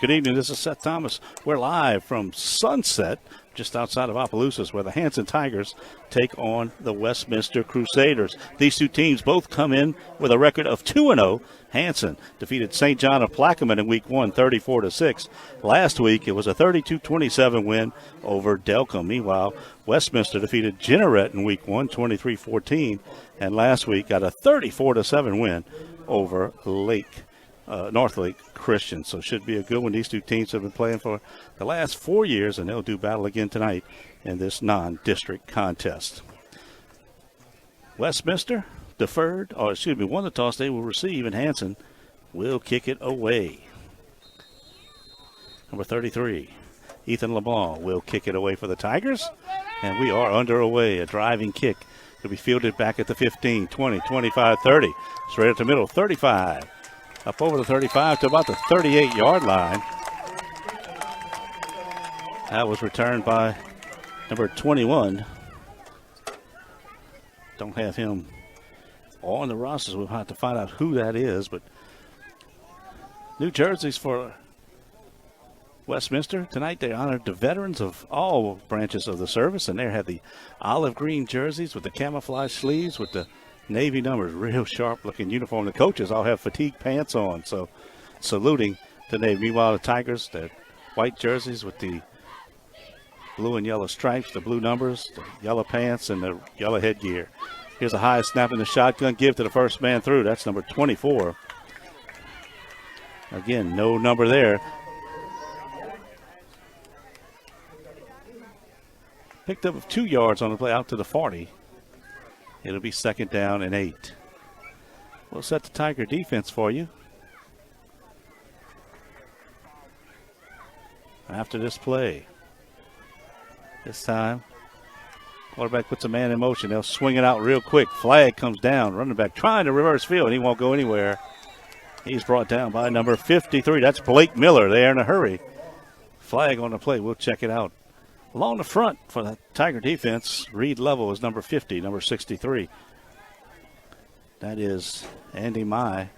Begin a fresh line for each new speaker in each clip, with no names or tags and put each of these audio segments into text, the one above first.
Good evening. This is Seth Thomas. We're live from Sunset, just outside of Opelousas, where the Hanson Tigers take on the Westminister Crusaders. These two teams both come in with a record of 2-0. Hanson defeated St. John of Plaquemine in Week 1, 34-6. Last week, it was a 32-27 win over Delcombe. Meanwhile, Westminster defeated Jeanerette in Week 1, 23-14, and last week got a 34-7 win over North Lake Christian. So it should be a good one. These two teams have been playing for the last 4 years, and they'll do battle again tonight in this non-district contest. Westminster won the toss. They will receive, and Hanson will kick it away. Number 33, Ethan LeBlanc, will kick it away for the Tigers, and we are underway. A driving kick. It'll be fielded back at the 15, 20, 25, 30. Straight up the middle, 35. Up over the 35 to about the 38-yard line. That was returned by number 21. Don't have him on the rosters. We'll have to find out who that is. But new jerseys for Westminster. Tonight they honored the veterans of all branches of the service, and they had the olive green jerseys with the camouflage sleeves with the Navy numbers, real sharp-looking uniform. The coaches all have fatigue pants on, so saluting the Navy. Meanwhile, the Tigers, their white jerseys with the blue and yellow stripes, the blue numbers, the yellow pants, and the yellow headgear. Here's a high snap in the shotgun, give to the first man through. That's number 24. Again, no number there. Picked up 2 yards on the play out to the 40. It'll be 2nd down and 8. We'll set the Tiger defense for you after this play. This time, quarterback puts a man in motion. They'll swing it out real quick. Flag comes down. Running back trying to reverse field, and he won't go anywhere. He's brought down by number 53. That's Blake Miller. They are in a hurry. Flag on the play. We'll check it out. Along the front for the Tiger defense, Reed Level is number 50, number 63. That is Andy Mai.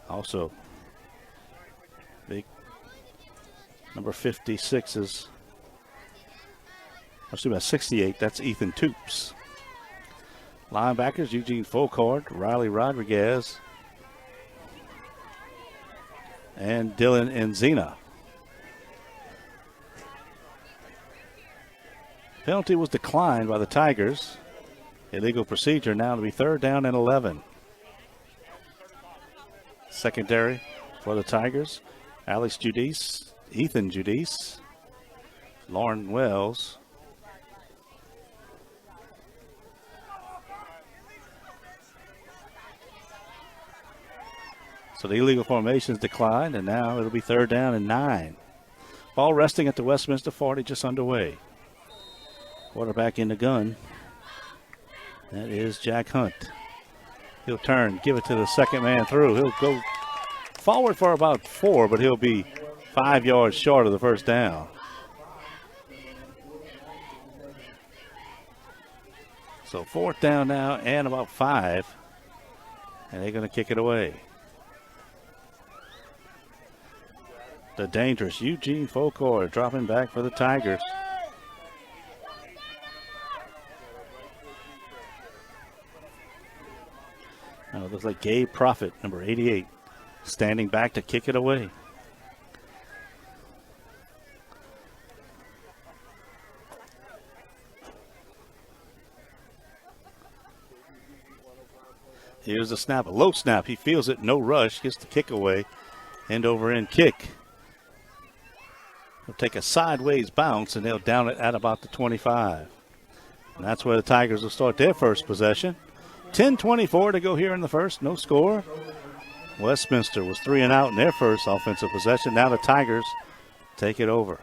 Also, big number 56 is, let's see about 68, that's Ethan Toops. Linebackers, Eugene Folkard, Riley Rodriguez, and Dylan Enzina. Penalty was declined by the Tigers. Illegal procedure now to be 3rd down and 11. Secondary for the Tigers. Alex Judice, Ethan Judice, Lauren Wells. So the illegal formations declined, and now it'll be 3rd down and 9. Ball resting at the Westminster 40, just underway. Quarterback in the gun. That is Jack Hunt. He'll turn, give it to the second man through. He'll go forward for about 4, but he'll be 5 yards short of the first down. So 4th down now and about 5. And they're going to kick it away. The dangerous Eugene Folkard dropping back for the Tigers. It looks like Gabe Prophet, number 88, standing back to kick it away. Here's a snap, a low snap. He feels it, no rush, gets the kick away. End over end kick. He'll take a sideways bounce, and they'll down it at about the 25. And that's where the Tigers will start their first possession. 10:24 to go here in the first, no score. Westminster was 3 and out in their first offensive possession. Now the Tigers take it over.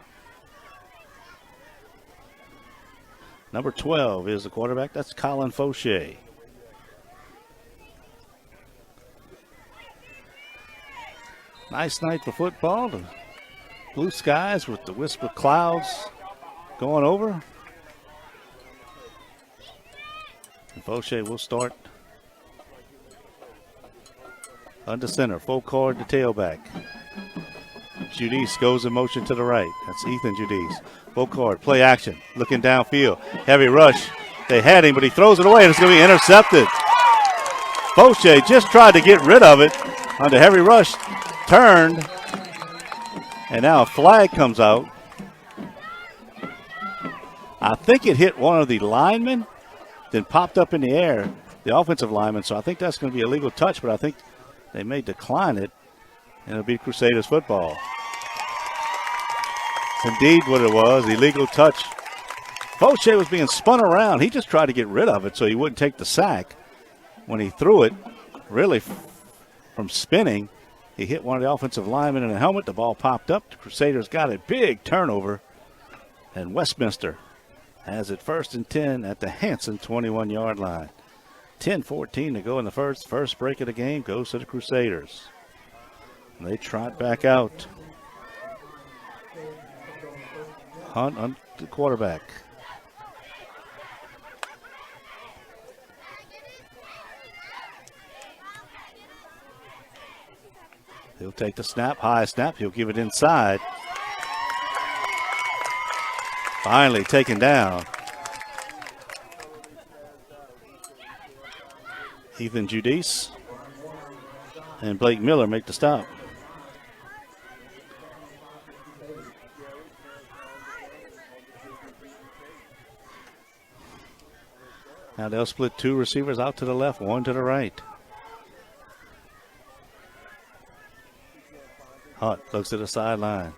Number 12 is the quarterback. That's Colin Fauché. Nice night for football. The blue skies with the wisp of clouds going over. And Fauché will start under center. Folkard, the tailback. Judice goes in motion to the right. That's Ethan Judice. Full court, play action, looking downfield. Heavy rush. They had him, but he throws it away, and it's going to be intercepted. Fauché just tried to get rid of it on the heavy rush, turned, and now a flag comes out. I think it hit one of the linemen, then popped up in the air, the offensive lineman, so I think that's going to be a legal touch, but I think they may decline it, and it'll be Crusaders football. It's indeed what it was, illegal touch. Fauché was being spun around. He just tried to get rid of it so he wouldn't take the sack. When he threw it, really from spinning, he hit one of the offensive linemen in the helmet. The ball popped up. The Crusaders got a big turnover, and Westminister has it 1st and 10 at the Hanson 21-yard line. 10-14 to go in the first. First break of the game goes to the Crusaders. And they trot back out. Hunt on the quarterback. He'll take the snap, high snap. He'll give it inside. Finally taken down. Ethan Judice and Blake Miller make the stop. Now they'll split two receivers out to the left, one to the right. Hunt looks to the sideline.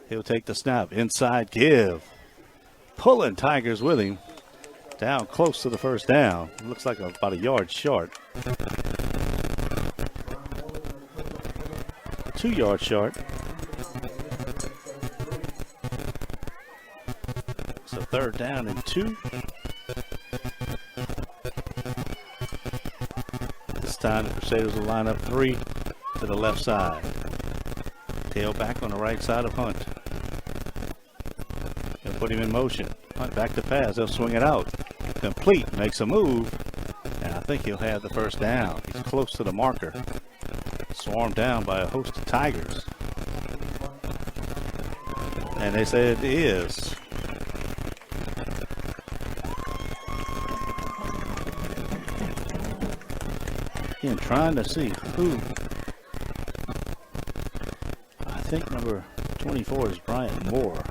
He'll take the snap. Inside give. Pulling Tigers with him. Down close to the first down. Looks like about a yard short. 2 yards short. So 3rd down and 2. This time the Crusaders will line up 3 to the left side. Tailback on the right side of Hunt. They'll put him in motion. Hunt back to pass. They'll swing it out. Complete. Makes a move. And I think he'll have the first down. He's close to the marker. Swarmed down by a host of Tigers. And they say it is. Again, trying to see who. I think number 24 is Bryant Moore.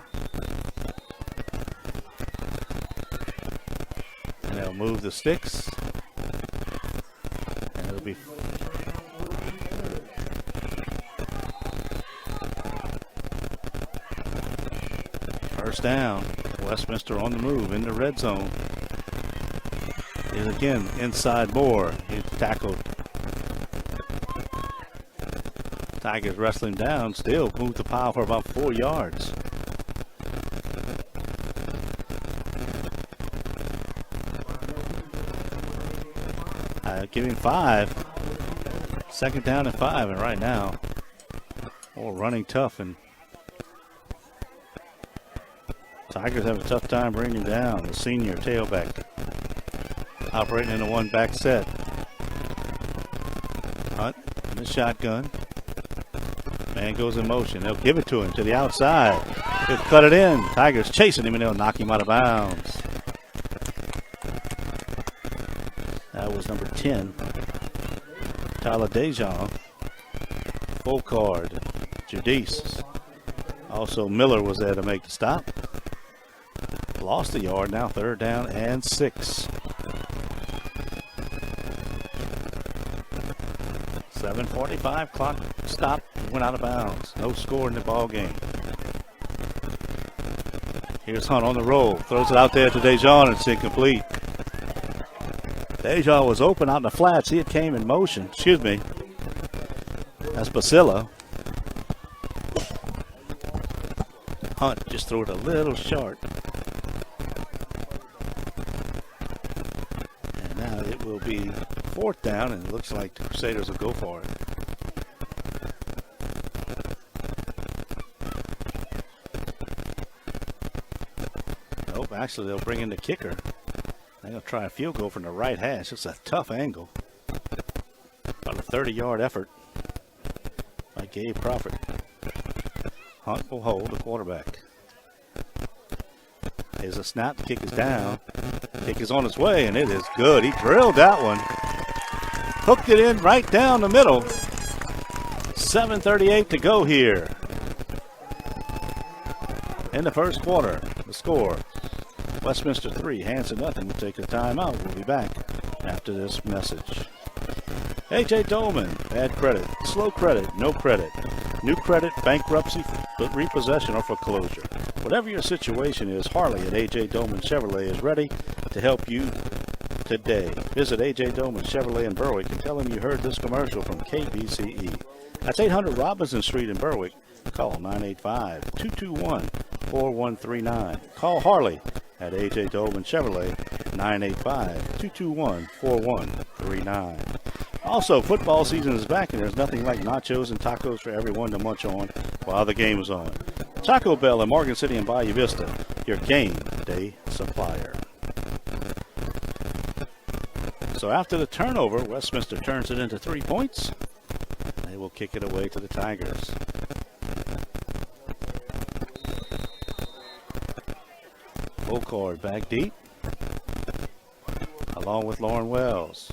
And they'll move the sticks. And it'll be first down. Westminister on the move in the red zone. Is again inside Moore. He's tackled. Tigers wrestling down, still moved the pile for about 4 yards. Giving 5. 2nd down and 5, and right now, running tough, and Tigers have a tough time bringing him down. The senior tailback operating in a one-back set. Hunt in the shotgun. Man goes in motion. They'll give it to him to the outside. He'll cut it in. Tigers chasing him, and they'll knock him out of bounds. That was number 10. Tyler Dejon. Full card. Judice. Also Miller was there to make the stop. Lost a yard. Now 3rd down and 6. 7:45 clock stop. Went out of bounds. No score in the ball game. Here's Hunt on the roll. Throws it out there to Dejon, and it's incomplete. Dejon was open out in the flats. He came in motion. Excuse me. That's Basilla. Hunt just threw it a little short. And now it will be 4th down, and it looks like the Crusaders will go for it. Nope, actually they'll bring in the kicker. They'll try a field goal from the right hash. It's a tough angle. About a 30-yard effort by Gabe Crawford. Hunt will hold the quarterback. Here's a snap. The kick is down. Kick is on its way, and it is good. He drilled that one. Hooked it in right down the middle. 7:38 to go here. In the first quarter, the score, Westminster 3, Hanson nothing. We'll take a timeout. We'll be back after this message. A.J. Dolman, bad credit, slow credit, no credit, new credit, bankruptcy, repossession, or foreclosure. Whatever your situation is, Harley at A.J. Dolman Chevrolet is ready to help you today. Visit A.J. Dolman Chevrolet in Berwick and tell them you heard this commercial from KBCE. That's 800 Robinson Street in Berwick. Call 985-221-4139. Call Harley at A.J. Dolman Chevrolet, 985-221-4139. Also, football season is back, and there's nothing like nachos and tacos for everyone to munch on while the game is on. Taco Bell in Morgan City and Bayou Vista, your game day supplier. So after the turnover, Westminster turns it into 3 points. They will kick it away to the Tigers. Volkard back deep, along with Lauren Wells.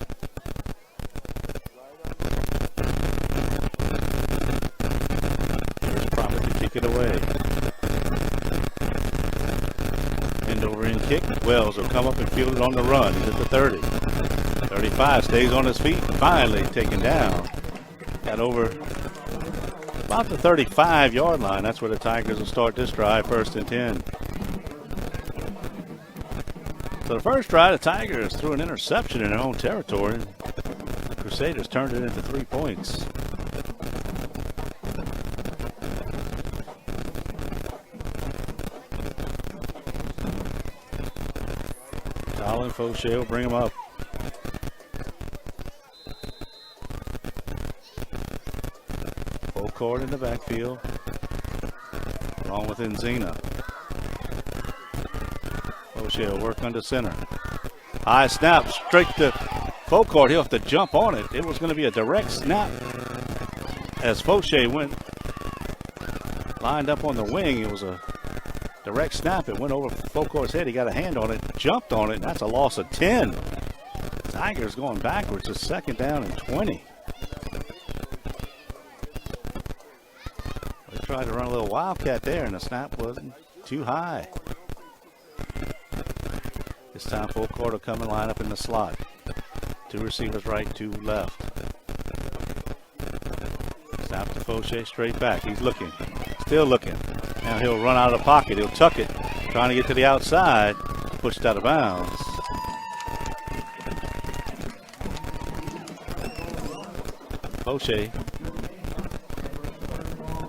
Here's Prophet to kick it away. End over end kick. Wells will come up and field it on the run. He's at the 30. 35, stays on his feet, finally taken down. Got over about the 35-yard line. That's where the Tigers will start this drive, 1st and 10. So the first drive, the Tigers threw an interception in their own territory. The Crusaders turned it into 3 points. Colin Fauché will bring him up. Volkard in the backfield, along with Enzina. Fauché will work under center. High snap, straight to Volkard. He'll have to jump on it. It was going to be a direct snap. As Fauché went, lined up on the wing, it was a direct snap. It went over Volkard's head. He got a hand on it, jumped on it, and that's a loss of 10. Tigers going backwards. It's 2nd down and 20. They tried to run a little wildcat there, and the snap wasn't too high. This time Volkard will come and line up in the slot. 2 receivers right, 2 left. Snap to Fauché, straight back. He's looking, still looking. Now he'll run out of the pocket. He'll tuck it, trying to get to the outside. Pushed out of bounds. Fauché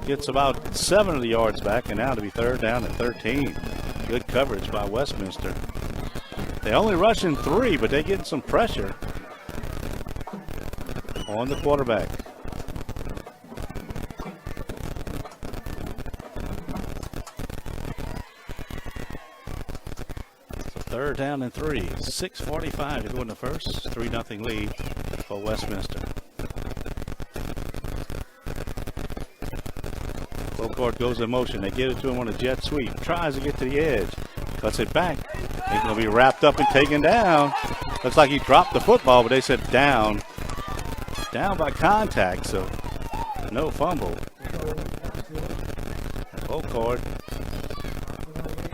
gets about 7 of the yards back, and now to be 3rd down and 13. Good coverage by Westminster. They only rushing 3, but they're getting some pressure on the quarterback. So 3rd down and 3. 6:45 to go in the first. 3-0 lead for Westminster. Volkard goes in motion. They get it to him on a jet sweep. Tries to get to the edge. Cuts it back. He's going to be wrapped up and taken down. Looks like he dropped the football, but they said down. Down by contact, so no fumble. Volkard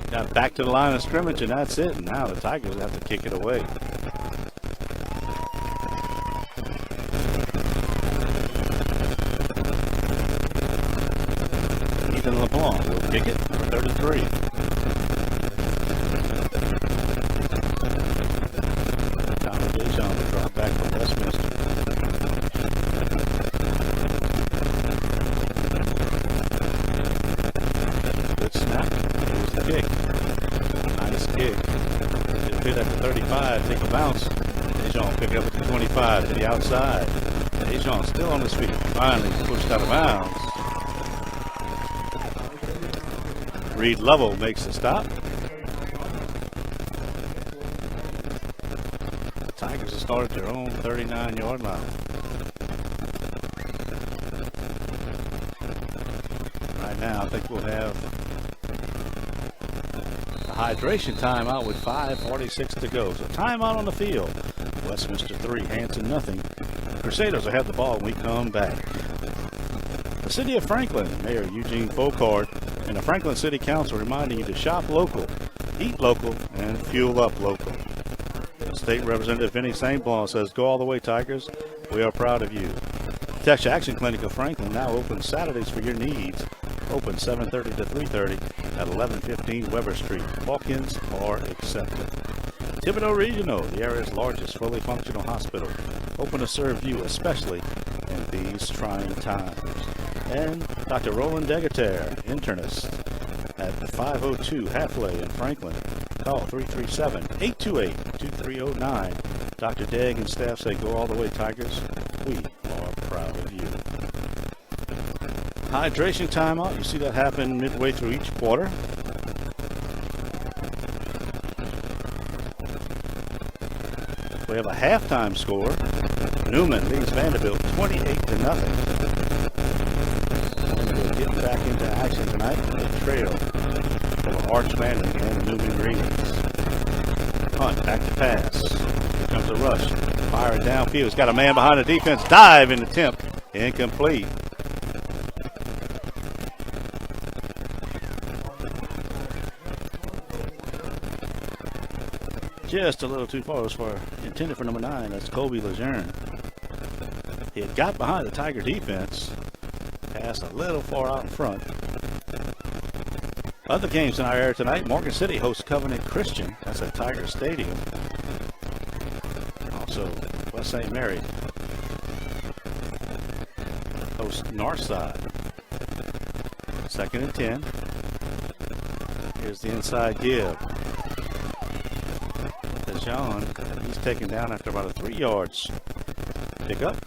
got back to the line of scrimmage, and that's it. And now the Tigers have to kick it away. Ethan LeBlanc will kick it for 33. Drop back from Westminster. Good snap. Here's the kick. Nice kick. It'll hit at the 35. Take a bounce. Dejon pick it up at the 25 to the outside. Dejon still on his feet. Finally pushed out of bounds. Reed Lovell makes the stop. Tigers have started their own 39-yard line. Right now, I think we'll have a hydration timeout with 5:46 to go. So timeout on the field. Westminister 3, Hanson nothing. Crusaders will have the ball when we come back. The City of Franklin, Mayor Eugene Focard, and the Franklin City Council reminding you to shop local, eat local, and fuel up local. State Representative Vinnie St. Blanc says, go all the way, Tigers. We are proud of you. Protection Action Clinic of Franklin now open Saturdays for your needs. Open 7:30 to 3:30 at 1115 Weber Street. Walk-ins are accepted. Thibodeau Regional, the area's largest fully functional hospital. Open to serve you, especially in these trying times. And Dr. Roland Degater, internist at the 502 Halfway in Franklin. Call 337-828-2309. Dr. Degg and staff say, go all the way, Tigers. We are proud of you. Hydration timeout. You see that happen midway through each quarter. We have a halftime score. Newman leads Vanderbilt 28-0. We'll get back into action tonight on the trail of Arch Manning and the Newman Greens. Hunt back to pass. Here comes a rush. Fire downfield. He's got a man behind the defense. Dive in attempt. Incomplete. Just a little too far. It was intended for number 9. That's Kobe Lejeune. He had got behind the Tiger defense. Passed a little far out in front. Other games in our area tonight. Morgan City hosts Covenant Christian. That's at Tiger Stadium. Also, West St. Mary hosts Northside. 2nd and 10. Here's the inside give. John, he's taken down after about a 3 yards pickup.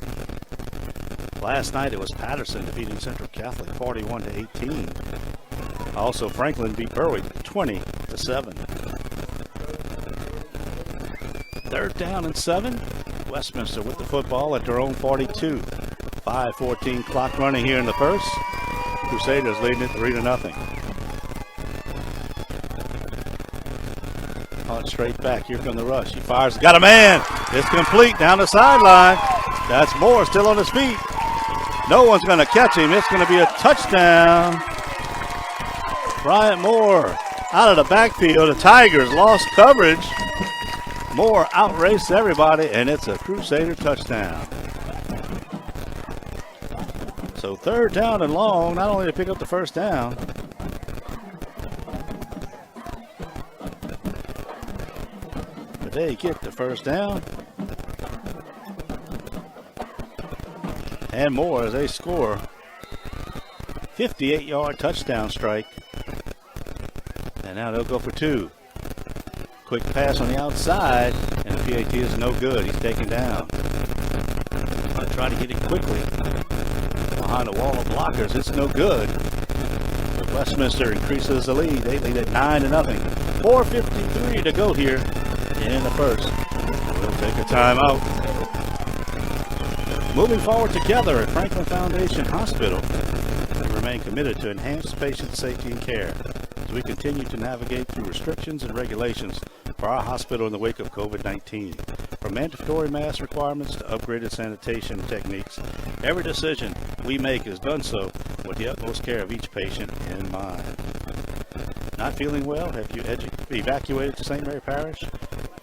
Last night it was Patterson defeating Central Catholic 41-18. Also, Franklin beat Berwick 20-7. 3rd down and 7. Westminster with the football at their own 42. 5:14 clock running here in the first. Crusaders leading it 3-0. Straight back. Here comes the rush. He fires. Got a man. It's complete down the sideline. That's Moore still on his feet. No one's going to catch him. It's going to be a touchdown. Bryant Moore out of the backfield. The Tigers lost coverage. Moore outraced everybody, and it's a Crusader touchdown. So 3rd down and long, not only to pick up the 1st down, they get the 1st down. And more as they score. 58-yard touchdown strike. And now they'll go for 2. Quick pass on the outside, and the PAT is no good. He's taken down. I'll try to get it quickly. Behind the wall of blockers, it's no good. But Westminster increases the lead. They lead at 9-0. 4:53 to go here in the first. We'll take a timeout. Moving forward together at Franklin Foundation Hospital, we remain committed to enhanced patient safety and care as we continue to navigate through restrictions and regulations for our hospital in the wake of COVID-19. From mandatory mask requirements to upgraded sanitation techniques, every decision we make is done so with the utmost care of each patient in mind. Not feeling well? Have you evacuated to St. Mary Parish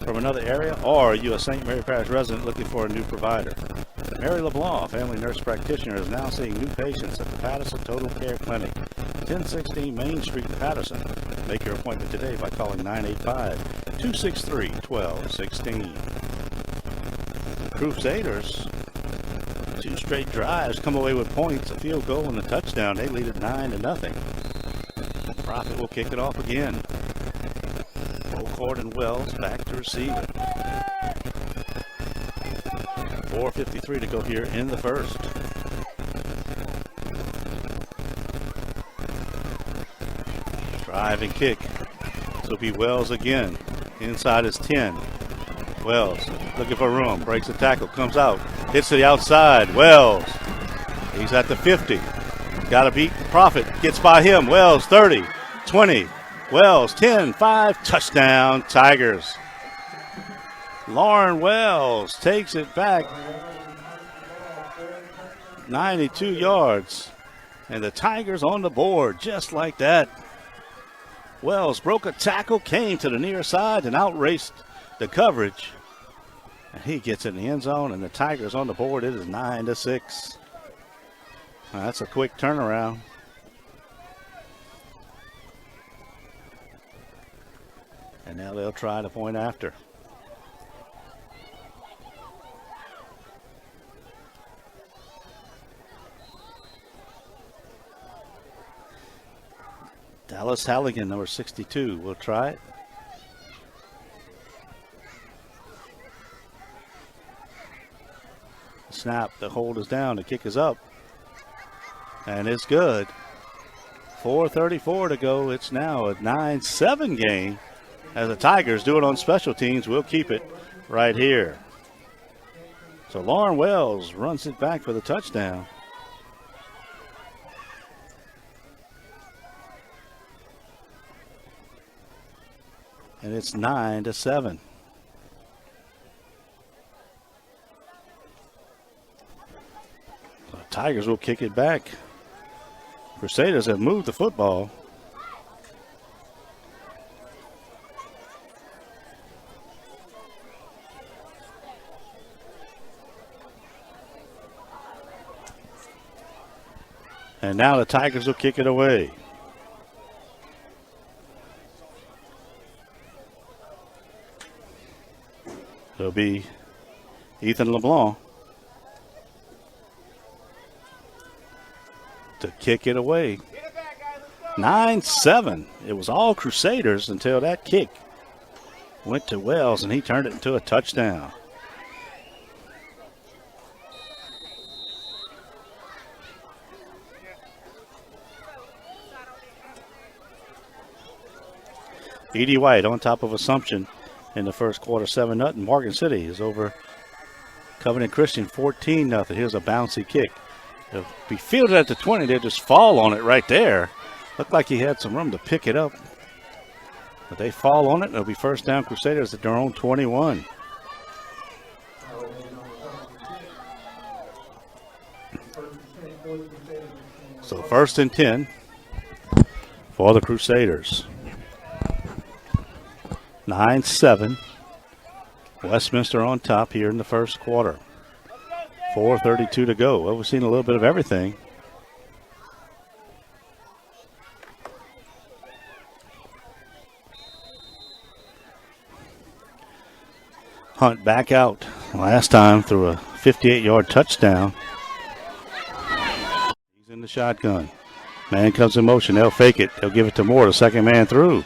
from another area? Or are you a St. Mary Parish resident looking for a new provider? Mary LeBlanc, a family nurse practitioner, is now seeing new patients at the Patterson Total Care Clinic, 1016 Main Street, Patterson. Make your appointment today by calling 985-263-1216. Crusaders, 2 straight drives, come away with points, a field goal and a touchdown. They lead at 9-0. Profit will kick it off again. Beaufort and Wells back to receive it. 4:53 to go here in the first. Drive and kick. So be Wells again. Inside is 10. Wells looking for room, breaks the tackle, comes out, hits to the outside. Wells, he's at the 50. Got to beat Profit, gets by him. Wells 30, 20. Wells 10, 5, touchdown Tigers. Lauren Wells takes it back 92 yards. And the Tigers on the board just like that. Wells broke a tackle, came to the near side and outraced the coverage. And he gets in the end zone and the Tigers on the board. It is 9-6. That's a quick turnaround. And now they'll try the point after. Dallas Halligan, number 62, will try it. Snap, the hold is down, the kick is up. And it's good. 4:34 to go. It's now a 9-7 game. As the Tigers do it on special teams, we'll keep it right here. So Lauren Wells runs it back for the touchdown. And it's 9-7. The Tigers will kick it back. Crusaders have moved the football. And now the Tigers will kick it away. It'll be Ethan LeBlanc to kick it away. 9-7. It was all Crusaders until that kick went to Wells and he turned it into a touchdown. Edie White on top of Assumption in the first quarter, 7-0. Morgan City is over Covenant Christian, 14-0. Here's a bouncy kick. It'll be fielded at the 20. They'll just fall on it right there. Looked like he had some room to pick it up. But they fall on it, and it'll be first down Crusaders at their own 21. So 1st and 10 for the Crusaders. 9-7. Westminster on top here in the first quarter. 4:32 to go. Well, we've seen a little bit of everything. Hunt back out. Last time through a 58-yard touchdown. He's in the shotgun. Man comes in motion. They'll fake it. They'll give it to Moore, the second man through.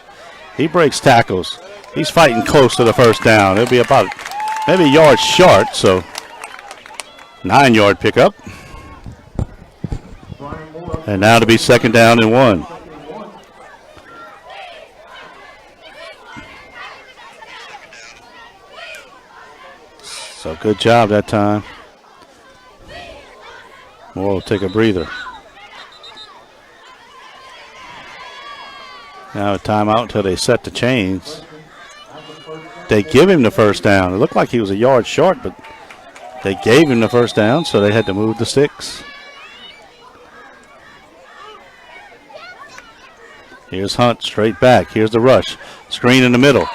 He breaks tackles. He's fighting close to the first down. It'll be about maybe a yard short, so 9-yard pickup. And now to be second down and 1. So good job that time. Moore will take a breather. Now a timeout until they set the chains. They give him the first down. It looked like he was a yard short, but they gave him the first down, so they had to move the sticks. Here's Hunt straight back. Here's the rush. Screen in the middle.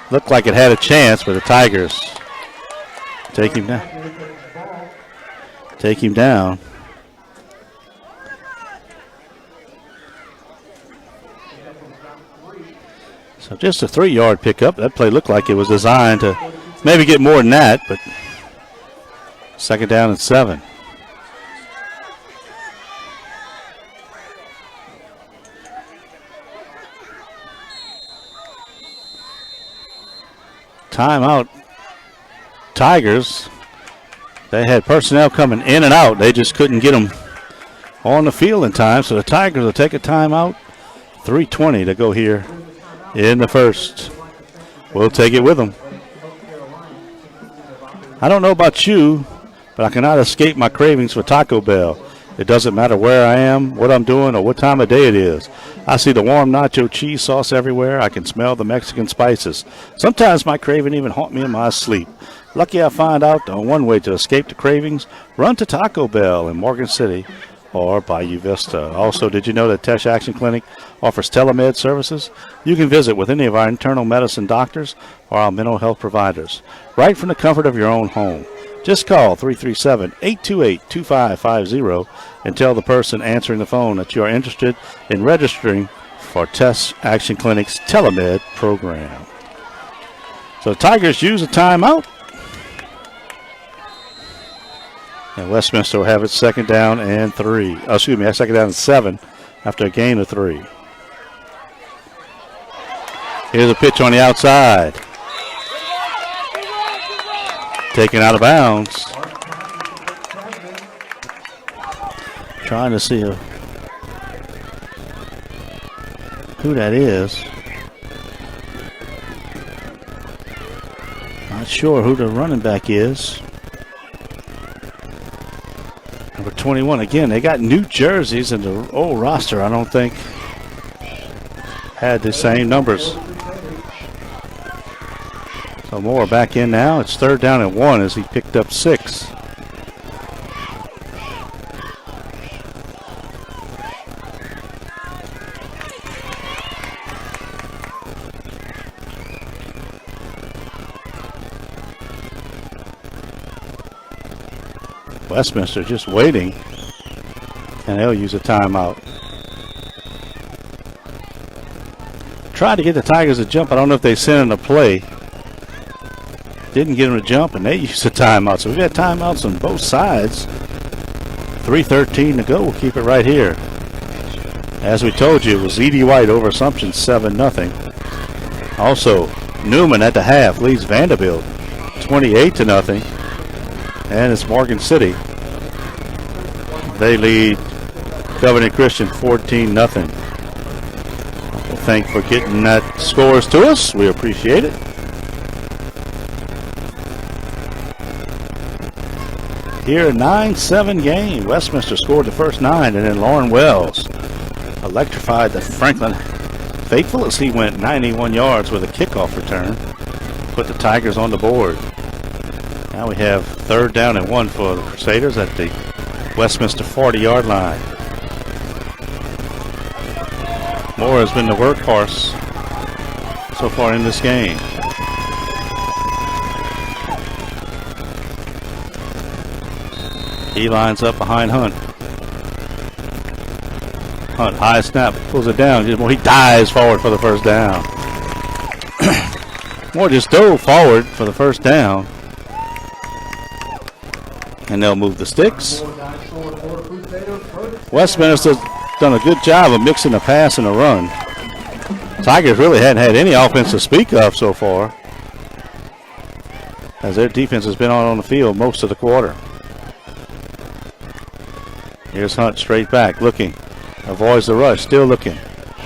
Looked like it had a chance, but the Tigers take him down. Take him down. So just a 3-yard pickup. That play looked like it was designed to maybe get more than that, but second down and 7. Timeout. Tigers. They had personnel coming in and out. They just couldn't get them on the field in time, so the Tigers will take a timeout. 3:20 to go here in the first. We'll take it with them. I don't know about you, but I cannot escape my cravings for Taco Bell. It doesn't matter where I am, what I'm doing, or what time of day it is. I see the warm nacho cheese sauce everywhere. I can smell the Mexican spices. Sometimes my craving even haunt me in my sleep. Lucky I find out the one way to escape the cravings, run to Taco Bell in Morgan City or Bayou Vista. Also, did you know that Tesh Action Clinic offers telemed services? You can visit with any of our internal medicine doctors or our mental health providers, right from the comfort of your own home. Just call 337-828-2550 and tell the person answering the phone that you are interested in registering for Tesh Action Clinic's telemed program. So the Tigers use a timeout. And Westminster will have it second down and 3. Second down and 7 after a gain of 3. Here's a pitch on the outside. Taken out of bounds. Trying to see who that is. Not sure who the running back is. Number 21. Again, they got new jerseys, and the old roster, I don't think, had the same numbers. So Moore back in now. It's third down and 1 as he picked up 6. Westminster just waiting, and they'll use a timeout. Tried to get the Tigers to jump. I don't know if they sent in a play. Didn't get them to jump, and they used a timeout. So we've got timeouts on both sides. 3:13 to go. We'll keep it right here. As we told you, it was E.D. White over Assumption 7-0. Also, Newman at the half leads Vanderbilt 28-0. And it's Morgan City. They lead Covenant Christian 14-0. Well, thanks for getting that scores to us. We appreciate it. Here, a 9-7 game. Westminster scored the first 9, and then Lauren Wells electrified the Franklin faithful as he went 91 yards with a kickoff return. Put the Tigers on the board. Now we have third down and 1 for the Crusaders at the Westminster 40-yard line. Moore has been the workhorse so far in this game. He lines up behind Hunt. Hunt, high snap, pulls it down. He dives forward for the first down. Moore just dove forward for the first down. And they'll move the sticks. Westminster's done a good job of mixing the pass and the run. Tigers really hadn't had any offense to speak of so far, as their defense has been on the field most of the quarter. Here's Hunt straight back, looking. Avoids the rush, still looking.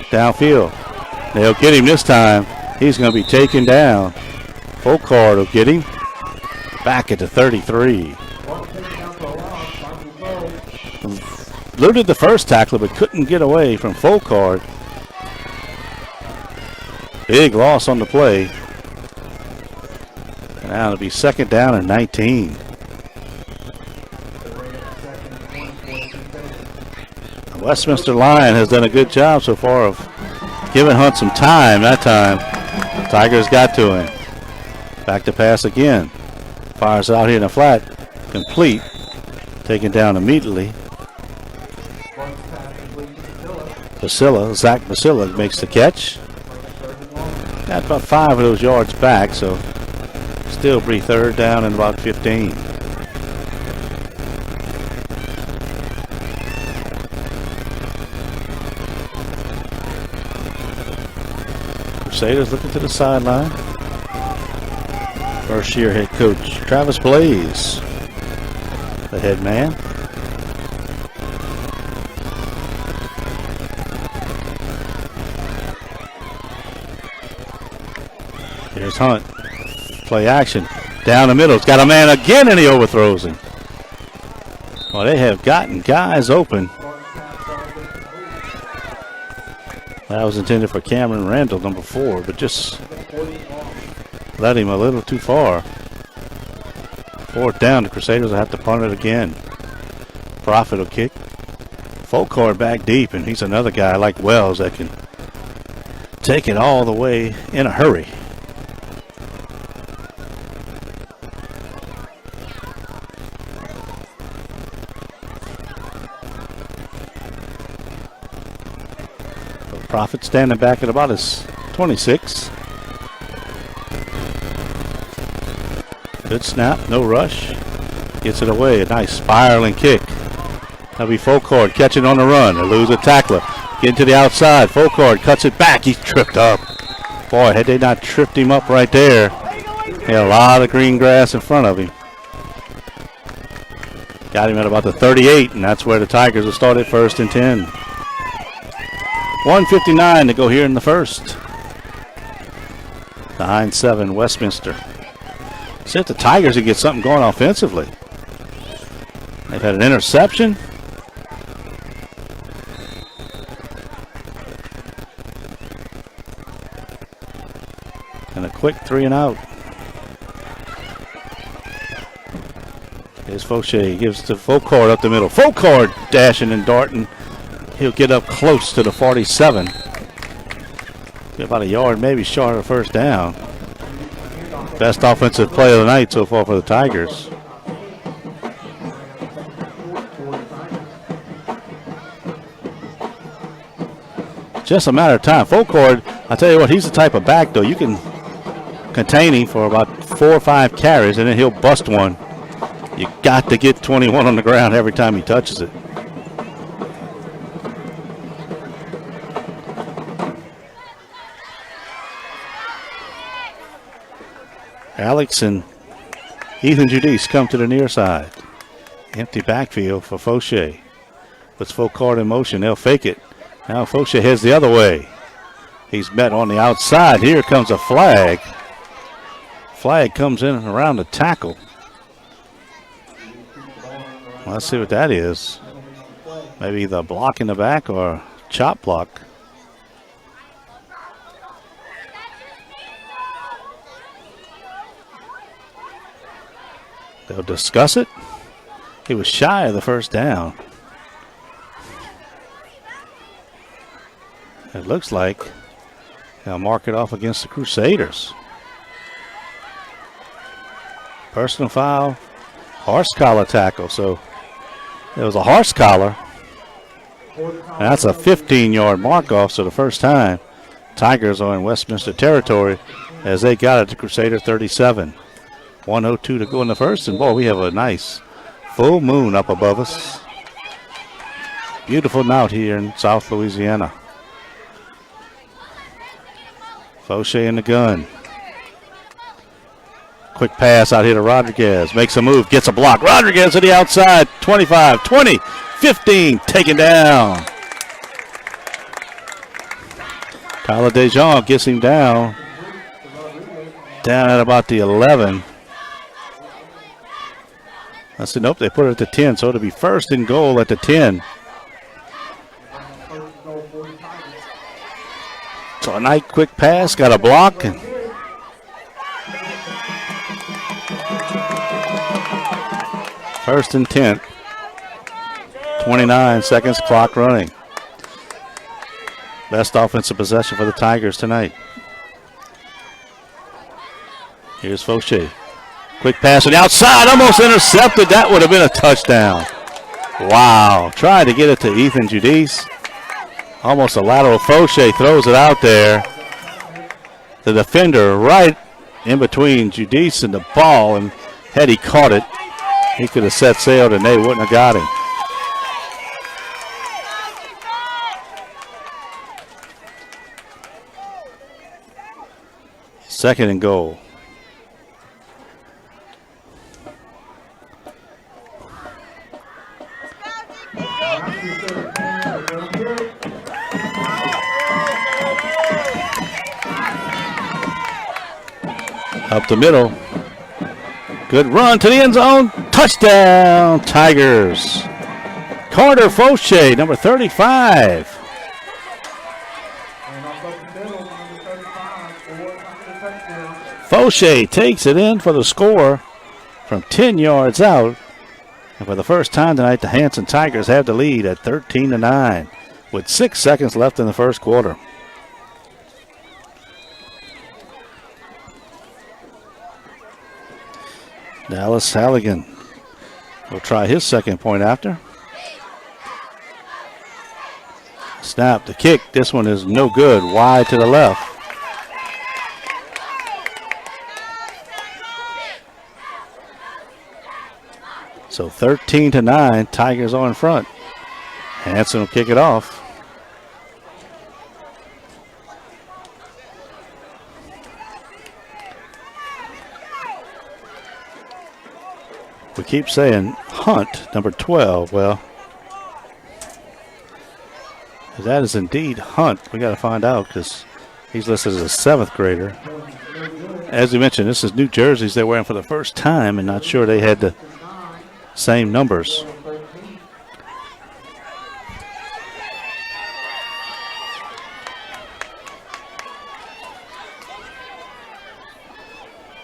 Downfield. They'll get him this time. He's going to be taken down. Folkard will get him. Back at the 33. Looted the first tackler, but couldn't get away from Folkard. Big loss on the play. And now it'll be second down and 19. The Westminster line has done a good job so far of giving Hunt some time. That time, Tigers got to him. Back to pass again. Fires out here in the flat. Complete. Taken down immediately. Zach Basilla makes the catch. Got about 5 of those yards back, so still be third down and about 15. Crusaders looking to the sideline. First year head coach Travis Blaze, the head man. Here's Hunt. Play action. Down the middle. It's got a man again, and he overthrows him. Well, they have gotten guys open. That was intended for Cameron Randall, number 4, but just led him a little too far. 4th down. The Crusaders will have to punt it again. Profit will kick. Folkard back deep, and he's another guy like Wells that can take it all the way in a hurry. Profit standing back at about his 26. Good snap, no rush. Gets it away, a nice spiraling kick. That'll be Folkard catching on the run. They lose a tackler. Getting to the outside. Folkard cuts it back. He's tripped up. Boy, had they not tripped him up right there, he had a lot of green grass in front of him. Got him at about the 38, and that's where the Tigers will start at 1st and 10. 1:59 to go here in the first. Behind 7, Westminster. See if the Tigers can get something going offensively. They've had an interception. And a quick 3 and out. Here's Fauché. He gives to Folkard up the middle. Folkard dashing and darting. He'll get up close to the 47. Get about a yard, maybe short of 1st down. Best offensive play of the night so far for the Tigers. Just a matter of time. Folkard, I tell you what, he's the type of back, though. You can contain him for about 4 or 5 carries, and then he'll bust one. You got to get 21 on the ground every time he touches it. Alex and Ethan Judice come to the near side. Empty backfield for Fauché. Puts Folkard in motion. They'll fake it. Now Fauché heads the other way. He's met on the outside. Here comes a flag. Flag comes in and around the tackle. Well, let's see what that is. Maybe the block in the back or chop block. They'll discuss it. He was shy of the 1st down. It looks like they'll mark it off against the Crusaders. Personal foul, horse collar tackle. So there was a horse collar. And that's a 15-yard mark off. So the first time Tigers are in Westminster territory as they got it to Crusader 37. 1:02 to go in the first, and boy, we have a nice full moon up above us. Beautiful night here in South Louisiana. Fauché in the gun. Quick pass out here to Rodriguez. Makes a move, gets a block. Rodriguez to the outside. 25, 20, 15, taken down. Tyler DeJong gets him down. Down at about the 11. I said, nope, they put it at the 10, so it'll be 1st and goal at the 10. So a nice quick pass, got a block. And first and 10. 29 seconds, clock running. Best offensive possession for the Tigers tonight. Here's Fauché. Quick pass on the outside, almost intercepted. That would have been a touchdown. Wow. Tried to get it to Ethan Judice. Almost a lateral. Fauché throws it out there. The defender right in between Judice and the ball, and had he caught it, he could have set sail and they wouldn't have got him. Second and goal. Up the middle. Good run to the end zone. Touchdown, Tigers. Carter Fauché, number 35. Fauché takes it in for the score from 10 yards out. And for the first time tonight, the Hanson Tigers have the lead at 13-9 with 6 seconds left in the first quarter. Dallas Halligan will try his second point after. Snap, the kick. This one is no good. Wide to the left. So 13-9, Tigers are in front. Hanson will kick it off. We keep saying Hunt, number 12. Well, if that is indeed Hunt, we got to find out because he's listed as a 7th grader. As we mentioned, this is new jerseys they're wearing for the first time and not sure they had the same numbers.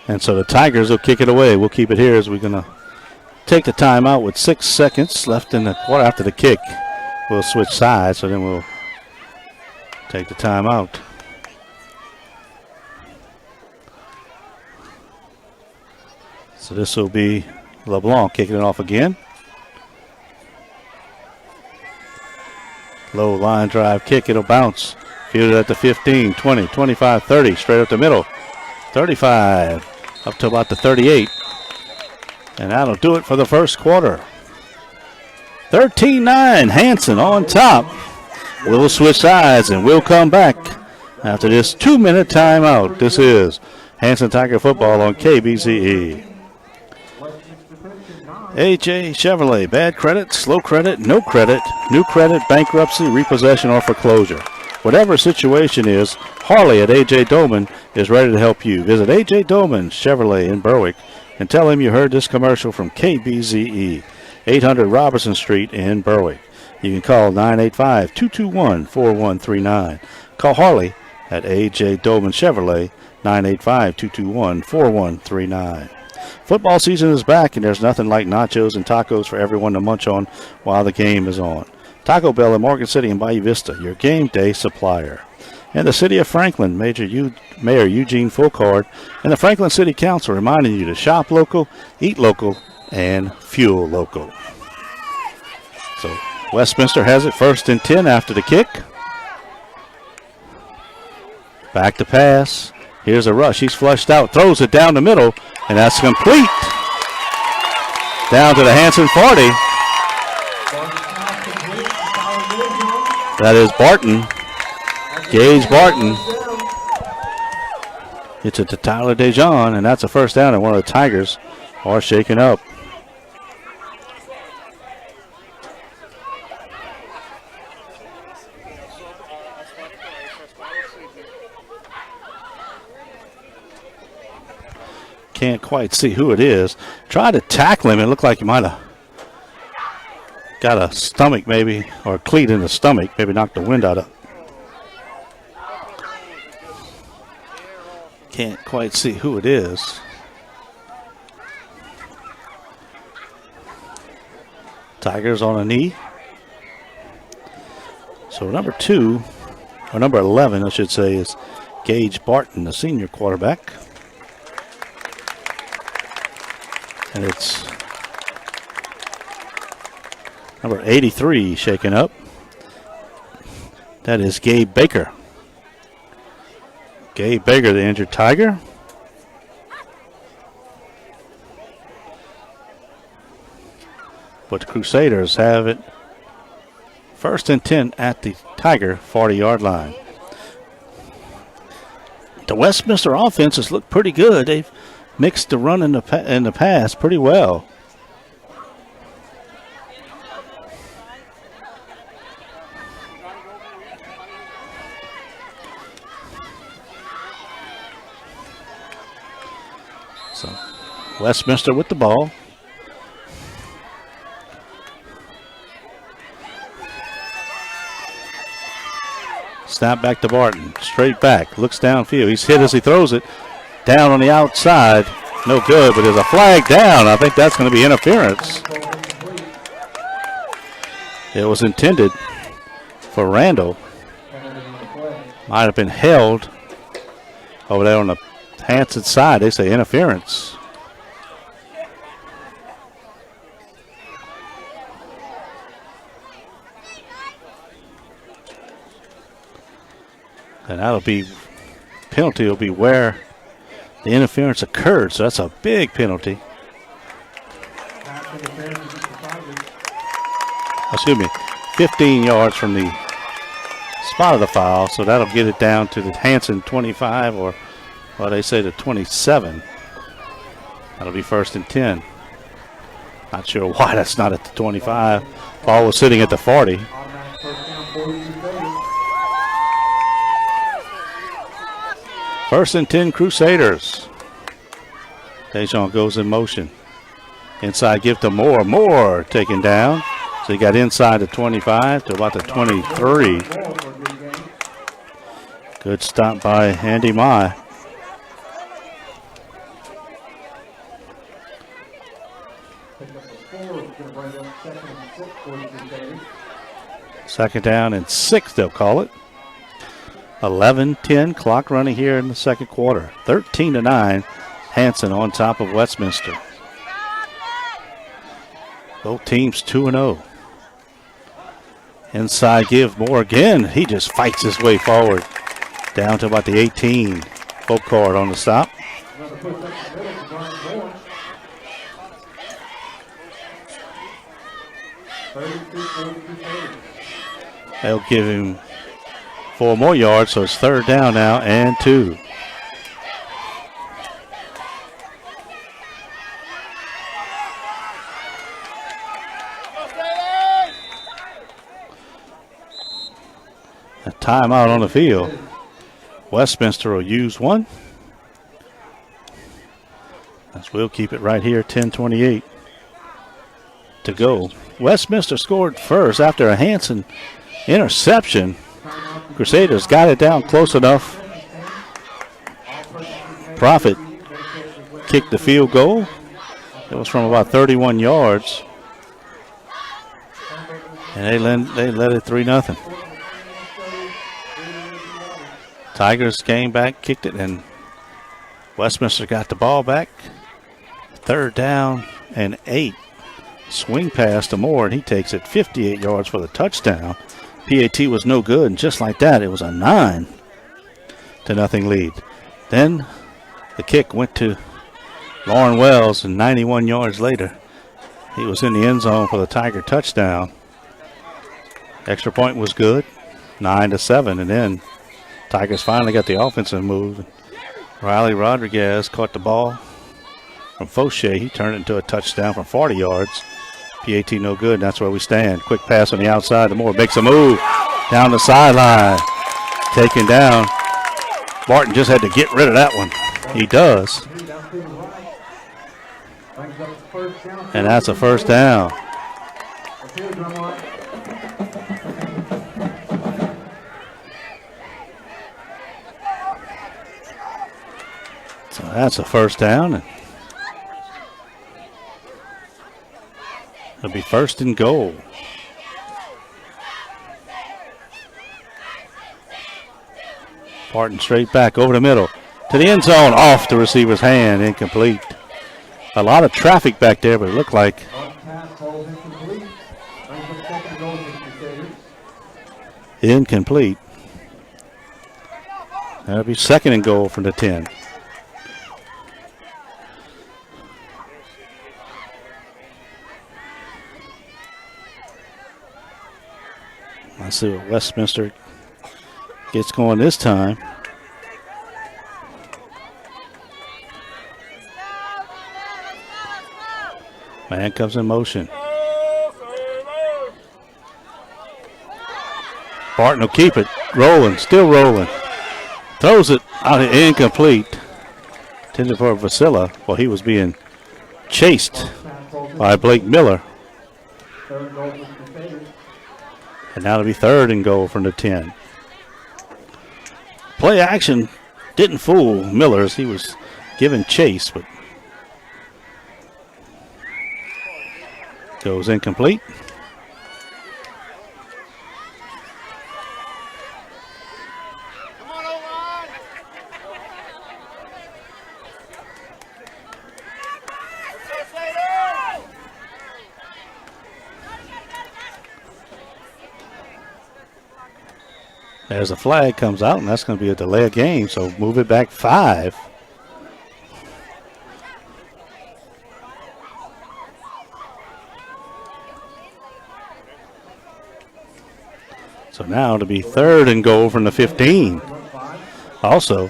And so the Tigers will kick it away. We'll keep it here as we're going to take the timeout with 6 seconds left in the quarter after the kick. We'll switch sides, so then we'll take the timeout. So this will be LeBlanc kicking it off again. Low line drive kick. It'll bounce. Fielded at the 15, 20, 25, 30. Straight up the middle. 35 up to about the 38. And that'll do it for the first quarter. 13-9, Hanson on top. We'll switch sides and we'll come back after this 2-minute timeout. This is Hanson Tiger football on KBCE. AJ Chevrolet, bad credit, slow credit, no credit, new credit, bankruptcy, repossession, or foreclosure. Whatever situation is, Harley at AJ Dolman is ready to help you. Visit AJ Dolman Chevrolet in Berwick and tell him you heard this commercial from KBZE, 800 Robertson Street in Berwick. You can call 985-221-4139. Call Harley at AJ Dolman Chevrolet, 985-221-4139. Football season is back, and there's nothing like nachos and tacos for everyone to munch on while the game is on. Taco Bell in Morgan City and Bayou Vista, your game day supplier. And the City of Franklin, Mayor Eugene Fulcard, and the Franklin City Council reminding you to shop local, eat local, and fuel local. So Westminster has it 1st and 10 after the kick. Back to pass. Here's a rush. He's flushed out, throws it down the middle, and that's complete. Down to the Hanson 40. That is Barton. Gage Barton. It's it to Tyler DeJean, and that's a first down, and one of the Tigers are shaken up. Can't quite see who it is. Tried to tackle him. It looked like he might have got a stomach maybe, or a cleat in the stomach. Maybe knocked the wind out of. Can't quite see who it is. Tigers on a knee. So number 2, or number 11, I should say, is Gage Barton, the senior quarterback. And it's number 83 shaken up. That is Gabe Baker. Gabe Baker, the injured Tiger. But the Crusaders have it 1st and 10 at the Tiger 40-yard line. The Westminster offense has looked pretty good. They've mixed the run and the pass pretty well. So Westminster with the ball. Snap back to Barton. Straight back. Looks downfield. He's hit as he throws it. Down on the outside. No good, but there's a flag down. I think that's going to be interference. It was intended for Randall. Might have been held over there on the Hanson side. They say interference. And that'll be, penalty will be where the interference occurred. So that's a big penalty. Excuse me, 15 yards from the spot of the foul. So that'll get it down to the Hanson 25, or well, they say the 27. That'll be 1st and 10. Not sure why that's not at the 25. Ball was sitting at the 40. First and 10 Crusaders. Dejon goes in motion. Inside give to Moore. Moore taken down. So he got inside the 25 to about the 23. Good stop by Andy Mai. Second down and 6, they'll call it. 11-10 clock running here in the second quarter. 13-9, Hanson on top of Westminster. Both teams 2-0. Inside give Moore again. He just fights his way forward. Down to about the 18. Full court on the stop. They'll give him 4 more yards, so it's 3rd down now and 2. A timeout on the field. Westminster will use one. As we'll keep it right here, 10:28 to go. Westminster scored first after a Hanson interception. Crusaders got it down close enough. Profit kicked the field goal. It was from about 31 yards. And they led it 3-0. Tigers came back, kicked it, and Westminster got the ball back. 3rd down and 8. Swing pass to Moore, and he takes it 58 yards for the touchdown. PAT was no good, and just like that, it was a 9-0 lead. Then the kick went to Lauren Wells, and 91 yards later, he was in the end zone for the Tiger touchdown. Extra point was good, 9-7, and then Tigers finally got the offensive move. Riley Rodriguez caught the ball from Fauché. He turned it into a touchdown from 40 yards. PAT no good, and that's where we stand. Quick pass on the outside. The Moore makes a move down the sideline. Taken down. Barton just had to get rid of that one. He does. And that's a 1st down. So that's a 1st down. It'll be 1st and goal. Barton straight back over the middle to the end zone, off the receiver's hand, incomplete. A lot of traffic back there, but it looked like incomplete. That'll be 2nd and goal from the 10. Let's see what Westminster gets going this time. Man comes in motion. Barton will keep it. Rolling, still rolling. Throws it out, incomplete. Intended for Vasilla. Well, he was being chased by Blake Miller. And now it'll be 3rd and goal from the 10. Play action didn't fool Miller as he was given chase, but goes incomplete. As the flag comes out, and that's going to be a delay of game, so move it back 5. So now it'll be 3rd and goal from the 15. Also,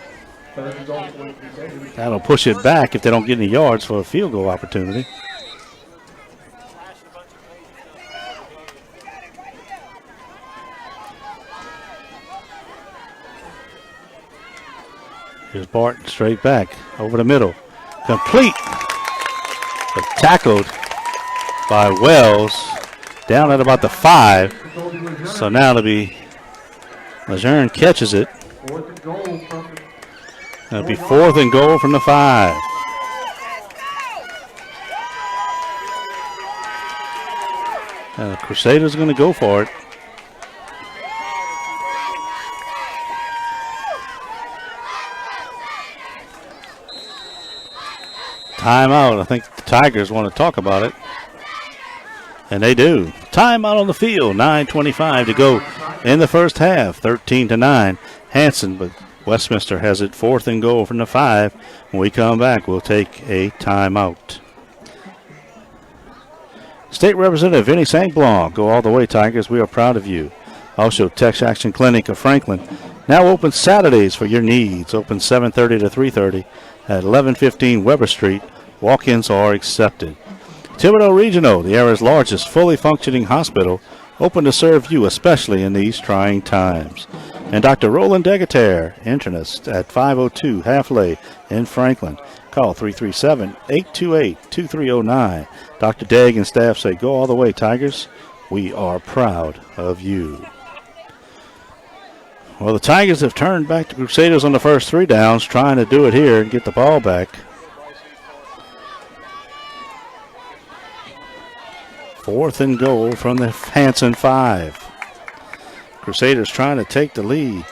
that'll push it back if they don't get any yards for a field goal opportunity. Here's Barton straight back over the middle. Complete. But tackled by Wells down at about the 5. So now it'll be Lejeune catches it. It'll be 4th and goal from the 5. And the Crusaders are going to go for it. Timeout. I think the Tigers want to talk about it. And they do. Timeout on the field. 9:25 to go in the first half. 13-9. Hanson, but Westminster has it 4th and goal from the 5. When we come back, we'll take a timeout. State Representative Vinny St. Go all the way, Tigers. We are proud of you. Also, Tex Action Clinic of Franklin. Now open Saturdays for your needs. Open 7:30 to 3:30 at 1115 Weber Street. Walk-ins are accepted. Thibodeau Regional, the area's largest fully functioning hospital, open to serve you, especially in these trying times. And Dr. Roland Degater, internist at 502 Halfley in Franklin. Call 337-828-2309. Dr. Degg and staff say, go all the way, Tigers. We are proud of you. Well, the Tigers have turned back the Crusaders on the first 3 downs, trying to do it here and get the ball back. 4th and goal from the Hanson 5. Crusaders trying to take the lead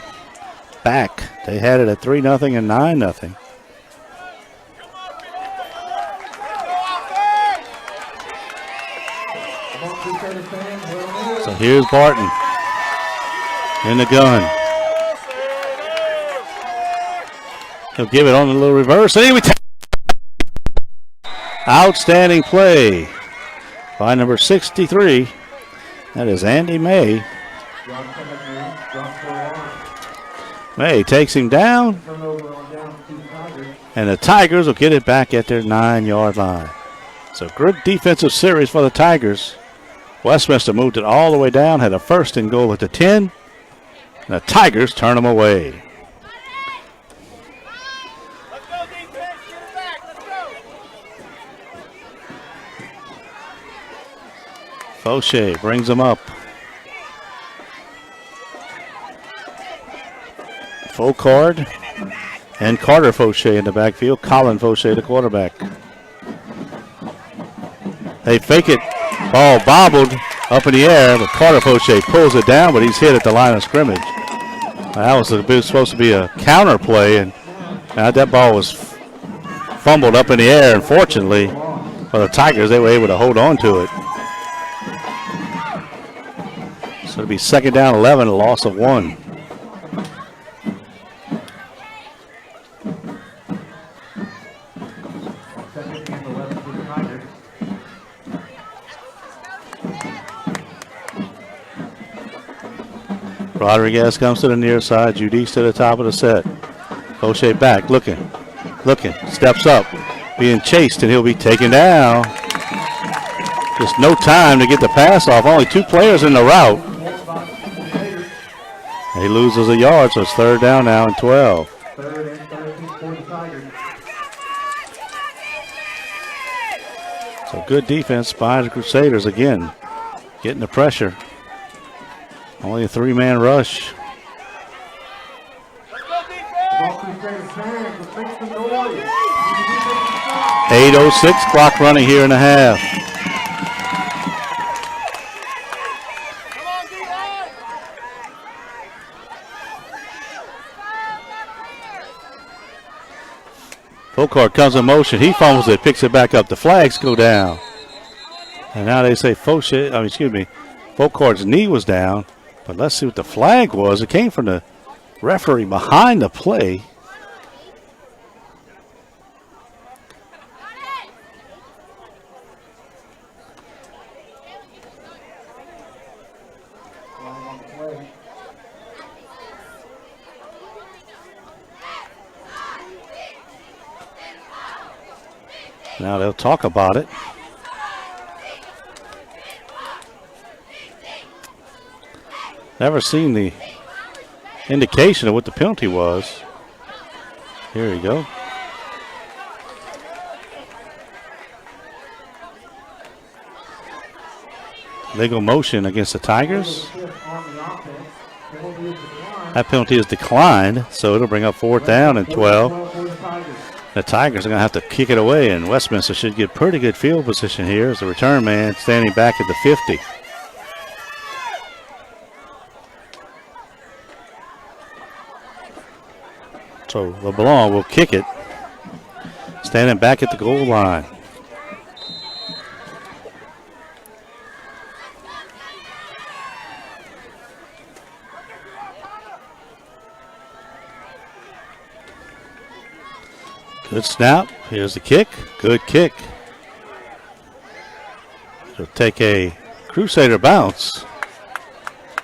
back. They had it at 3-0 and 9-0. So here's Barton in the gun. He'll give it on the little reverse. And outstanding play by number 63. That is Andy May. May takes him down. And the Tigers will get it back at their 9-yard line. So good defensive series for the Tigers. Westminster moved it all the way down, had a 1st and goal at the 10. And the Tigers turn them away. Fauché brings them up. Faucard and Carter Fauché in the backfield. Colin Fauché, the quarterback. They fake it. Ball bobbled up in the air, but Carter Fauché pulls it down, but he's hit at the line of scrimmage. That was supposed to be a counter play, and that ball was fumbled up in the air. Unfortunately for the Tigers, they were able to hold on to it. So it'll be 2nd down 11, a loss of 1. Rodriguez comes to the near side. Judice to the top of the set. Fauché back, looking, steps up, being chased, and he'll be taken down. Just no time to get the pass off. Only 2 players in the route. He loses a yard, so it's 3rd down now and 12. So good defense by the Crusaders again, getting the pressure. Only a 3-man rush. 8:06 clock running here in the half. Folkart comes in motion. He fumbles it, picks it back up. The flags go down. And now they say Folkart's knee was down. But let's see what the flag was. It came from the referee behind the play. Now they'll talk about it. Never seen the indication of what the penalty was. Here you go. Legal motion against the Tigers. That penalty is declined, so it'll bring up 4th down and 12. The Tigers are going to have to kick it away, and Westminster should get pretty good field position here as the return man standing back at the 50. So LeBlanc will kick it, standing back at the goal line. Good snap. Here's the kick. Good kick. It'll take a Crusader bounce.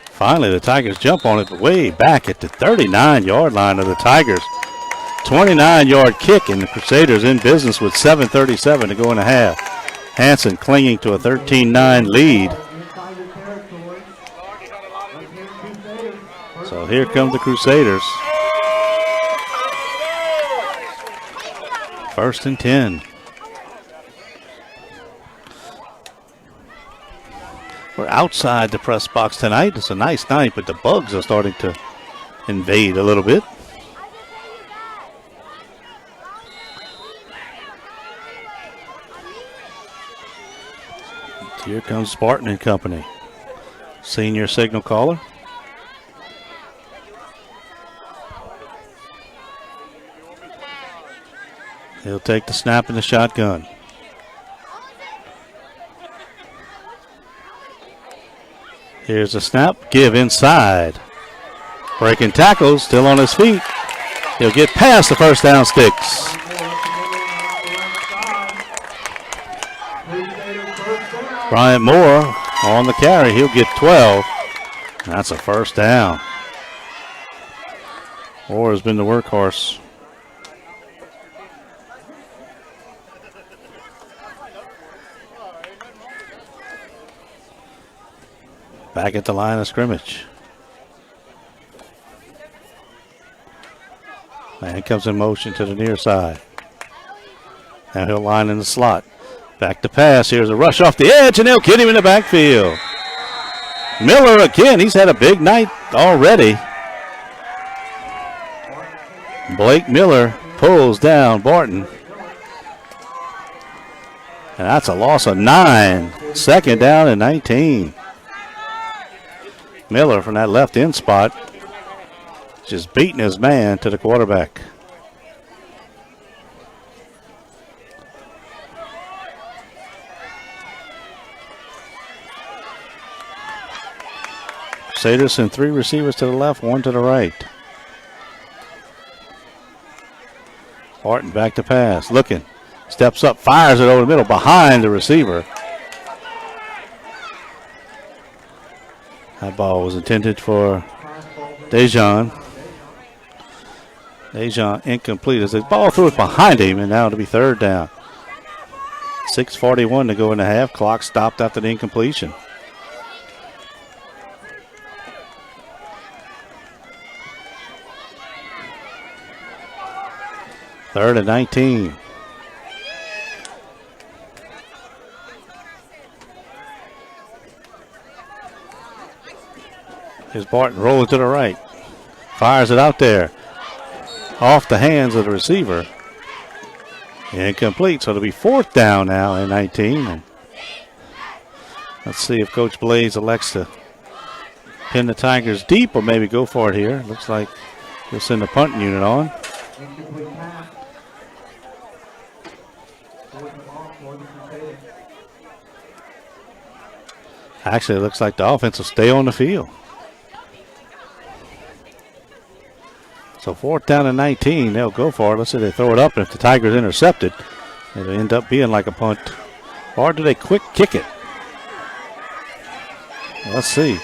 Finally, the Tigers jump on it way back at the 39-yard line of the Tigers. 29-yard kick, and the Crusaders in business with 7:37 to go in the half. Hanson clinging to a 13-9 lead. So here come the Crusaders. 1st and 10. We're outside the press box tonight. It's a nice night, but the bugs are starting to invade a little bit. Here comes Spartan and company. Senior signal caller. He'll take the snap in the shotgun. Here's a snap. Give inside. Breaking tackles. Still on his feet. He'll get past the first down sticks. Bryant Moore on the carry. He'll get 12. That's a first down. Moore has been the workhorse. Back at the line of scrimmage. Man comes in motion to the near side. Now he'll line in the slot. Back to pass. Here's a rush off the edge, and they'll get him in the backfield. Miller again. He's had a big night already. Blake Miller pulls down Barton. And that's a loss of 9. 2nd down and 19. Miller from that left end spot just beating his man to the quarterback. Crusaders and 3 receivers to the left, 1 to the right. Barton back to pass, looking, steps up, fires it over the middle behind the receiver. That ball was intended for Dejan. Dejan incomplete as the ball threw it behind him, and now it'll be 3rd down. 6:41 to go in the half. Clock stopped after the incompletion. Third and 19. Here's Barton rolling to the right. Fires it out there. Off the hands of the receiver. Incomplete. So it'll be 4th down now and 19. And let's see if Coach Blaze elects to pin the Tigers deep or maybe go for it here. Looks like he'll send the punting unit on. Actually, it looks like the offense will stay on the field. So 4th down and 19, they'll go for it. Let's say they throw it up, and if the Tigers intercept it, it'll end up being like a punt. Or do they quick kick it? Let's see.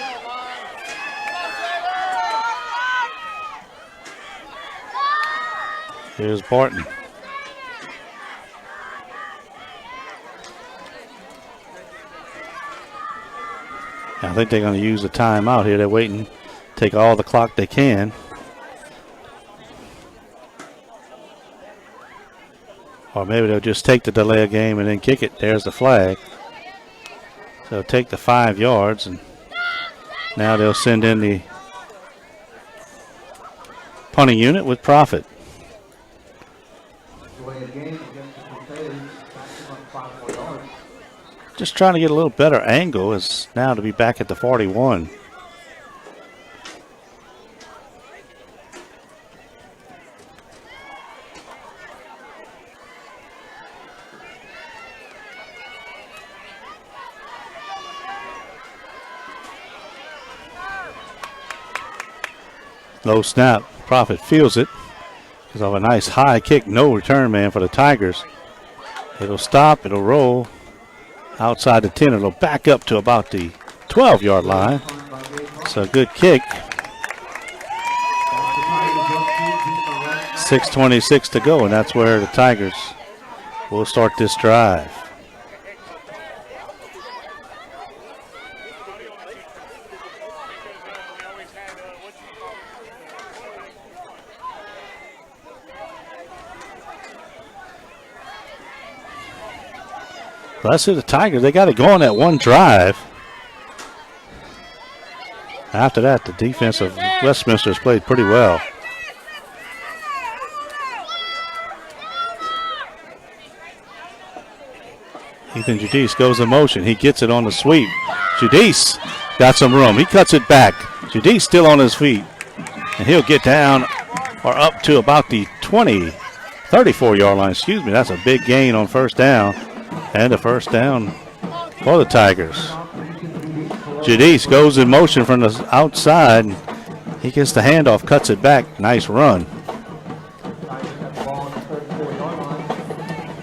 Here's Barton. I think they're going to use the timeout here. They're waiting, take all the clock they can. Or maybe they'll just take the delay of game and then kick it. There's the flag. So take the 5 yards, and now they'll send in the punting unit with Profit. Just trying to get a little better angle is now to be back at the 41. Low snap. Profit feels it because of a nice high kick. No return man for the Tigers. It'll stop. It'll roll outside the 10. It'll back up to about the 12-yard line. It's a good kick. 6:26 to go, and that's where the Tigers will start this drive. Let's see the Tigers. They got to go on that one drive. After that, the defense of Westminister has played pretty well. Ethan Judice goes in motion. He gets it on the sweep. Judice got some room. He cuts it back. Judice still on his feet. And he'll get down or up to about the 34-yard line. Excuse me. That's a big gain on 1st down. And a 1st down for the Tigers. Judice goes in motion from the outside. He gets the handoff, cuts it back. Nice run.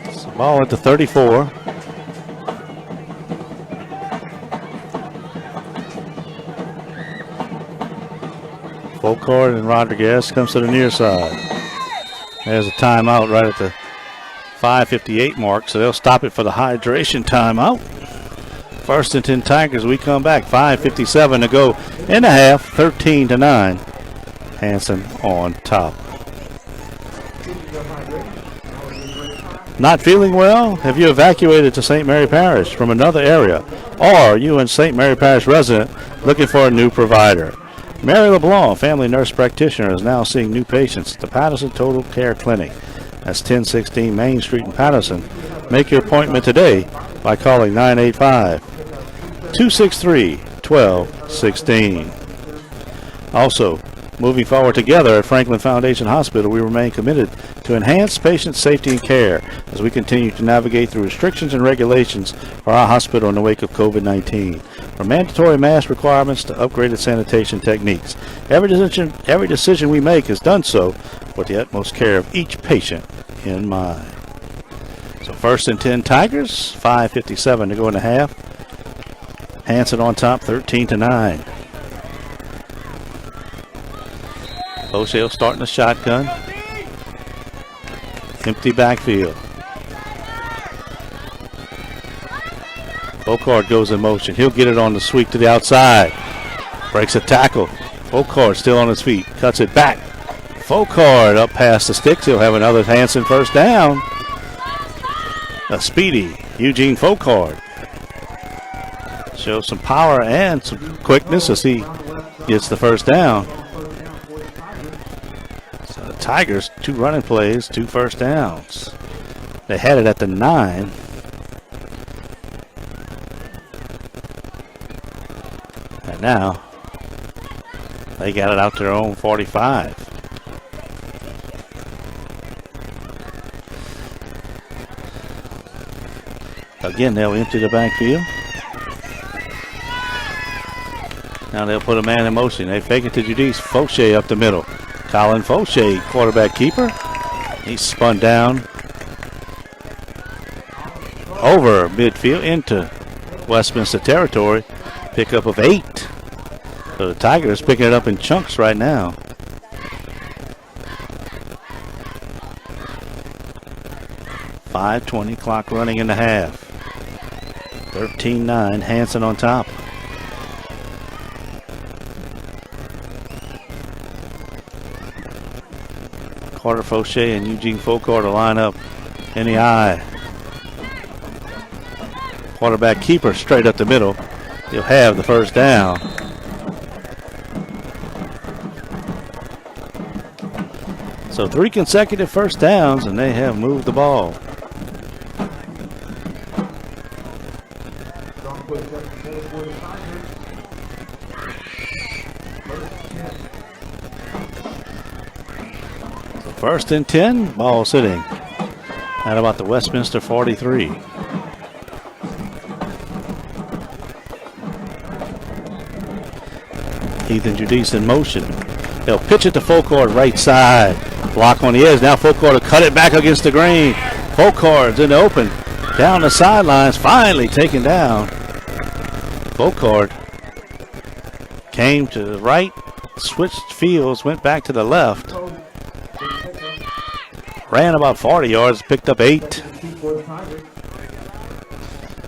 It's the ball at the 34. Folkard and Rodriguez comes to the near side. There's a timeout right at the 5:58 mark, so they'll stop it for the hydration timeout. 1st and 10 Tigers. We come back. 5:57 to go in the half. 13-9. Hanson on top. Not feeling well? Have you evacuated to St. Mary Parish from another area? Or are you a St. Mary Parish resident looking for a new provider? Mary LeBlanc, family nurse practitioner, is now seeing new patients at the Patterson Total Care Clinic. That's 1016 Main Street in Patterson. Make your appointment today by calling 985-263-1216. Also, moving forward together at Franklin Foundation Hospital, we remain committed to enhance patient safety and care as we continue to navigate through restrictions and regulations for our hospital in the wake of COVID-19. From mandatory mask requirements to upgraded sanitation techniques, every decision we make is done so with the utmost care of each patient in mind. So 1st and 10 Tigers, 5:57 to go in the half. Hanson on top, 13-9. O'Shea starting the shotgun. Empty backfield. Folkard goes in motion. He'll get it on the sweep to the outside. Breaks a tackle. Folkard still on his feet. Cuts it back. Folkard up past the sticks. He'll have another Hanson 1st down. A speedy Eugene Folkard. Shows some power and some quickness as he gets the first down. So the Tigers, 2 running plays, 2 first downs. They had it at the 9. And now they got it out to their own 45. Again, they'll empty the backfield. Now they'll put a man in motion. They fake it to Judice. Fauché up the middle. Colin Fauché, quarterback keeper. He's spun down over midfield into Westminster territory. Pickup of 8. So the Tigers picking it up in chunks right now. .5:20 clock running in the half. 13-9, Hanson on top. Carter Fauché and Eugene Folkard to line up in the eye. Quarterback keeper straight up the middle. He'll have the first down. So 3 consecutive first downs, and they have moved the ball. So 1st and 10, ball sitting at about the Westminster 43. Ethan Judice in motion. They'll pitch it to Folkard right side. Block on the edge. Now Folkard will cut it back against the green. Folkard's in the open. Down the sidelines. Finally taken down. Folkard came to the right. Switched fields. Went back to the left. Ran about 40 yards. Picked up 8.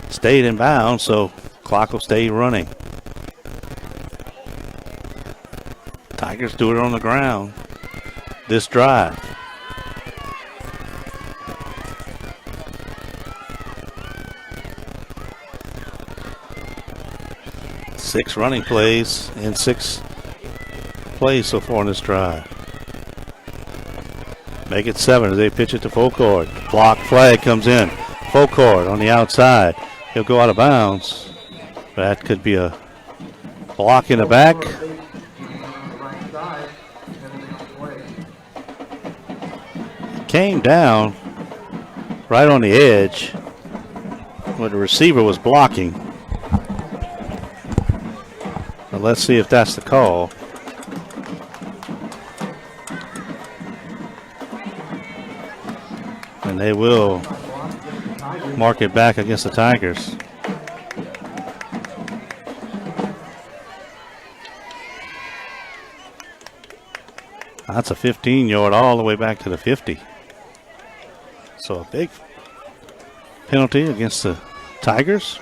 Stayed in bounds. So clock will stay running. Tigers do it on the ground this drive. Six running plays and 6 plays so far in this drive. Make it 7 as they pitch it to Folkard. Block flag comes in. Folkard on the outside. He'll go out of bounds. That could be a block in the back. Came down right on the edge where the receiver was blocking. But let's see if that's the call. And they will mark it back against the Tigers. That's a 15-yard all the way back to the 50. So a big penalty against the Tigers.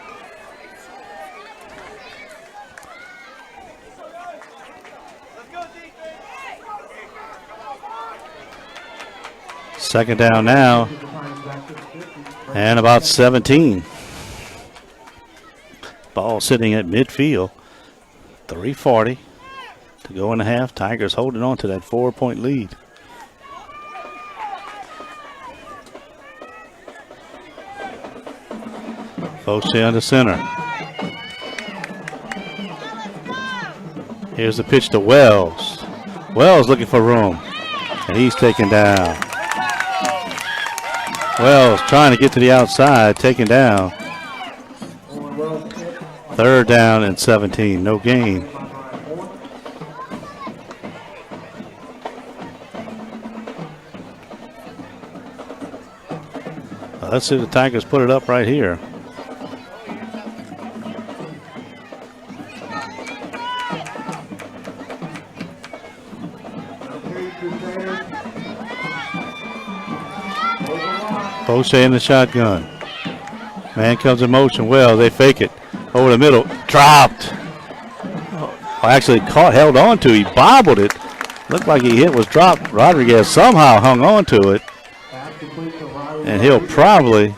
Second down now. And about 17. Ball sitting at midfield. 3:40 to go in the half. Tigers holding on to that 4-point lead. Fauché under center. Here's the pitch to Wells. Wells looking for room, and he's taken down. Wells trying to get to the outside, taken down. 3rd down and 17, no gain. Let's see if the Tigers put it up right here. Fauché in the shotgun. Man comes in motion. Well, they fake it. Over the middle. Dropped. Actually caught, held on to. He bobbled it. Looked like he hit was dropped. Rodriguez somehow hung on to it. And he'll probably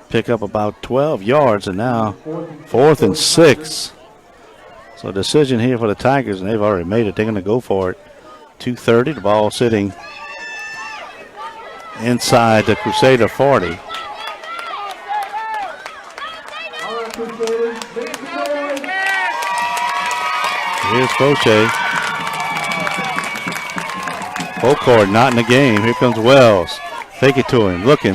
pick up about 12 yards. And now 4th and 6. So a decision here for the Tigers, and they've already made it. They're going to go for it. 2:30, the ball sitting inside the Crusader 40. Here's Fauché. Full court, not in the game. Here comes Wells. Take it to him. Looking.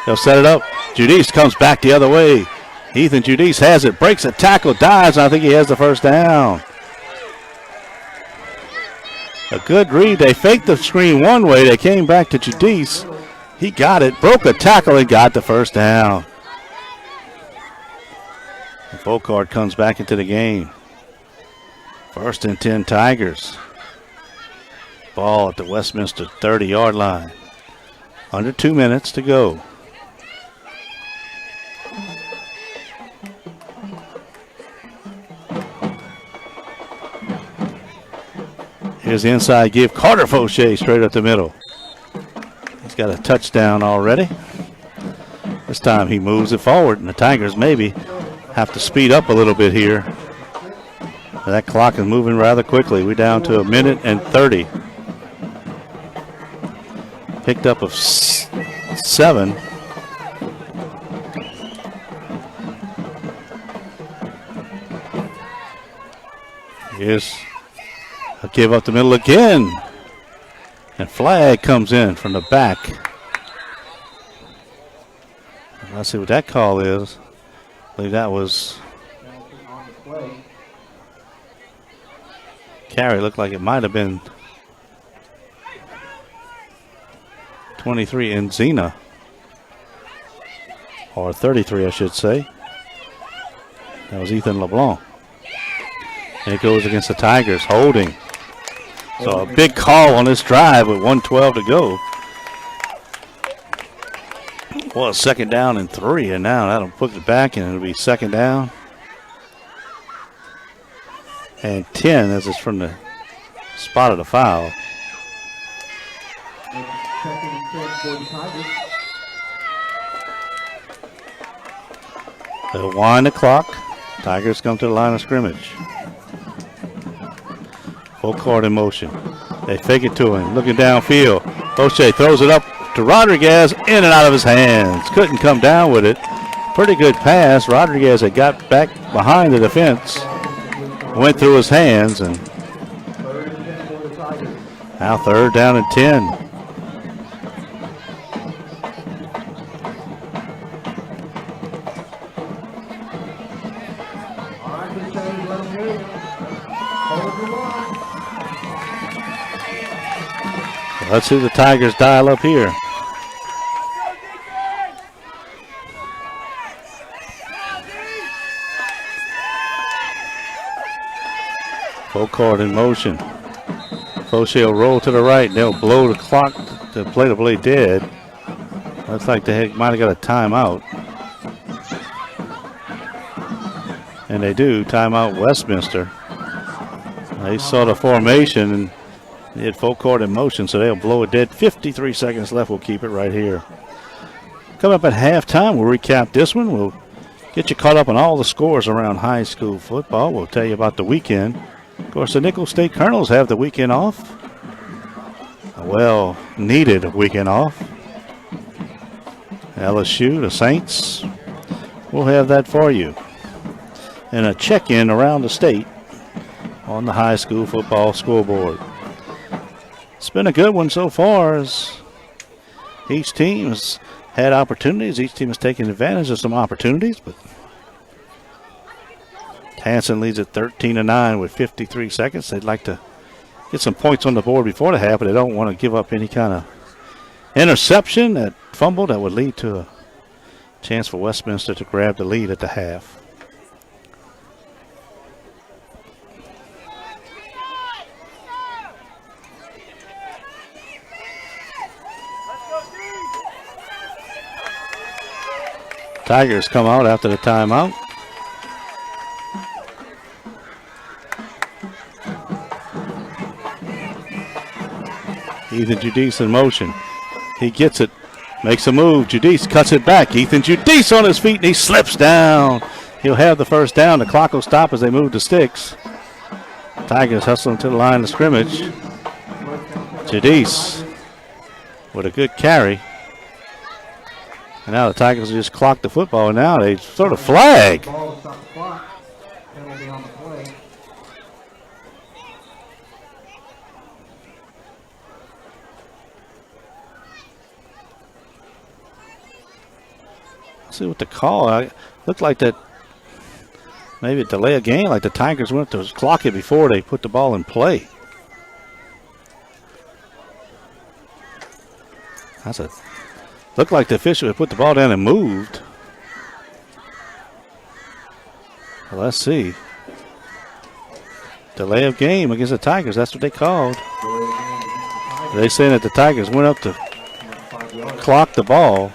They'll set it up. Judice comes back the other way. Ethan Judice has it. Breaks a tackle. Dives. I think he has the first down. A good read. They faked the screen one way. They came back to Judice. He got it. Broke a tackle and got the first down. And Folkard comes back into the game. 1st and 10 Tigers. Ball at the Westminster 30-yard line. Under 2 minutes to go. Here's the inside give. Carter Fauché straight up the middle. He's got a touchdown already. This time he moves it forward, and the Tigers maybe have to speed up a little bit here. That clock is moving rather quickly. We're down to 1:30. Picked up of 7. Here's a give up the middle again. And flag comes in from the back. Let's see what that call is. I believe that was carry. Looked like it might have been 23 in Zena. Or 33, I should say. That was Ethan LeBlanc. And it goes against the Tigers, holding. So a big call on this drive with 1:12 to go. Well, 2nd down and 3, and now that'll put it back, and it'll be 2nd down and 10 as it's from the spot of the foul. They'll wind the clock. Tigers come to the line of scrimmage. Full court in motion. They fake it to him. Looking downfield. Fauché throws it up to Rodriguez. In and out of his hands. Couldn't come down with it. Pretty good pass. Rodriguez had got back behind the defense. Went through his hands. And now 3rd down and 10. Let's see the Tigers dial up here. Full court in motion. Fauché will roll to the right. And they'll blow the clock to play dead. Looks like they might have got a timeout. And they do. Timeout Westminster. They saw the formation and they had full court in motion, so they'll blow it dead. 53 seconds left. We'll keep it right here. Coming up at halftime, we'll recap this one. We'll get you caught up on all the scores around high school football. We'll tell you about the weekend. Of course, the Nicholls State Colonels have the weekend off. A well-needed weekend off. LSU, the Saints, we'll have that for you. And a check-in around the state on the high school football scoreboard. It's been a good one so far as each team has had opportunities. Each team has taken advantage of some opportunities, but Hanson leads at 13-9 with 53 seconds. They'd like to get some points on the board before the half, but they don't want to give up any kind of interception, that fumble that would lead to a chance for Westminster to grab the lead at the half. Tigers come out after the timeout. Ethan Judice in motion. He gets it, makes a move. Judice cuts it back. Ethan Judice on his feet, and he slips down. He'll have the first down. The clock will stop as they move the sticks. Tigers hustling to the line of scrimmage. Jadice with a good carry. And now the Tigers just clocked the football, and now they sort of flag. Let's see what the call. Looked like that maybe a delay of game, like the Tigers went to clock it before they put the ball in play. Looked like the official had put the ball down and moved. Well, let's see. Delay of game against the Tigers. That's what they called. They saying that the Tigers went up to clock the ball.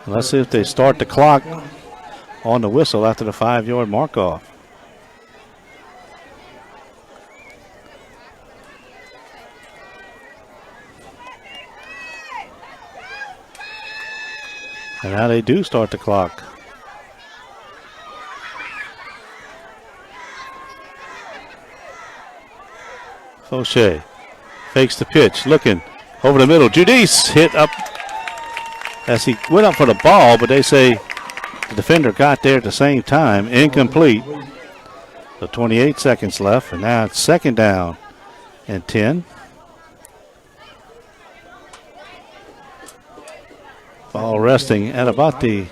Let's see if they start the clock on the whistle after the 5-yard mark off. And now they do start the clock. Fauché fakes the pitch, looking over the middle. Judice hit up as he went up for the ball, but they say the defender got there at the same time. Incomplete. So 28 seconds left, and now it's second down and 10. Ball resting at about the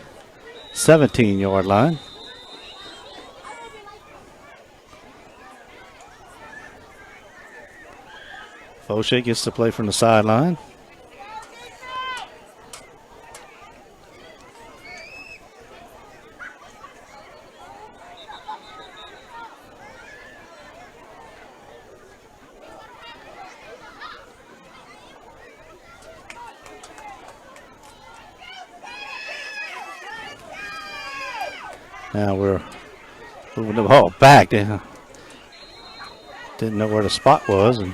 17-yard line. Fauché gets to play from the sideline. Now we're moving the ball back. They didn't know where the spot was, and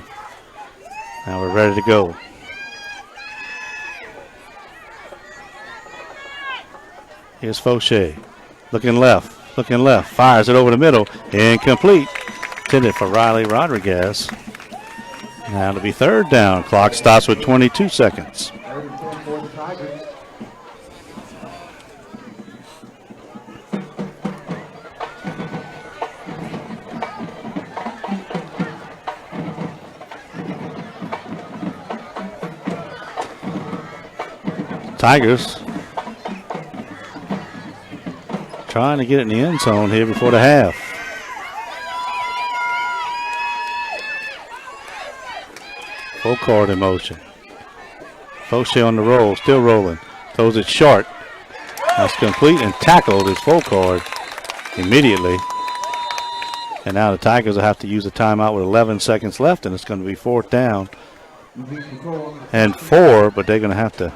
now we're ready to go. Here's Fauché. Looking left, fires it over the middle. Incomplete. Intended for Riley Rodriguez. Now it'll be third down. Clock stops with 22 seconds. Tigers trying to get it in the end zone here before the half. Full court in motion. Fauché on the roll, still rolling. Throws it short. That's complete and tackled his full court immediately. And now the Tigers will have to use a timeout with 11 seconds left, and it's going to be fourth down and 4, but they're going to have to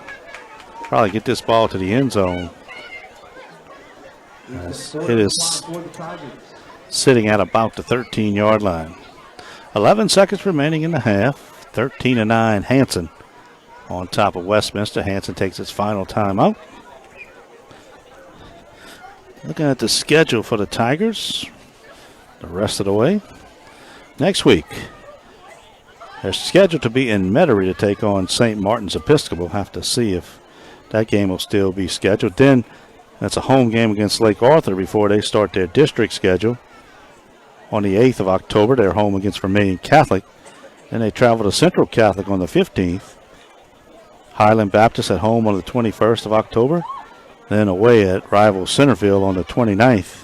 probably get this ball to the end zone. It is sitting at about the 13-yard line. 11 seconds remaining in the half. 13-9 Hanson on top of Westminster. Hanson takes its final timeout. Looking at the schedule for the Tigers the rest of the way. Next week, they're scheduled to be in Metairie to take on St. Martin's Episcopal. Have to see if that game will still be scheduled. Then that's a home game against Lake Arthur before they start their district schedule. On the 8th of October, they're home against Vermilion Catholic. Then they travel to Central Catholic on the 15th. Highland Baptist at home on the 21st of October. Then away at rival Centerville on the 29th.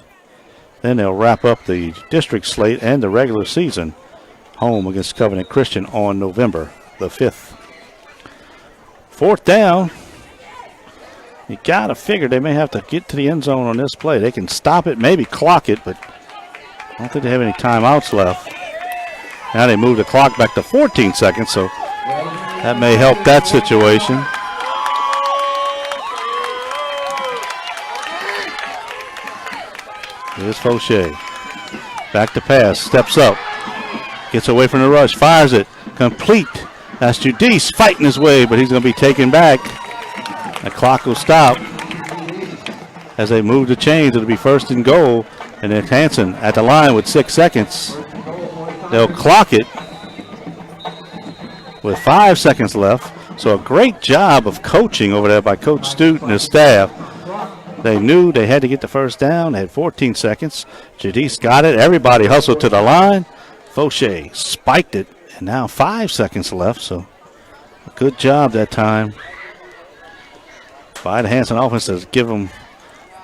Then they'll wrap up the district slate and the regular season home against Covenant Christian on November the 5th. Fourth down. You got to figure they may have to get to the end zone on this play. They can stop it, maybe clock it, but I don't think they have any timeouts left. Now they move the clock back to 14 seconds, so that may help that situation. Here's Fauché. Back to pass, steps up, gets away from the rush, fires it, complete. That's Judice fighting his way, but he's going to be taken back. The clock will stop. as they move the chains. It'll be first and goal. And then Hanson at the line with 6 seconds. They'll clock it with 5 seconds left. So a great job of coaching over there by Coach Stute and his staff. They knew they had to get the first down. They had 14 seconds. Jadis got it. Everybody hustled to the line. Fauché spiked it. And now 5 seconds left. So a good job that time by the Hanson offense to give them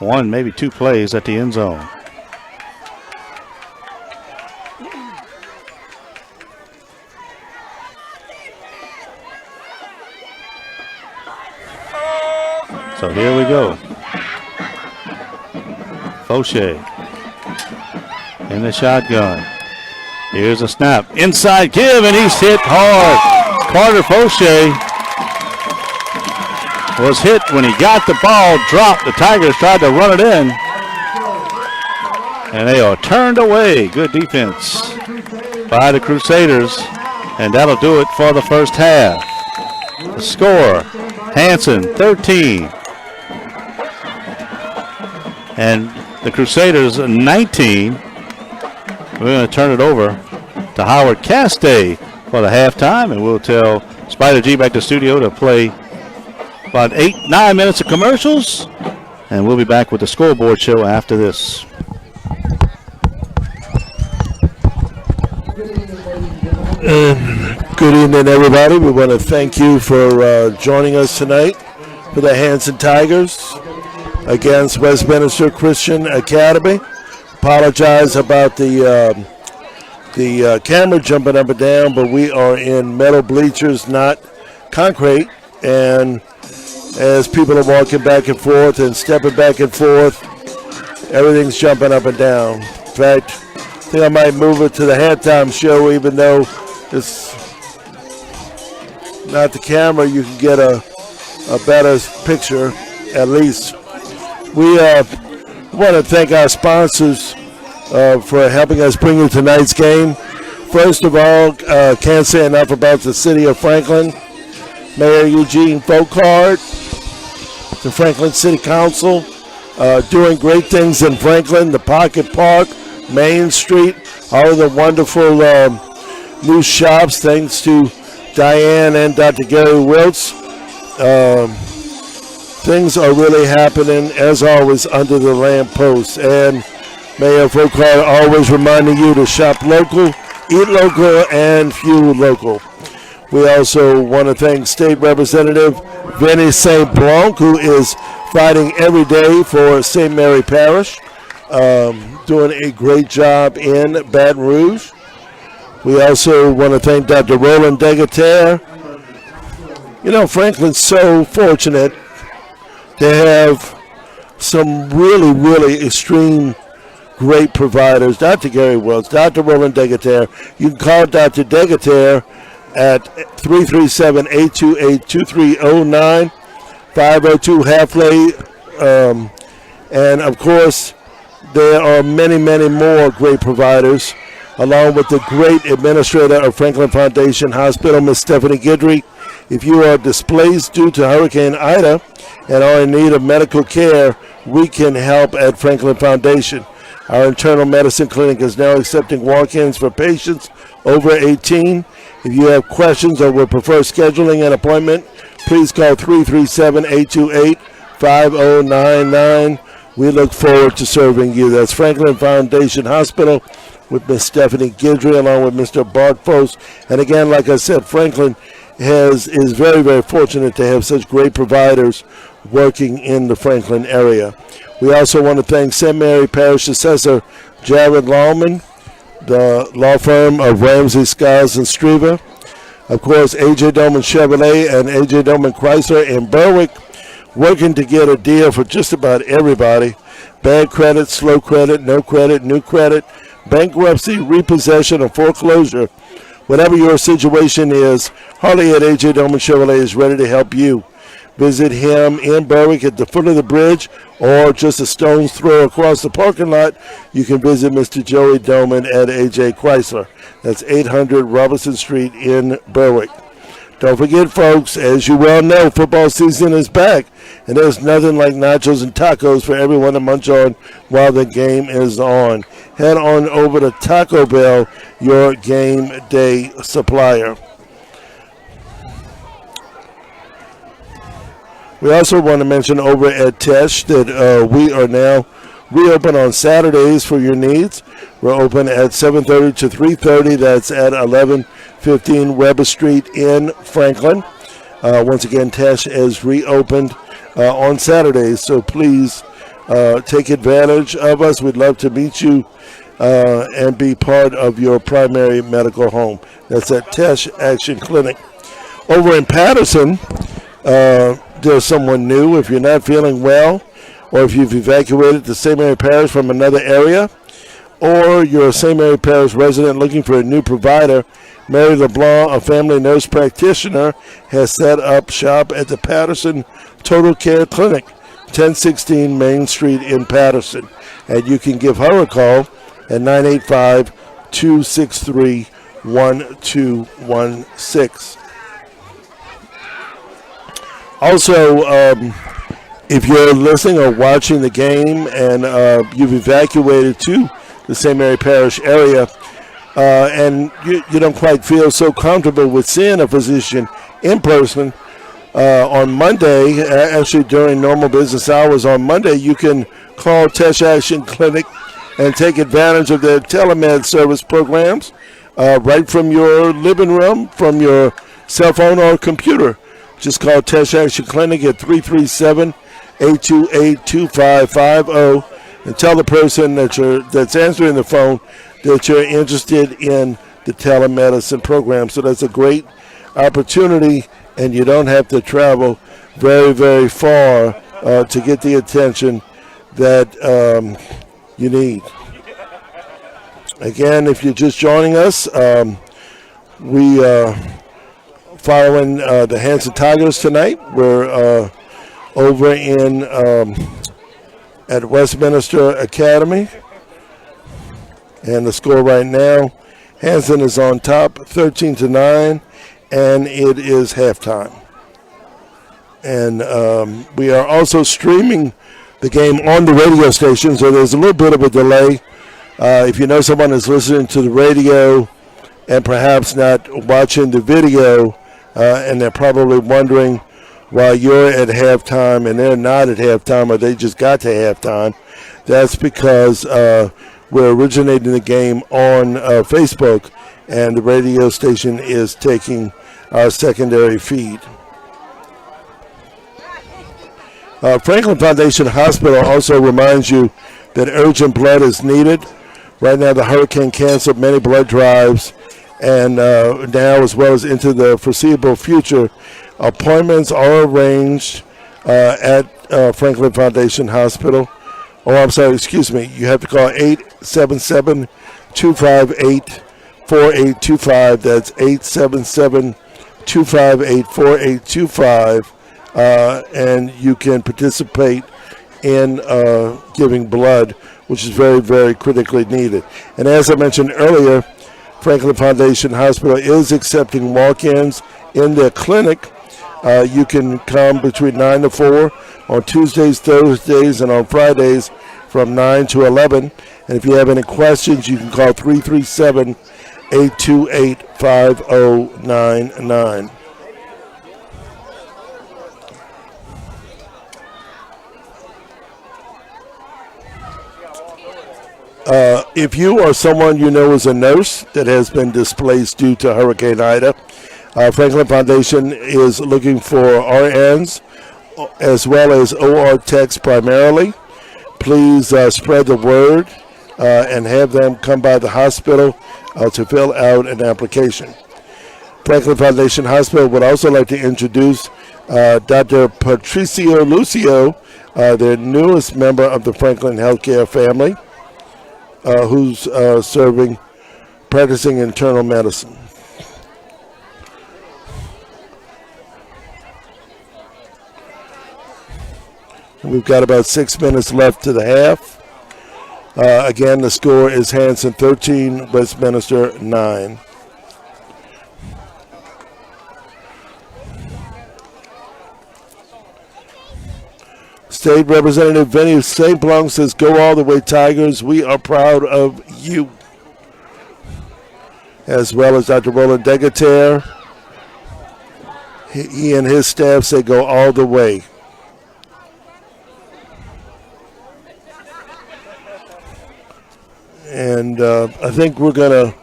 1, maybe 2 plays at the end zone. So here we go. Fauché in the shotgun. Here's a snap. Inside give, and he's hit hard. Carter Fauché was hit when he got the ball dropped. The Tigers tried to run it in, and they are turned away. Good defense by the Crusaders, and that'll do it for the first half. The score, Hanson 13. And the Crusaders 19. We're going to turn it over to Howard Castay for the halftime, and we'll tell Spider G back to the studio to play about 8-9 minutes of commercials, and we'll be back with the scoreboard show after this.
Good evening, everybody. We want to thank you for joining us tonight for the Hanson Tigers against Westminister Christian Academy. Apologize about the camera jumping up and down, but we are in metal bleachers, not concrete, and as people are walking back and forth and stepping back and forth, everything's jumping up and down. In fact, I think I might move it to the halftime show, even though it's not the camera. You can get a better picture, at least. We want to thank our sponsors for helping us bring you tonight's game. First of all, can't say enough about the city of Franklin. Mayor Eugene Folkard, the Franklin City Council, doing great things in Franklin, the Pocket Park, Main Street, all of the wonderful new shops, thanks to Diane and Dr. Gary Wiltz. Things are really happening, as always, under the lamppost. And Mayor Folkard always reminding you to shop local, eat local, and fuel local. We also want to thank State Representative Vinnie St. Blanc, who is fighting every day for St. Mary Parish, doing a great job in Baton Rouge. We also want to thank Dr. Roland Degater. You know, Franklin's so fortunate to have some really, really extreme great providers. Dr. Gary Wells, Dr. Roland Degater. You can call Dr. Degater at 337-828-2309, 502 Halfway. And, of course, there are many, many more great providers, along with the great administrator of Franklin Foundation Hospital, Ms. Stephanie Guidry. If you are displaced due to Hurricane Ida and are in need of medical care, we can help at Franklin Foundation. Our internal medicine clinic is now accepting walk-ins for patients over 18. If you have questions or would prefer scheduling an appointment, please call 337-828-5099. We look forward to serving you. That's Franklin Foundation Hospital with Ms. Stephanie Guidry along with Mr. Bart Post. And again, like I said, Franklin is very, very fortunate to have such great providers working in the Franklin area. We also want to thank St. Mary Parish Assessor Jared Lawman, the law firm of Ramsey, Skiles, and Striever. Of course, A.J. Doman Chevrolet and A.J. Doman Chrysler in Berwick, working to get a deal for just about everybody. Bad credit, slow credit, no credit, new credit, bankruptcy, repossession, or foreclosure. Whatever your situation is, Harley at A.J. Doman Chevrolet is ready to help you. Visit him in Berwick at the foot of the bridge or just a stone's throw across the parking lot. You can visit Mr. Joey Doman at A.J. Chrysler. That's 800 Robinson Street in Berwick. Don't forget, folks, as you well know, football season is back, and there's nothing like nachos and tacos for everyone to munch on while the game is on. Head on over to Taco Bell, your game day supplier. We also want to mention over at Tesh that we are now reopen on Saturdays for your needs. We're open at 7:30 to 3:30. That's at 1115 Weber Street in Franklin. Once again, Tesh is reopened on Saturdays, so please take advantage of us. We'd love to meet you and be part of your primary medical home. That's at Tesh Action Clinic. Over in Patterson, there's someone new. If you're not feeling well, or if you've evacuated to St. Mary Parish from another area, or you're a St. Mary Parish resident looking for a new provider, Mary LeBlanc, a family nurse practitioner, has set up shop at the Patterson Total Care Clinic, 1016 Main Street in Patterson. And you can give her a call at 985-263-1216. Also, if you're listening or watching the game and you've evacuated to the St. Mary Parish area and you don't quite feel so comfortable with seeing a physician in person, on Monday, actually during normal business hours on Monday, you can call Tesh Action Clinic and take advantage of their telemed service programs right from your living room, from your cell phone or computer. Just call Tesh Action Clinic at 337-828-2550 and tell the person that's answering the phone that you're interested in the telemedicine program. So that's a great opportunity, and you don't have to travel very, very far to get the attention that you need. Again, if you're just joining us, we following the Hanson Tigers tonight. We're over in at Westminister Academy, and the score right now, Hanson is on top, 13-9, and it is halftime. And we are also streaming the game on the radio station, so there's a little bit of a delay. If you know someone is listening to the radio and perhaps not watching the video, and they're probably wondering why you're at halftime and they're not at halftime, or they just got to halftime, that's because we're originating the game on Facebook, and the radio station is taking our secondary feed. Franklin Foundation Hospital also reminds you that urgent blood is needed. Right now, the hurricane canceled many blood drives, and now, as well as into the foreseeable future, appointments are arranged at Franklin Foundation Hospital. Oh, I'm sorry, excuse me. You have to call 877-258-4825. That's 877-258-4825. And you can participate in giving blood, which is very, very critically needed. And as I mentioned earlier, Franklin Foundation Hospital is accepting walk-ins in their clinic. You can come between 9 to 4 on Tuesdays, Thursdays, and on Fridays from 9 to 11. And if you have any questions, you can call 337-828-5099. If you or someone you know is a nurse that has been displaced due to Hurricane Ida, Franklin Foundation is looking for RNs as well as OR techs primarily. Please spread the word and have them come by the hospital to fill out an application. Franklin Foundation Hospital would also like to introduce Dr. Patricio Lucio, their newest member of the Franklin Healthcare family, who's practicing internal medicine. We've got about 6 minutes left to the half. Again, the score is Hanson 13, Westminister 9. State Representative Vinny St. Blanc says, "Go all the way, Tigers. We are proud of you." As well as Dr. Roland Degater. He and his staff say, "Go all the way." And I think we're going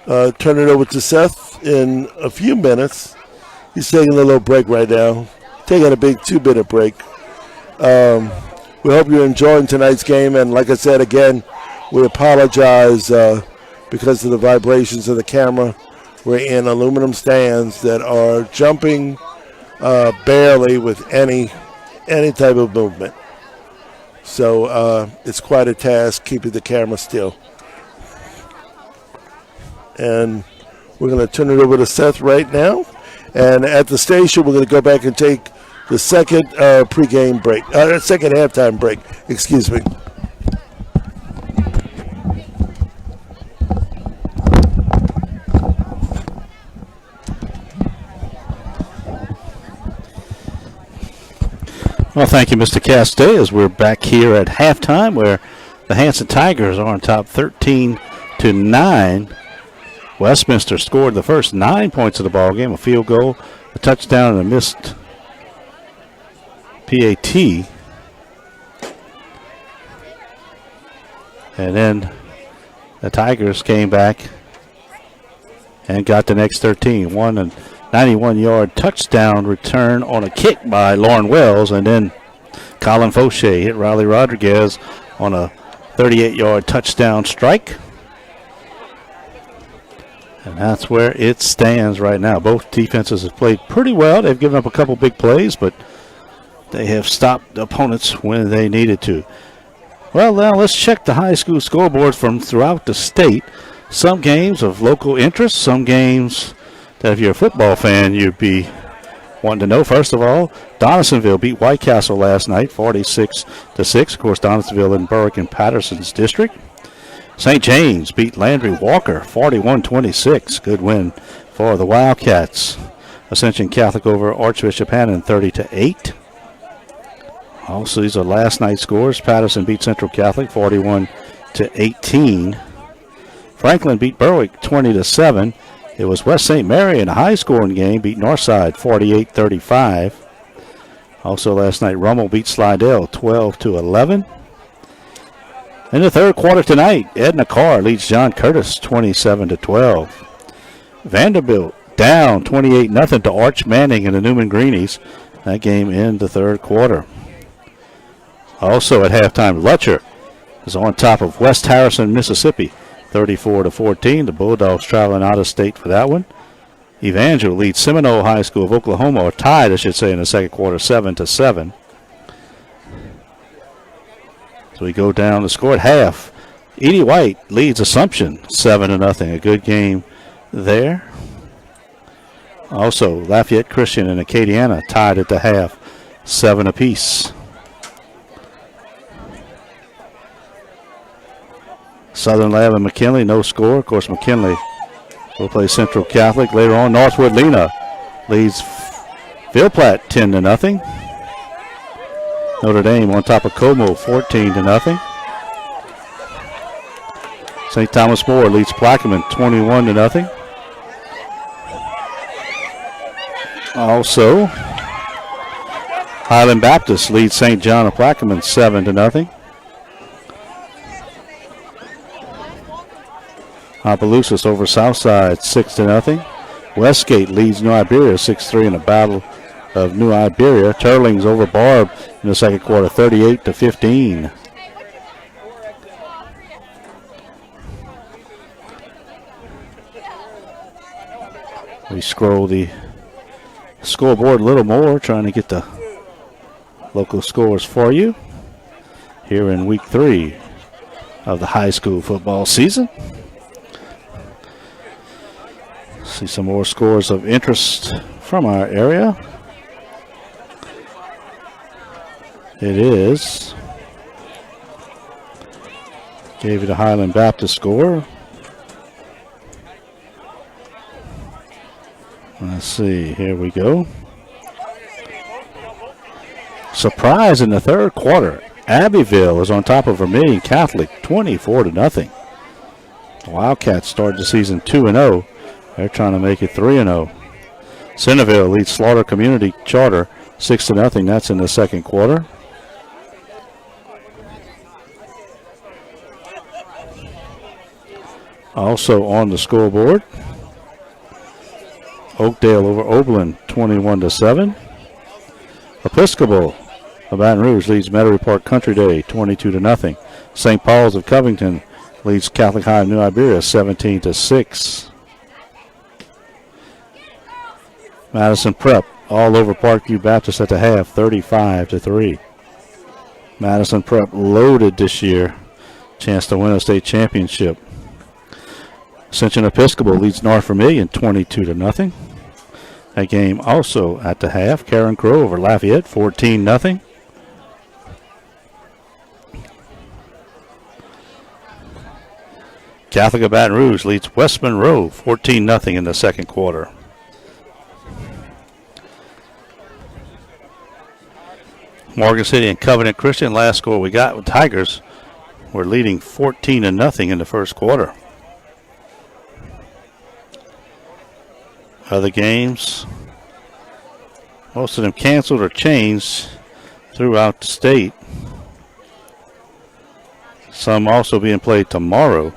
to turn it over to Seth in a few minutes. He's taking a little break right now, taking a big 2-minute break. We hope you're enjoying tonight's game. And like I said, again, we apologize because of the vibrations of the camera. We're in aluminum stands that are jumping barely with any type of movement. So it's quite a task keeping the camera still. And we're going to turn it over to Seth right now. And at the station, we're going to go back and take the second pregame break, second halftime break, excuse me.
Well, thank you, Mr. Castells. We're back here at halftime where the Hanson Tigers are on top 13-9. Westminister scored the first 9 points of the ball game, a field goal, a touchdown, and a missed PAT. And then the Tigers came back and got the next 13. Won a 91-yard touchdown return on a kick by Lauren Wells, and then Colin Fauché hit Riley Rodriguez on a 38-yard touchdown strike. And that's where it stands right now. Both defenses have played pretty well. They've given up a couple big plays, but they have stopped opponents when they needed to. Well, now let's check the high school scoreboards from throughout the state. Some games of local interest, some games that if you're a football fan, you'd be wanting to know. First of all, Donaldsonville beat White Castle last night, 46-6. Of course, Donaldsonville in Berwick and Patterson's district. St. James beat Landry Walker, 41-26. Good win for the Wildcats. Ascension Catholic over Archbishop Hannon, 30-8. Also, these are last night's scores. Patterson beat Central Catholic, 41-18. Franklin beat Berwick, 20-7. It was West St. Mary in a high-scoring game, beat Northside 48-35. Also last night, Rummel beat Slidell 12-11. In the third quarter tonight, Edna Carr leads John Curtis 27-12. Vanderbilt down 28-0 to Arch Manning and the Newman Greenies. That game in the third quarter. Also at halftime, Lutcher is on top of West Harrison, Mississippi, 34-14. The Bulldogs traveling out of state for that one. Evangel leads Seminole High School of Oklahoma, or tied, I should say, in the second quarter, 7-7. So we go down the score at half. Edie White leads Assumption 7-0. A good game there. Also, Lafayette Christian and Acadiana tied at the half, 7 apiece. Southern Lab and McKinley, no score. Of course, McKinley will play Central Catholic. Later on, Northwood Lena leads Ville Platte 10-0. Notre Dame on top of Como 14-0. St. Thomas More leads Plaquemine 21-0. Also, Highland Baptist leads St. John of Plaquemine 7-0. Opelousas over Southside 6-0. Westgate leads New Iberia 6-3 in a battle of New Iberia. Turlings over Barb in the second quarter 38-15. We scroll the scoreboard a little more, trying to get the local scores for you here in week 3 of the high school football season. See some more scores of interest from our area. It is, gave you the Highland Baptist score. Let's see, here we go. Surprise in the third quarter. Abbeville is on top of Vermilion Catholic, 24-0. The Wildcats started the season 2-0. They're trying to make it 3-0. Centerville leads Slaughter Community Charter 6-0. That's in the second quarter. Also on the scoreboard, Oakdale over Oberlin 21-7. Episcopal of Baton Rouge leads Metairie Park Country Day 22-0. St. Paul's of Covington leads Catholic High of New Iberia 17-6. Madison Prep all over Parkview Baptist at the half 35-3. Madison Prep loaded this year, chance to win a state championship. Ascension Episcopal leads North Vermilion 22-0. That game also at the half. Karen Crow over Lafayette 14-0. Catholic of Baton Rouge leads West Monroe 14-0 in the second quarter. Morgan City and Covenant Christian, last score we got with Tigers, were leading 14-0 in the first quarter. Other games, most of them canceled or changed throughout the state. Some also being played tomorrow.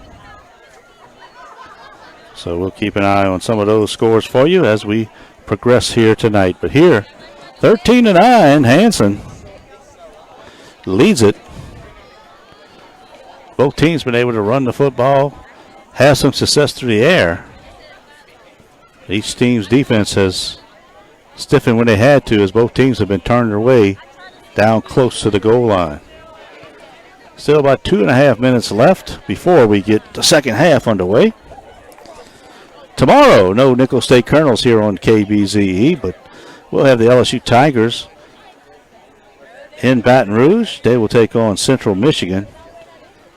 So we'll keep an eye on some of those scores for you as we progress here tonight. But here, 13-9, Hanson leads it. Both teams been able to run the football, have some success through the air. Each team's defense has stiffened when they had to, as both teams have been turned their way down close to the goal line. Still about 2.5 minutes left before we get the second half underway. Tomorrow, no Nicholls State Colonels here on KBZE, but we'll have the LSU Tigers in Baton Rouge. They will take on Central Michigan.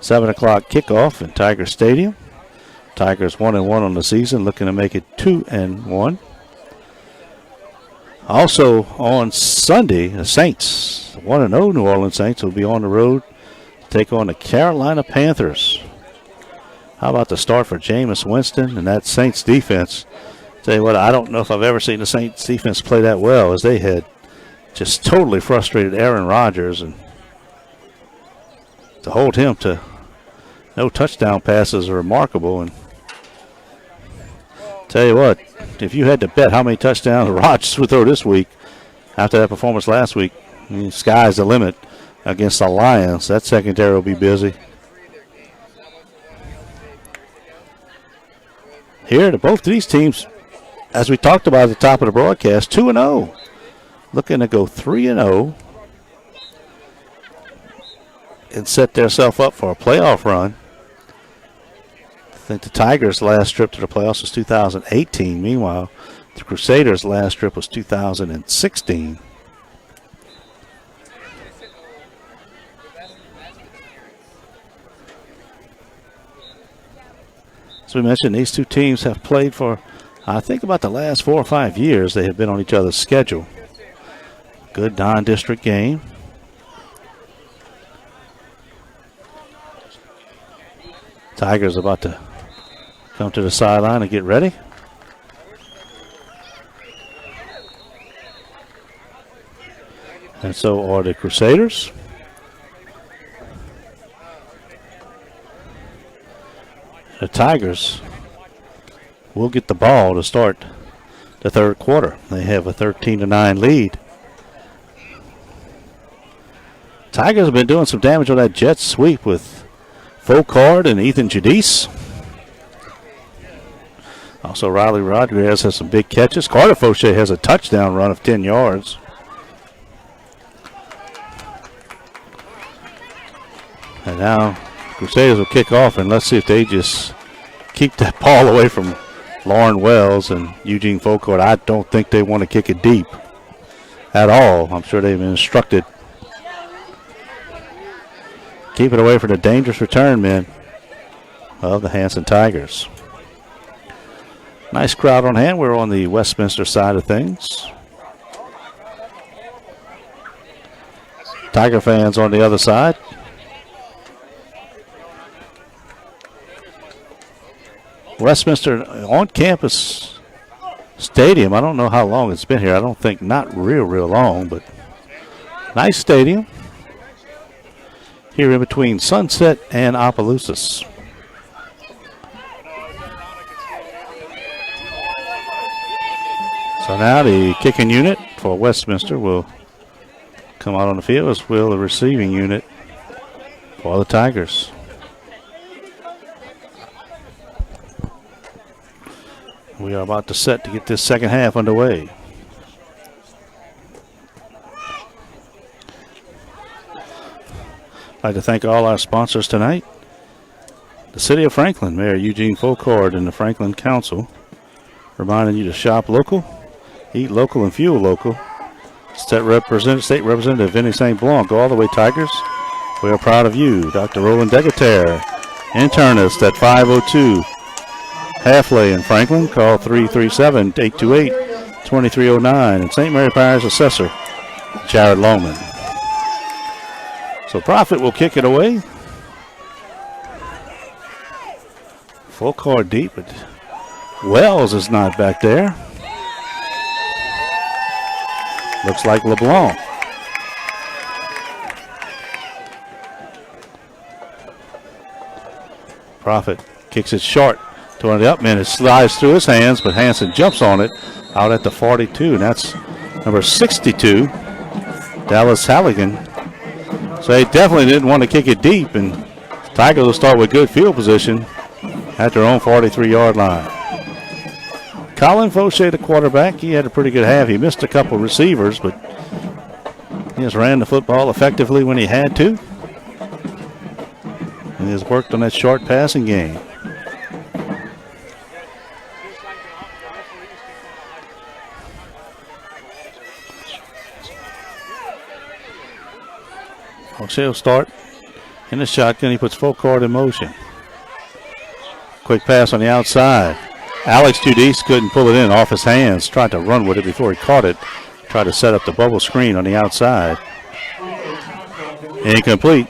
7 o'clock kickoff in Tiger Stadium. Tigers 1-1 on the season, looking to make it 2-1. Also on Sunday, the Saints, 1-0 New Orleans Saints, will be on the road to take on the Carolina Panthers. How about the start for Jameis Winston and that Saints defense? Tell you what, I don't know if I've ever seen the Saints defense play that well, as they had just totally frustrated Aaron Rodgers, and to hold him to no touchdown passes are remarkable. And tell you what, if you had to bet how many touchdowns Rodgers would throw this week after that performance last week, I mean, sky's the limit against the Lions. That secondary will be busy. Here, to both of these teams, as we talked about at the top of the broadcast, 2-0. Looking to go 3-0 and set themselves up for a playoff run. I think the Tigers' last trip to the playoffs was 2018. Meanwhile, the Crusaders' last trip was 2016. As we mentioned, these two teams have played for, I think, about the last 4 or 5 years. They have been on each other's schedule. Good non-district game. Tigers about to come to the sideline and get ready. And so are the Crusaders. The Tigers will get the ball to start the third quarter. They have a 13-9 lead. Tigers have been doing some damage on that jet sweep with Focard and Ethan Jadice. Also, Riley Rodriguez has some big catches. Carter Fauché has a touchdown run of 10 yards. And now Crusaders will kick off, and let's see if they just keep that ball away from Lauren Wells and Eugene Focard. I don't think they want to kick it deep at all. I'm sure they've been instructed. Keep it away from the dangerous return men of the Hanson Tigers. Nice crowd on hand. We're on the Westminister side of things. Tiger fans on the other side. Westminister on campus stadium. I don't know how long it's been here. I don't think not real long, but nice stadium here in between Sunset and Opelousas. So now the kicking unit for Westminister will come out on the field, as will the receiving unit for the Tigers. We are about to set to get this second half underway. I'd like to thank all our sponsors tonight. The City of Franklin, Mayor Eugene Folkard and the Franklin Council, reminding you to shop local, eat local, and fuel local. State Representative Vinnie St. Blanc, go all the way Tigers. We are proud of you. Dr. Roland Degater, internist at 502 Halfway in Franklin. Call 337-828-2309. And St. Mary Parish Assessor Jared Longman. So Prophet will kick it away. Full court deep, but Wells is not back there. Looks like LeBlanc. Prophet kicks it short to one of the up men. It slides through his hands, but Hanson jumps on it out at the 42. And that's number 62, Dallas Halligan. So they definitely didn't want to kick it deep, and Tigers will start with good field position at their own 43-yard line. Colin Fauché, the quarterback, he had a pretty good half. He missed a couple receivers, but he just ran the football effectively when he had to. And he has worked on that short passing game. Fauché will start in the shotgun. He puts full court in motion. Quick pass on the outside. Alex Judice couldn't pull it in off his hands. Tried to run with it before he caught it. Tried to set up the bubble screen on the outside. Incomplete.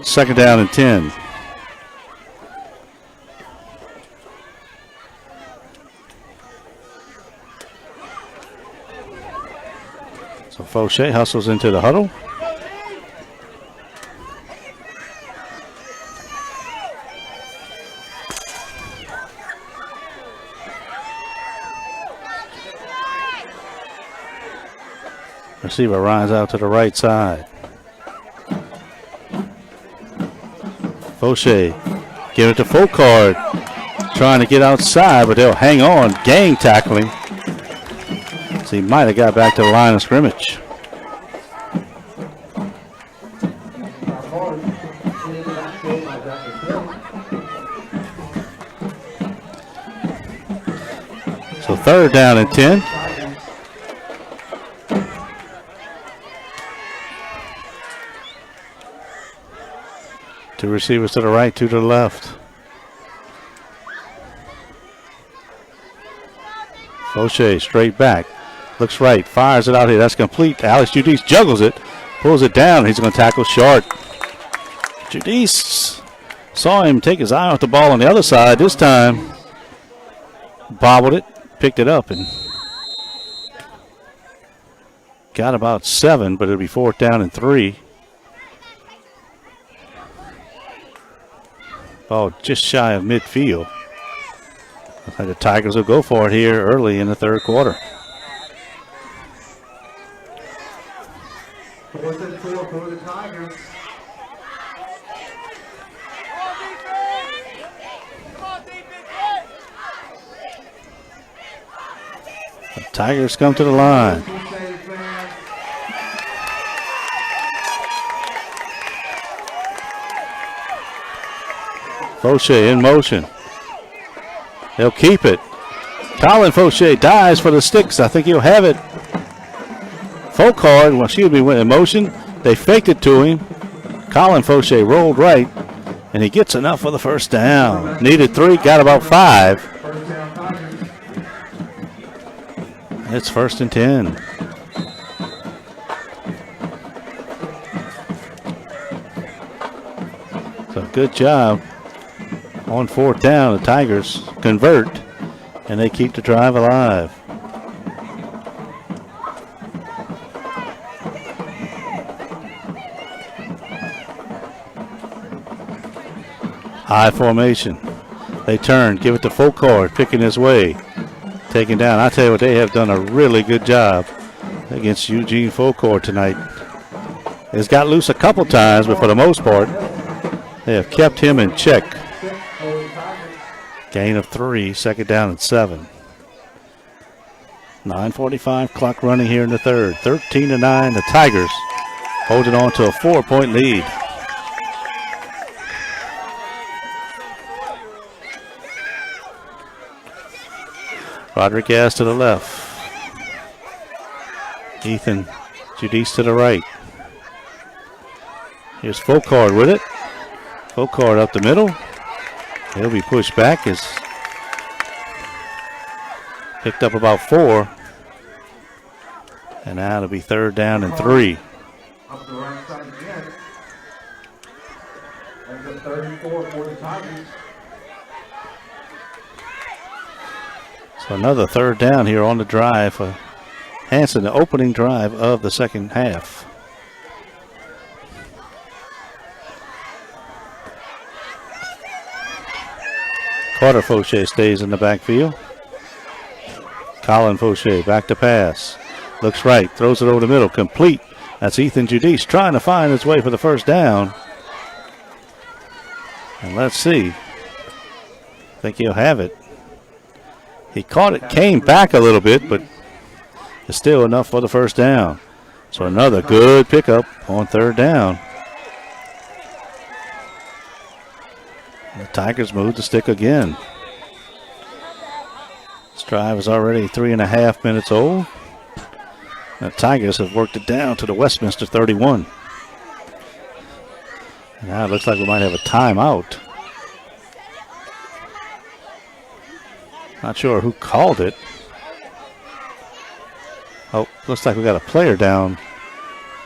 Second down and 10. So Fauché hustles into the huddle. Receiver runs out to the right side. Fauché give it to Folkard, trying to get outside, but they'll hang on. Gang tackling. So he might have got back to the line of scrimmage. So third down and 10. Two receivers to the right, two to the left. Fauché straight back. Looks right, fires it out here. That's complete. Alex Judice juggles it, pulls it down. He's going to tackle short. Judice saw him take his eye off the ball on the other side. This time, bobbled it, picked it up, and got about 7, but it'll be fourth down and 3. Ball just shy of midfield. Looks like the Tigers will go for it here early in the third quarter.
Fourth and 4 for the Tigers.
The Tigers come to the line. Fauché in motion. They'll keep it. Colin Fauché dives for the sticks. I think he'll have it. Folkard, well, she'll be in motion. They faked it to him. Colin Fauché rolled right, and he gets enough for the first down. Needed 3, got about 5. It's first and 10. So good job on 4th down. The Tigers convert, and they keep the drive alive. High formation. They turn, give it to Foucault, picking his way, taking down. I tell you what, they have done a really good job against Eugene Foucault tonight. He's got loose a couple times, but for the most part, they have kept him in check. Gain of 3, 2nd down and 7. 9:45 clock running here in the 3rd. 13-9, the Tigers holding on to a 4-point lead. Rodriguez to the left. Ethan Judice to the right. Here's Foucault with it. Foucault up the middle. He'll be pushed back. Is picked up about 4. And now it'll be 3rd down and 3.
Up the right side again. And the 34 for the Tigers.
So another 3rd down here on the drive for Hanson, the opening drive of the second half. Carter Fauché stays in the backfield. Colin Fauché back to pass. Looks right, throws it over the middle, complete. That's Ethan Judice trying to find his way for the 1st down. And let's see. I think he'll have it. He caught it, came back a little bit, but it's still enough for the 1st down. So another good pickup on 3rd down. And the Tigers move the stick again. This drive is already 3.5 minutes old. The Tigers have worked it down to the Westminister 31. And now it looks like we might have a timeout. Not sure who called it. Oh, looks like we got a player down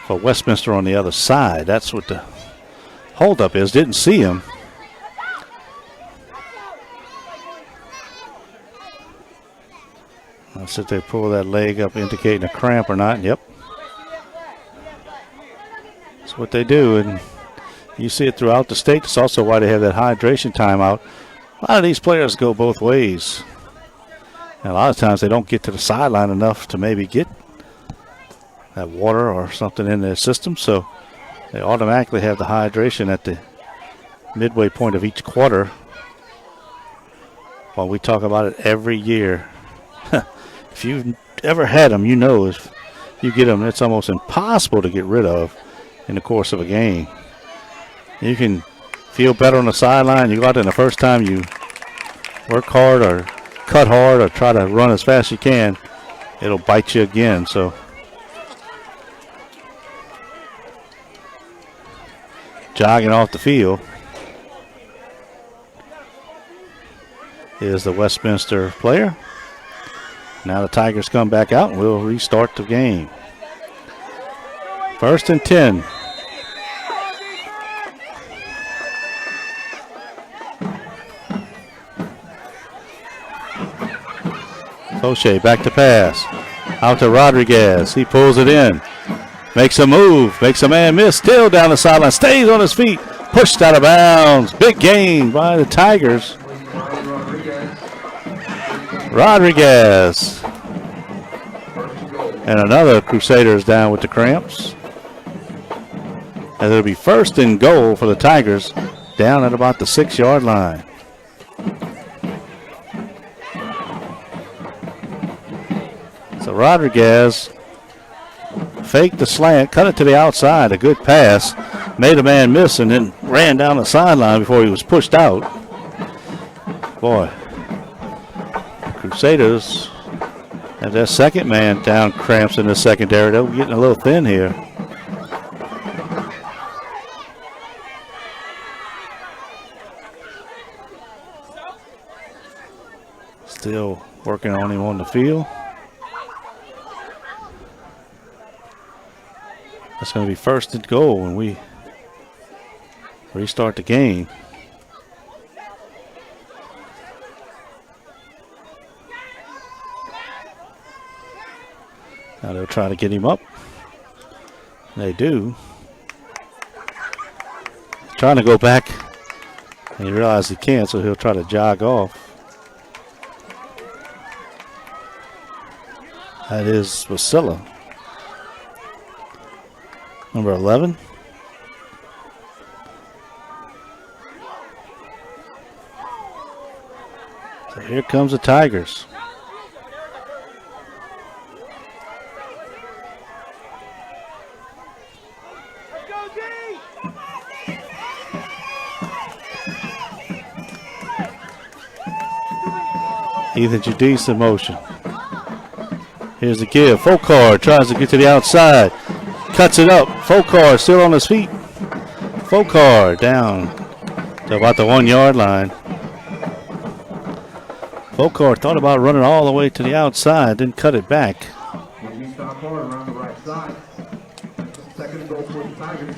for Westminster on the other side. That's what the holdup is. Didn't see him. Let's see if they pull that leg up, indicating a cramp or not. Yep. That's what they do, and you see it throughout the state. That's also why they have that hydration timeout. A lot of these players go both ways. And a lot of times they don't get to the sideline enough to maybe get that water or something in their system, so they automatically have the hydration at the midway point of each quarter. Well, we talk about it every year. If you've ever had them, you know if you get them, it's almost impossible to get rid of in the course of a game. You can feel better on the sideline. You go out there and the first time you work hard or cut hard or try to run as fast as you can, it'll bite you again. So jogging off the field is the Westminster player. Now the Tigers come back out and we'll restart the game. 1st and 10. Fauché back to pass. Out to Rodriguez. He pulls it in. Makes a move. Makes a man miss. Still down the sideline. Stays on his feet. Pushed out of bounds. Big gain by the Tigers. Rodriguez. And another Crusaders down with the cramps. And it'll be 1st and goal for the Tigers down at about the 6-yard line. So Rodriguez faked the slant, cut it to the outside, a good pass, made a man miss, and then ran down the sideline before he was pushed out. Boy, Crusaders have their 2nd man down, cramps in the secondary. They're getting a little thin here. Still working on him on the field. That's going to be 1st and goal, and we restart the game. Now they'll try to get him up. They do. He's trying to go back, and he realizes he can't, so he'll try to jog off. That is Wasilla, number 11. So here comes the Tigers. Ethan Judice in motion. Here's the give. Fokar tries to get to the outside. Cuts it up. Fokar still on his feet. Fokar down to about the 1 yard line. Fokar thought about running all the way to the outside, then cut it back.
He stopped hard around the right side. Second and goal for the Tigers.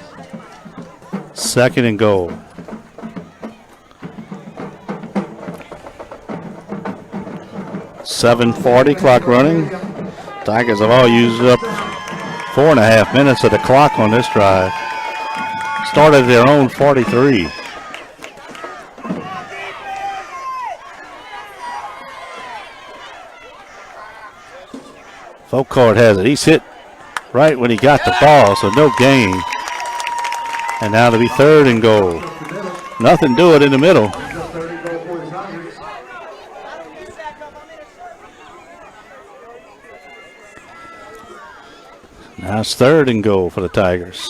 Second and goal. .740 clock running. Tigers have all used up 4.5 minutes of the clock on this drive. Started their own 43. Fokard has it. He's hit right when he got the ball, so no gain. And now to be third and goal. Nothing to it in the middle. Now it's third and goal for the Tigers.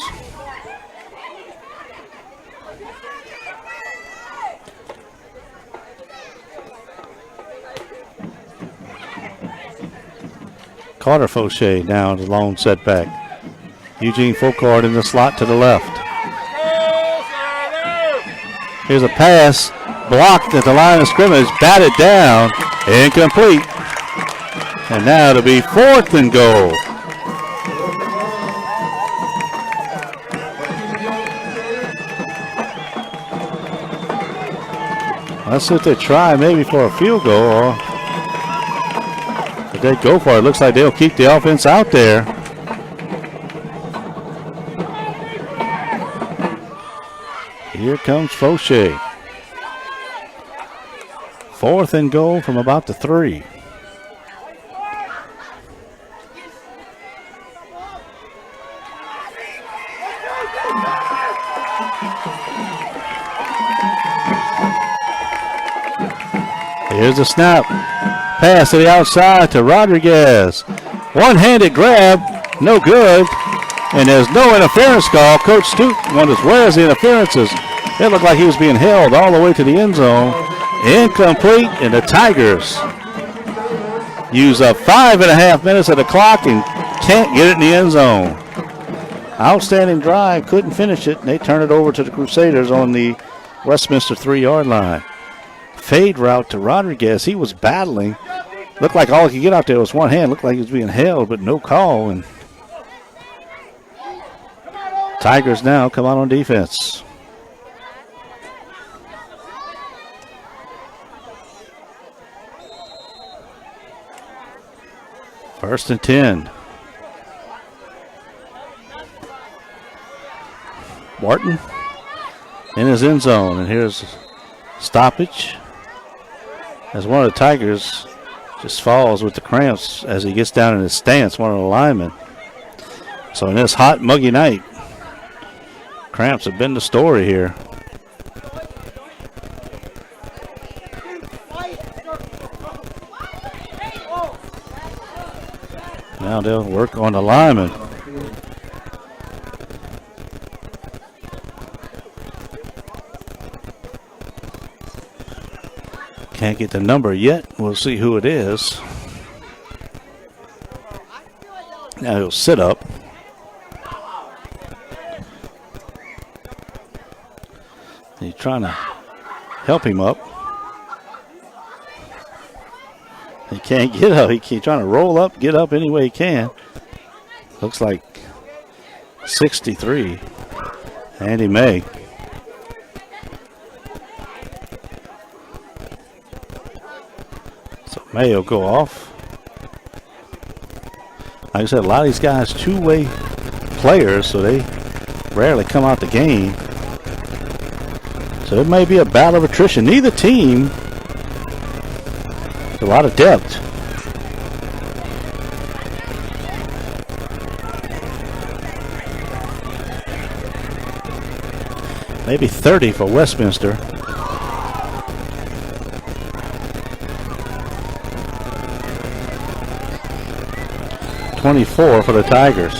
Carter Fauché now the lone setback. Eugene Fokard in the slot to the left. Here's a pass blocked at the line of scrimmage, batted down, incomplete. And now to be fourth and goal. Let's see if they try maybe for a field goal, or if they go for it, looks like they'll keep the offense out there. Here comes Fauché. Fourth and goal from about the 3. Here's the snap. Pass to the outside to Rodriguez. One-handed grab, no good. And there's no interference call. Coach Stute wonders where's the interferences. It looked like he was being held all the way to the end zone. Incomplete, and the Tigers use up 5.5 minutes of the clock and can't get it in the end zone. Outstanding drive, couldn't finish it, and they turn it over to the Crusaders on the Westminister 3-yard line. Fade route to Rodriguez. He was battling. Looked like all he could get out there was one hand. Looked like he was being held, but no call. And Tigers now come out on defense. First and 10. Barton in his end zone, and here's stoppage as one of the Tigers just falls with the cramps as he gets down in his stance, one of the linemen. So in this hot, muggy night, cramps have been the story here. Now they'll work on the lineman. Can't get the number yet. We'll see who it is. Now he'll sit up. He's trying to help him up. He can't get up. He's trying to roll up, get up any way he can. Looks like 63. Andy May. Mayo go off. Like I said, a lot of these guys two-way players, so they rarely come out the game. So it may be a battle of attrition. Neither team has a lot of depth. Maybe 30 for Westminster. .24 for the Tigers.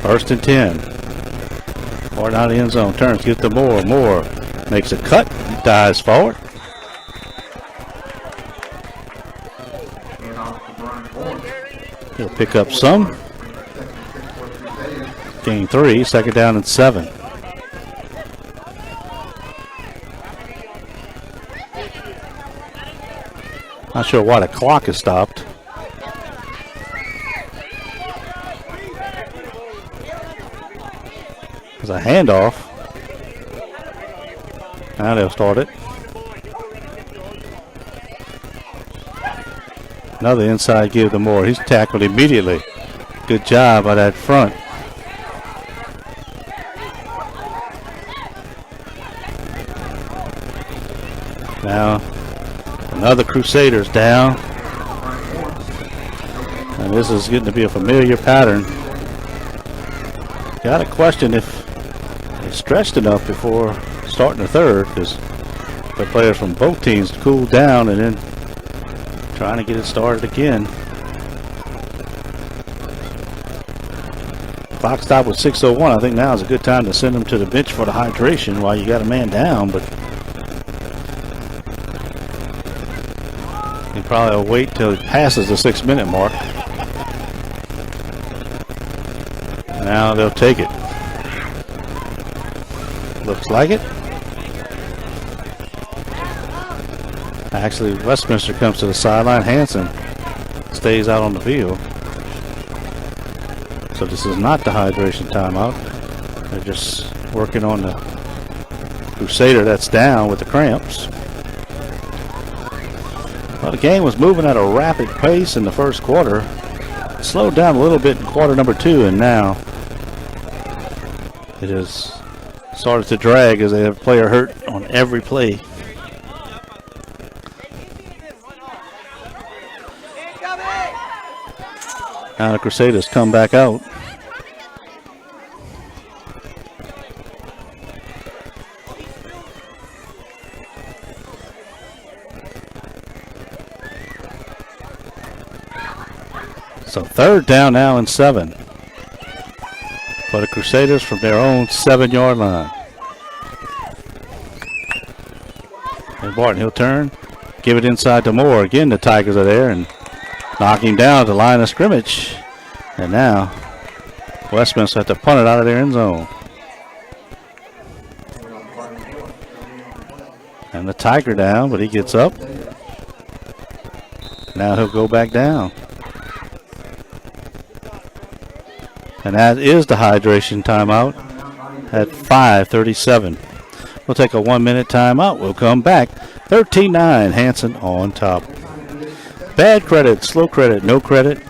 1st and 10. Ford out of the end zone. Turns, gets to Moore. Moore makes a cut. Dives forward. He'll pick up some. Gain 3. 2nd down and 7. Not sure why the clock is stopped. There's a handoff. Now they'll start it. Another inside give to Moore. He's tackled immediately. Good job by that front. Now another Crusaders down. And this is getting to be a familiar pattern. Got to question if it's stretched enough before starting the third, because the players from both teams cooled down and then trying to get it started again. Clock stop with 6:01. I think now is a good time to send them to the bench for the hydration while you got a man down, but you probably will wait till it passes the 6-minute mark. Now they'll take it. Looks like it. Actually, Westminster comes to the sideline. Hanson stays out on the field. So this is not the hydration timeout. They're just working on the Crusader that's down with the cramps. Well, the game was moving at a rapid pace in the first quarter. Slowed down a little bit in quarter number 2, and now it has started to drag as they have a player hurt on every play. Now the Crusaders come back out. So 3rd down now and 7 for the Crusaders from their own 7-yard line. And Barton, he'll turn, give it inside to Moore. Again, the Tigers are there and knock him down at the line of scrimmage. And now Westminster have to punt it out of their end zone. And the Tiger down, but he gets up. Now he'll go back down. And that is the hydration timeout at 5:37. We'll take a 1-minute timeout. We'll come back. 13-9, Hanson on top. Bad credit, slow credit, no credit,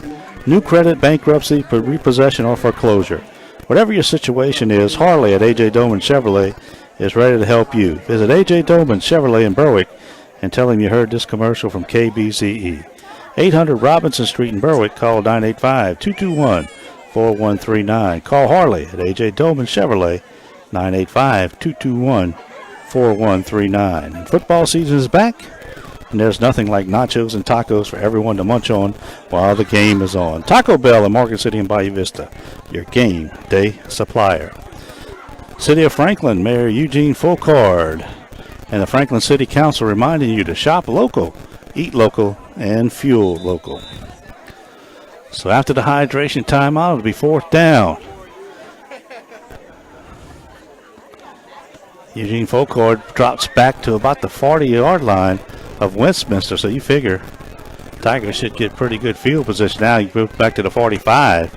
new credit, bankruptcy, repossession, or foreclosure. Whatever your situation is, Harley at A.J. Doman Chevrolet is ready to help you. Visit A.J. Doman Chevrolet in Berwick and tell him you heard this commercial from KBCE. 800 Robinson Street in Berwick. Call 985-221-4139. Call Harley at A.J. Doman Chevrolet, 985-221-4139. And football season is back, and there's nothing like nachos and tacos for everyone to munch on while the game is on. Taco Bell in Market City and Bayou Vista, your game day supplier. City of Franklin, Mayor Eugene Focard and the Franklin City Council reminding you to shop local, eat local, and fuel local. So after the hydration timeout, it'll be 4th down. Eugene Focard drops back to about the 40-yard line of Westminster, so you figure Tigers should get pretty good field position. Now you move back to the 45.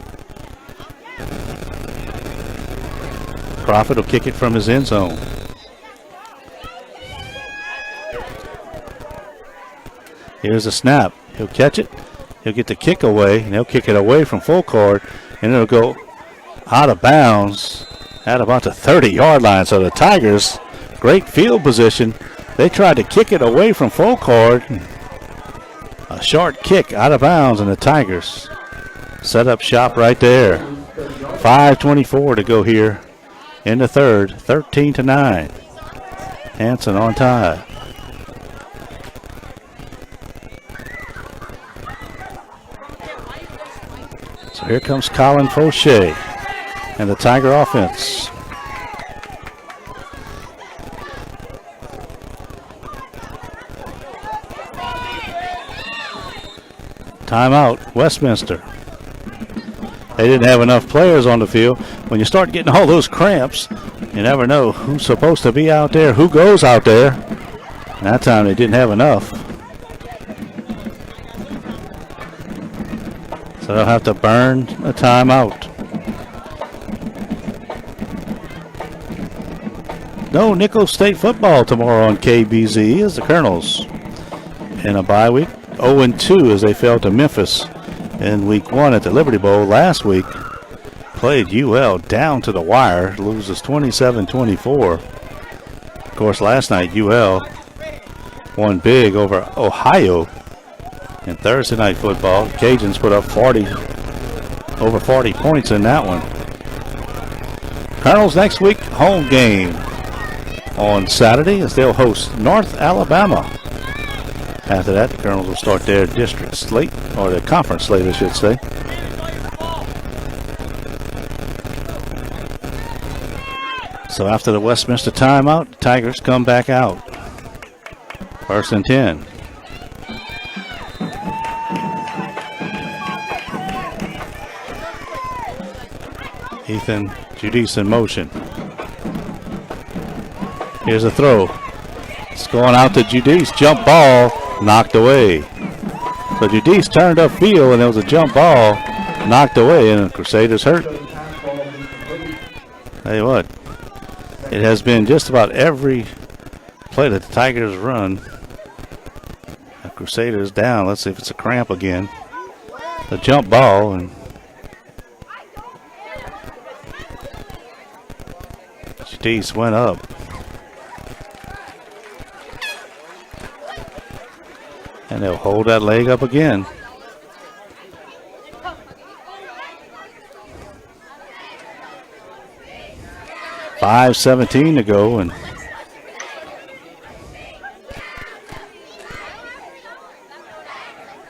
Crawford will kick it from his end zone. Here's a snap. He'll catch it. He'll get the kick away, and he'll kick it away from full court, and it'll go out of bounds at about the 30-yard line. So the Tigers, great field position. They tried to kick it away from full court. A short kick out of bounds, and the Tigers set up shop right there. 5:24 to go here in the third. 13-9. Hanson on time. So here comes Colin Fauché and the Tiger offense. Timeout, Westminster. They didn't have enough players on the field. When you start getting all those cramps, you never know who's supposed to be out there, who goes out there. And that time they didn't have enough. So they'll have to burn a timeout. No Nicholls State football tomorrow on KBZ as the Colonels in a bye week. 0-2 as they fell to Memphis in week 1 at the Liberty Bowl. Last week played UL down to the wire, loses 27-24. Of course, last night UL won big over Ohio in Thursday night football. Cajuns put up over 40 points in that one. Colonels next week, home game on Saturday as they'll host North Alabama. After that, the Colonels will start their district slate, or their conference slate, I should say. So after the Westminster timeout, the Tigers come back out. 1st and 10. Ethan Giudice in motion. Here's a throw. It's going out to Giudice. Jump ball. Knocked away. So Giudice turned upfield and there was a jump ball knocked away and the Crusaders hurt. Tell you what, it has been just about every play that the Tigers run. The Crusaders down. Let's see if it's a cramp again. The jump ball and Giudice went up. And they'll hold that leg up again. .5:17 to go, and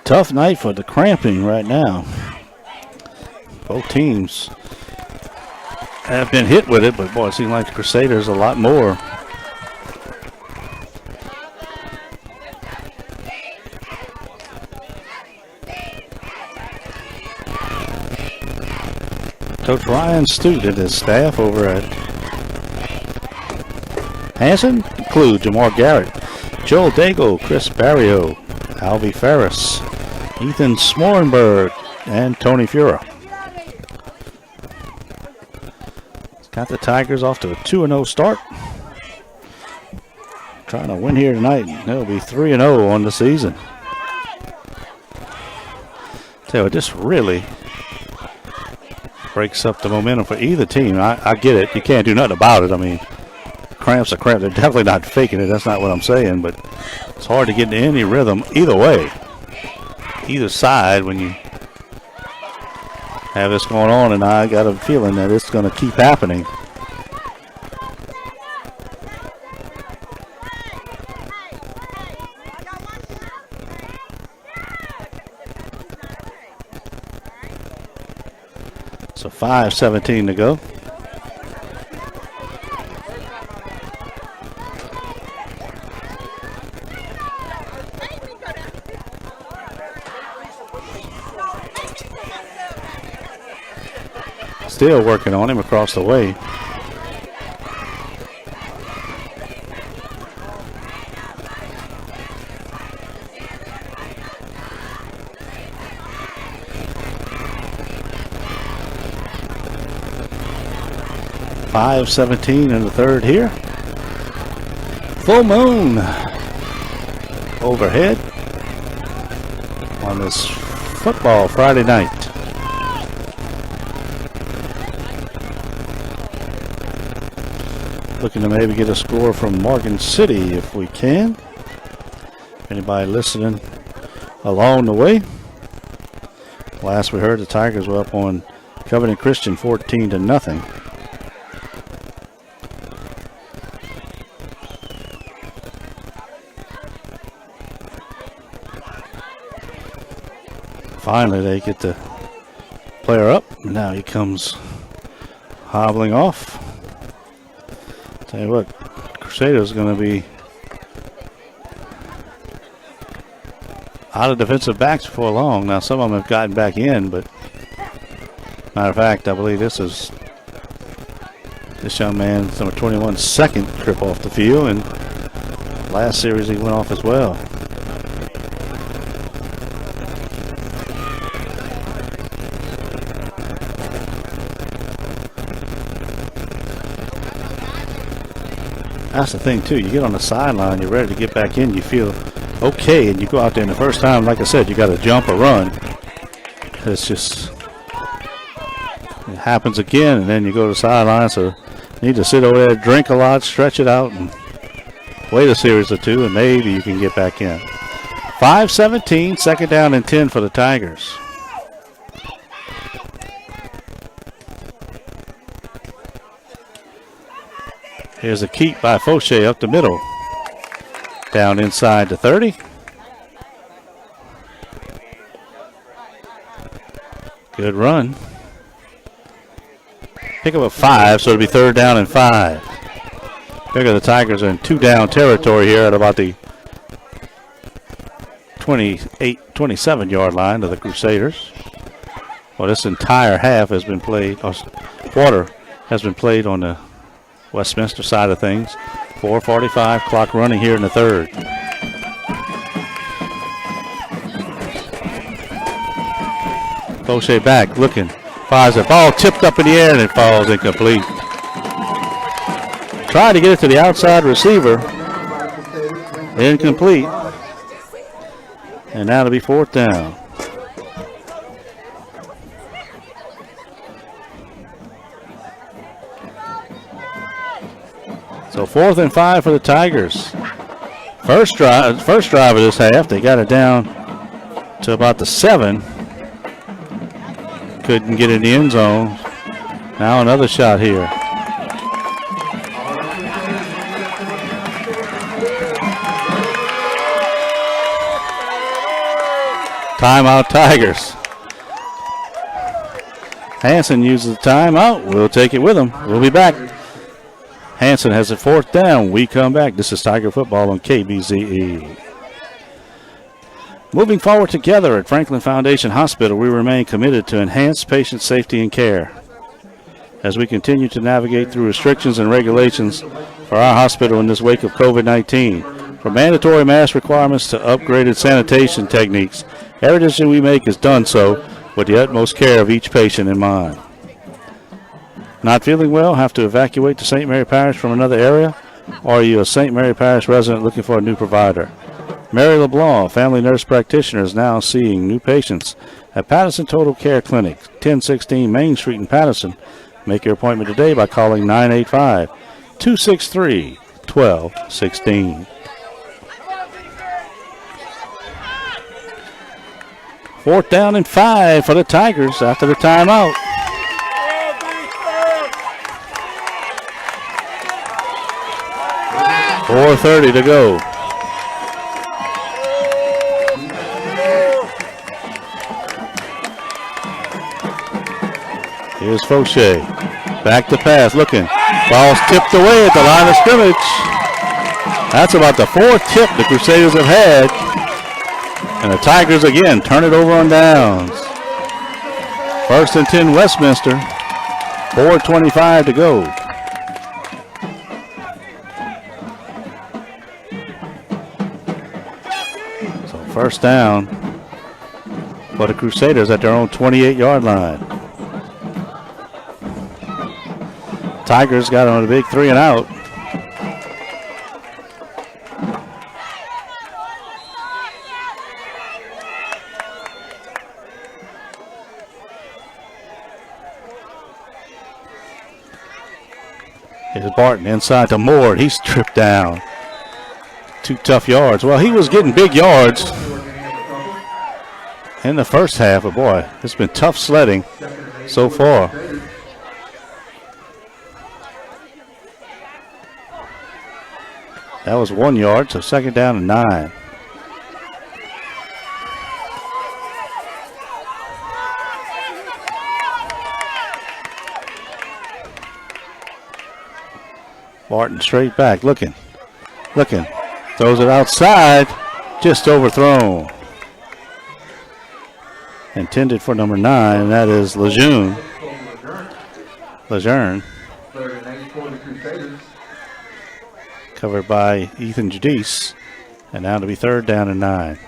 tough night for the cramping right now. Both teams have been hit with it, but boy, it seems like the Crusaders a lot more. Coach Ryan Stute and his staff over at Hanson include Jamar Garrett, Joel Daigle, Chris Barrio, Alvy Ferris, Ethan Smorenberg, and Tony Fura. It's got the Tigers off to a 2-0 start. Trying to win here tonight. They'll be 3-0 on the season. Tell you what, this really breaks up the momentum for either team. I get it. You can't do nothing about it. I mean, cramps are cramps. They're definitely not faking it. That's not what I'm saying. But it's hard to get into any rhythm either way. Either side when you have this going on. And I got a feeling that it's going to keep happening. So 5:17 to go. Still working on him across the way. .5:17 in the third here. Full moon overhead. on this football Friday night. Looking to maybe get a score from Morgan City if we can. Anybody listening along the way? Last we heard, the Tigers were up on Covenant Christian 14-0. Finally, they get the player up. Now he comes hobbling off. Tell you what, Crusaders going to be out of defensive backs before long. Now, some of them have gotten back in, but matter of fact, I believe this young man's number 21's second trip off the field, and last series he went off as well. That's the thing, too. You get on the sideline, you're ready to get back in, you feel okay, and you go out there, and the first time, like I said, you got to jump or run. It's just, it happens again, and then you go to the sideline, so you need to sit over there, drink a lot, stretch it out, and wait a series or two, and maybe you can get back in. 5:17, second down and 10 for the Tigers. Here's a keep by Fauché up the middle. Down inside to 30. Good run. Pick up a 5, so it'll be third down and 5. Figure the Tigers are in 2-down territory here at about the 27-yard line of the Crusaders. Well, this entire half has been played, or quarter has been played on the Westminister side of things. 4:45 clock running here in the third. Fauché back, looking, fires the ball tipped up in the air and it falls incomplete. Tried to get it to the outside receiver. Incomplete. And now it'll be fourth down. So 4th and 5 for the Tigers. First drive of this half, they got it down to about the 7. Couldn't get in the end zone. Now another shot here. Timeout Tigers. Hanson uses the timeout. We'll take it with him. We'll be back. Hanson has a fourth down. We come back. This is Tiger Football on KBZE. Moving forward together at Franklin Foundation Hospital, we remain committed to enhanced patient safety and care. As we continue to navigate through restrictions and regulations for our hospital in this wake of COVID-19, from mandatory mask requirements to upgraded sanitation techniques, every decision we make is done so with the utmost care of each patient in mind. Not feeling well? Have to evacuate to St. Mary Parish from another area? Or are you a St. Mary Parish resident looking for a new provider? Mary LeBlanc, family nurse practitioner, is now seeing new patients at Patterson Total Care Clinic, 1016 Main Street in Patterson. Make your appointment today by calling 985-263-1216. Fourth down and 5 for the Tigers after the timeout. .4:30 to go. Here's Fauché. Back to pass, looking. Ball's tipped away at the line of scrimmage. That's about the 4th tip the Crusaders have had. And the Tigers again turn it over on downs. 1st and 10 Westminster. 4:25 to go. So first down for the Crusaders at their own 28-yard line. Tigers got on a big 3 and out. Here's Barton inside to Moore. He's tripped down. 2 tough yards. Well, he was getting big yards in the first half, but boy, it's been tough sledding so far. That was 1 yard, so second down and 9. Barton straight back, looking. Throws it outside, just overthrown. Intended for number 9, and that is Lejeune. Covered by Ethan Judice. And now to be third down and 9.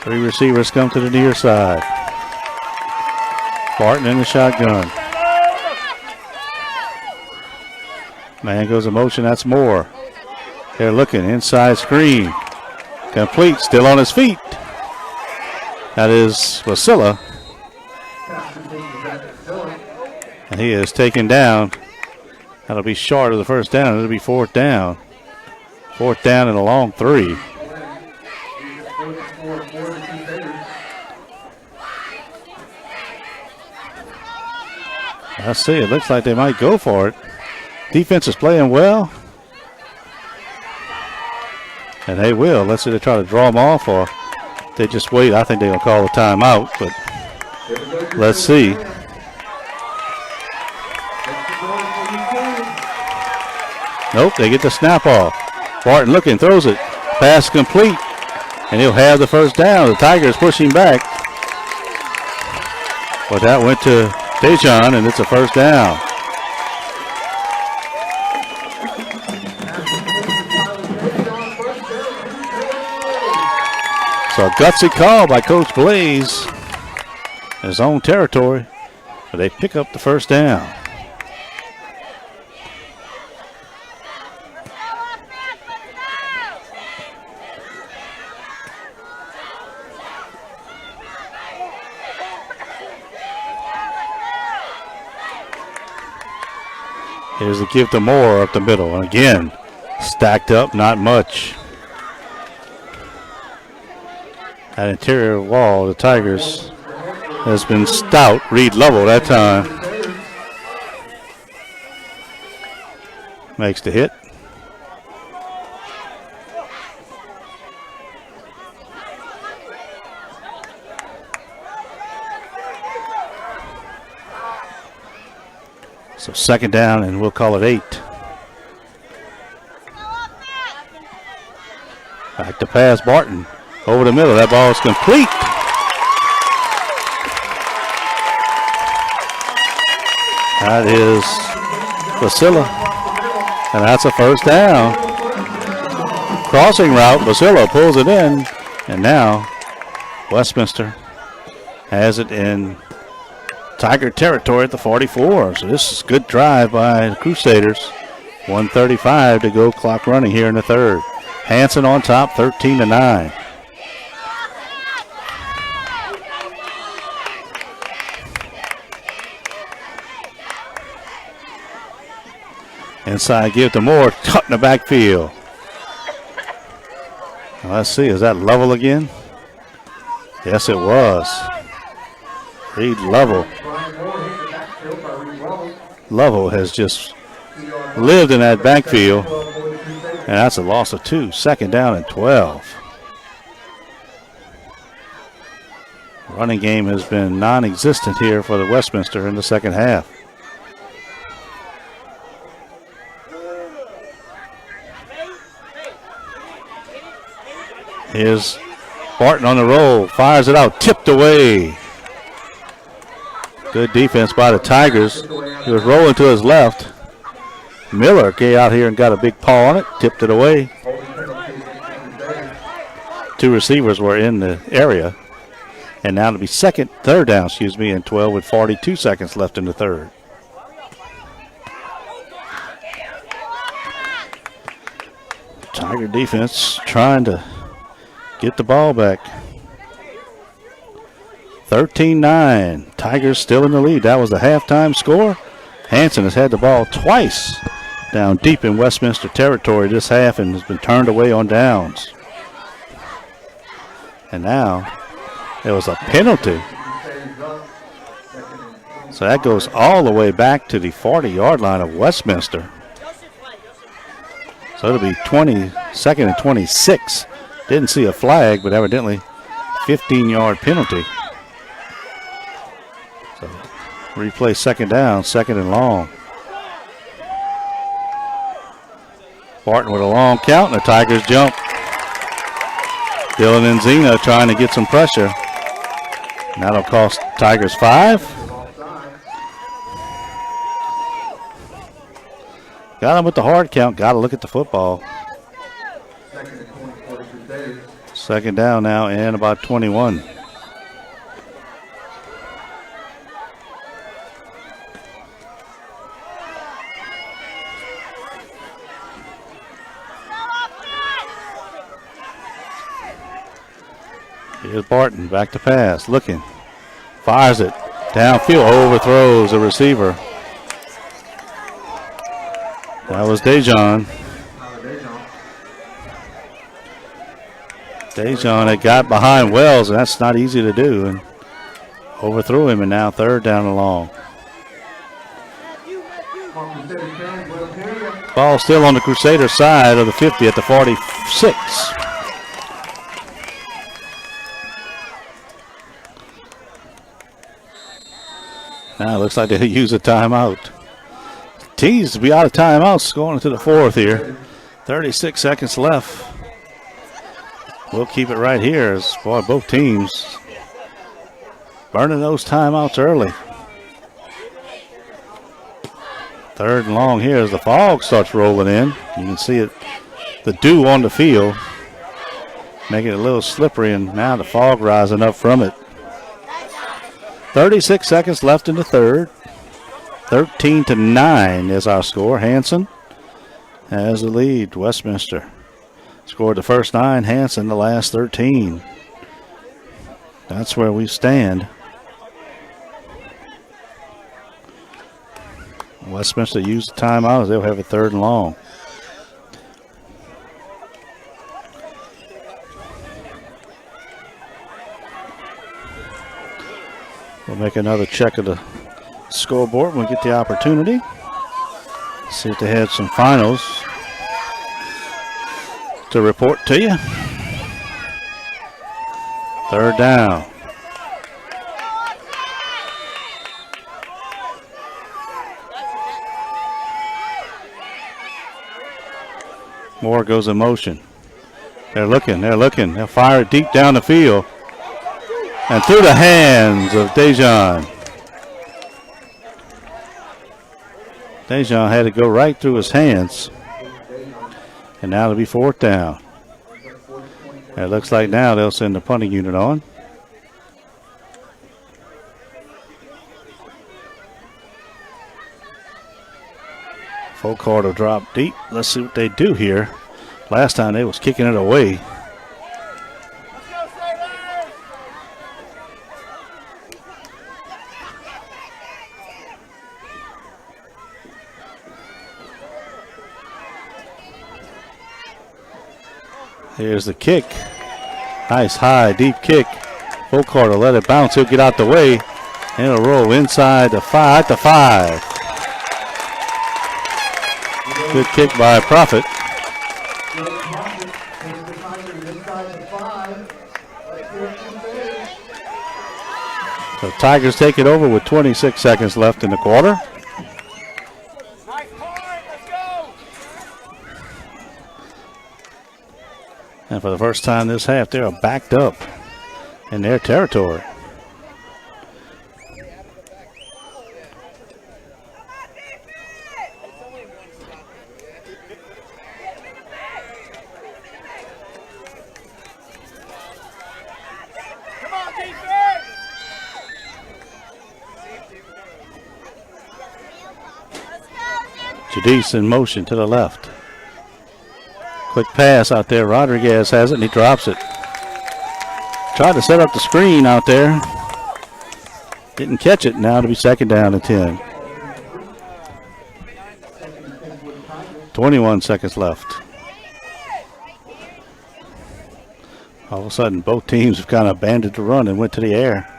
Three receivers come to the near side. Barton in the shotgun. Man goes in motion, that's Moore. They're looking, inside screen. Complete, still on his feet. That is Wasilla. And he is taken down. That'll be short of the first down. It'll be fourth down. Fourth down and a long 3. I see, it looks like they might go for it. Defense is playing well. And they will. Let's see, they try to draw them off or they just wait. I think they're going to call a timeout, but let's see. Nope, they get the snap off. Barton looking, throws it. Pass complete. And he'll have the first down. The Tigers pushing back. But that went to Dejan, and it's a first down. So a gutsy call by Coach Blaze in his own territory, but they pick up the first down. Here's the give to Moore up the middle. And again, stacked up, not much. That interior wall, the Tigers, has been stout. Reed level that time. Makes the hit. So second down, and we'll call it 8. Back to pass, Barton. Over the middle, that ball is complete. That is Basila, and that's a first down. Crossing route, Basila pulls it in, and now Westminster has it in Tiger territory at the 44. So this is a good drive by the Crusaders. 1:35 to go, clock running here in the third. Hanson on top, 13-9. Inside give to Moore, cut in the backfield. Let's see, is that level again? Yes, it was. Reed level. Level has just lived in that backfield. And that's a loss of 2. Second down and 12. Running game has been non-existent here for the Westminster in the second half. Here's Barton on the roll, fires it out, tipped away. Good defense by the Tigers. He was rolling to his left. Miller came out here and got a big paw on it, tipped it away. 2 receivers were in the area. And now it'll be third down, and 12 with 42 seconds left in the third. Tiger defense trying to get the ball back. 13-9. Tigers still in the lead. That was the halftime score. Hanson has had the ball twice down deep in Westminster territory this half and has been turned away on downs. And now there was a penalty. So that goes all the way back to the 40-yard line of Westminster. So it'll be 22nd and 26. Didn't see a flag, but evidently 15-yard penalty. So replay second down, second and long. Barton with a long count, and the Tigers jump. Dylan and Zena trying to get some pressure. And that'll cost Tigers 5. Got him with the hard count. Got to look at the football. Second down now and about 21. Here's Barton, back to pass, looking, fires it, downfield, overthrows the receiver. That was Dejon. Dejon had got behind Wells, and that's not easy to do, and overthrew him, and now third down and long. Ball still on the Crusader side of the 50 at the 46. Now it looks like they'll use a timeout. Teams to be out of timeouts going into the fourth here. 36 seconds left. We'll keep it right here as boy, both teams burning those timeouts early. Third and long here as the fog starts rolling in. You can see it, the dew on the field, making it a little slippery, and now the fog rising up from it. 36 seconds left in the third. 13-9 is our score. Hanson has the lead. Westminster scored the first 9. Hanson the last 13. That's where we stand. Westminster used the timeout as they'll have a third and long. We'll make another check of the scoreboard when we get the opportunity. See if they had some finals to report to you. Third down. Moore goes in motion. They're looking. They'll fire it deep down the field. And through the hands of Dejon. Dejon had to go right through his hands. And now it'll be fourth down. It looks like now they'll send the punting unit on. Full court will drop deep. Let's see what they do here. Last time they was kicking it away. Here's the kick. Nice high, deep kick. Full court will let it bounce. He'll get out the way. And it'll roll inside the 5 to 5. Good kick by Profit. So Tigers take it over with 26 seconds left in the quarter. And for the first time this half, they are backed up in their territory. Jadis in motion to the left. Quick pass out there. Rodriguez has it, and he drops it. Tried to set up the screen out there. Didn't catch it. Now to be second down and 10. 21 seconds left. All of a sudden, both teams have kind of abandoned the run and went to the air.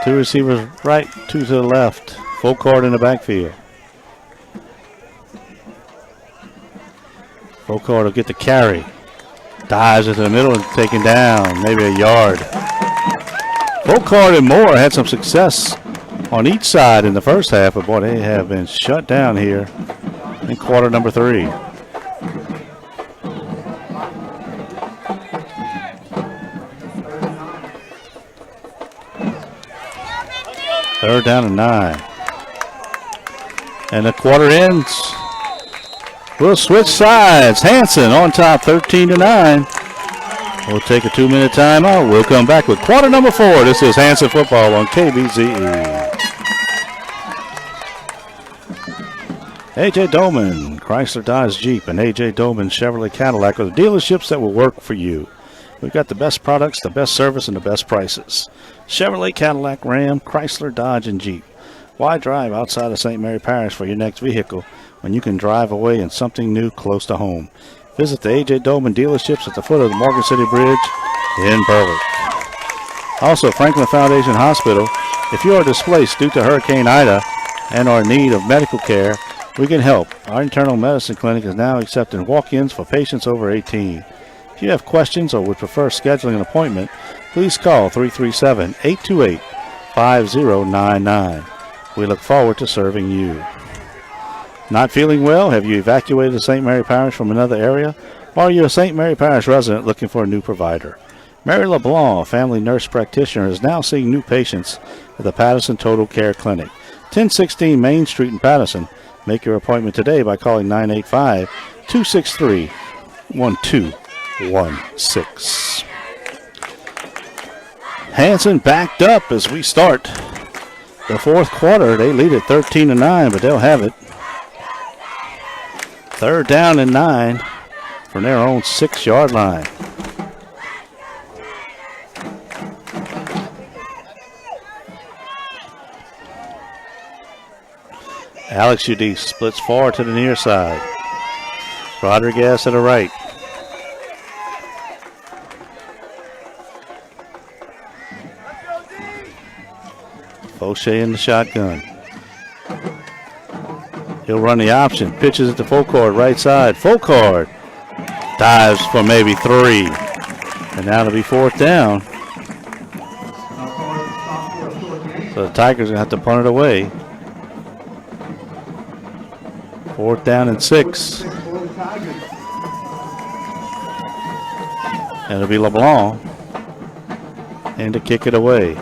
Two receivers right, two to the left. Full court in the backfield. Full court will get the carry. Dives into the middle and taken down, maybe a yard. Full court and Moore had some success on each side in the first half, but boy, they have been shut down here in quarter number 3. Third down and 9. And the quarter ends. We'll switch sides. Hanson on top, 13-9. We'll take a 2-minute timeout. We'll come back with quarter number 4. This is Hanson football on KBZE. A.J. Dolman, Chrysler Dodge Jeep, and A.J. Dolman Chevrolet Cadillac are the dealerships that will work for you. We've got the best products, the best service, and the best prices. Chevrolet, Cadillac, Ram, Chrysler, Dodge, and Jeep. Why drive outside of St. Mary Parish for your next vehicle when you can drive away in something new close to home? Visit the A.J. Dolman dealerships at the foot of the Morgan City Bridge in Berwick. Also, Franklin Foundation Hospital. If you are displaced due to Hurricane Ida and are in need of medical care, we can help. Our internal medicine clinic is now accepting walk-ins for patients over 18. If you have questions or would prefer scheduling an appointment, please call 337-828-5099. We look forward to serving you. Not feeling well? Have you evacuated to St. Mary Parish from another area? Or are you a St. Mary Parish resident looking for a new provider? Mary LeBlanc, a family nurse practitioner, is now seeing new patients at the Patterson Total Care Clinic, 1016 Main Street in Patterson. Make your appointment today by calling 985-263-1216. Hanson backed up as we start the fourth quarter. They lead at 13-9, but they'll have it. Third down and 9 from their own 6-yard line. Alex UD splits forward to the near side. Rodriguez to the right. Fauché in the shotgun. He'll run the option. Pitches it to full court, right side. Full court. Dives for maybe 3. And now it'll be fourth down. So the Tigers are going to have to punt it away. Fourth down and 6. And it'll be LeBlanc. And to kick it away.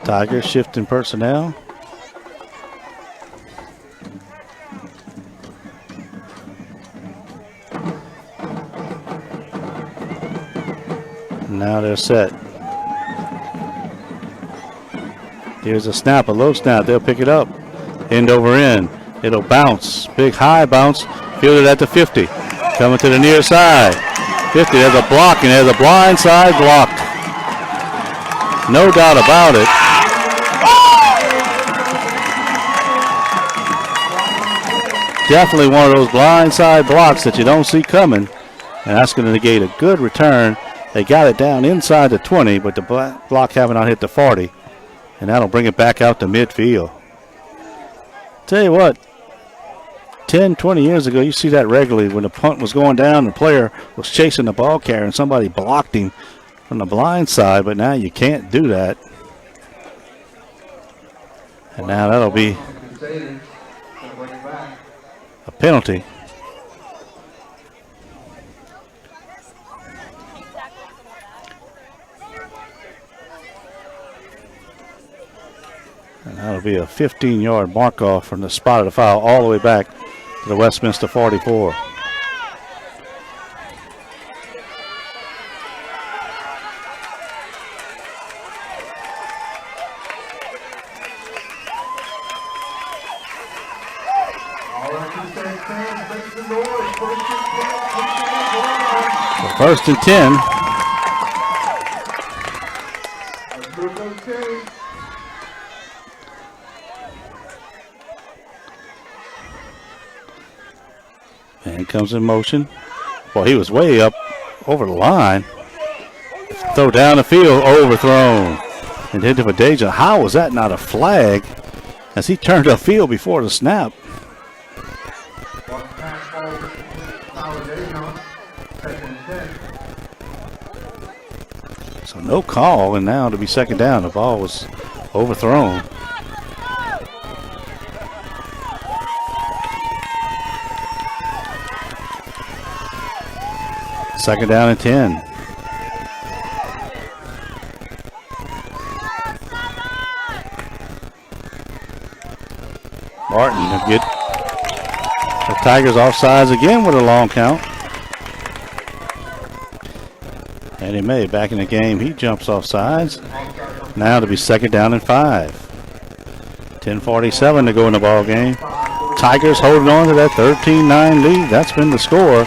Tigers shifting personnel. Now they're set. Here's a snap, a low snap. They'll pick it up. End over end. It'll bounce. Big high bounce. Fielded at the 50. Coming to the near side. 50. There's a block, and there's a blind side block. No doubt about it. Definitely one of those blind side blocks that you don't see coming. And that's going to negate a good return. They got it down inside the 20, but the block having not hit the 40. And that'll bring it back out to midfield. Tell you what, 10, 20 years ago, you see that regularly when the punt was going down, the player was chasing the ball carrier and somebody blocked him from the blind side, but now you can't do that. And now that'll be a penalty. And that'll be a 15-yard mark off from the spot of the foul all the way back to the Westminster 44. First and 10. And comes in motion. Well, he was way up over the line. Throw down the field, overthrown. And into Deja. How was that not a flag as he turned upfield before the snap? So no call, and now to be second down. The ball was overthrown. Second down and 10. Martin will get the Tigers offsides again with a long count. And he may back in the game. He jumps off sides. Now to be second down and 5. 10:47 to go in the ball game. Tigers holding on to that 13-9 lead. That's been the score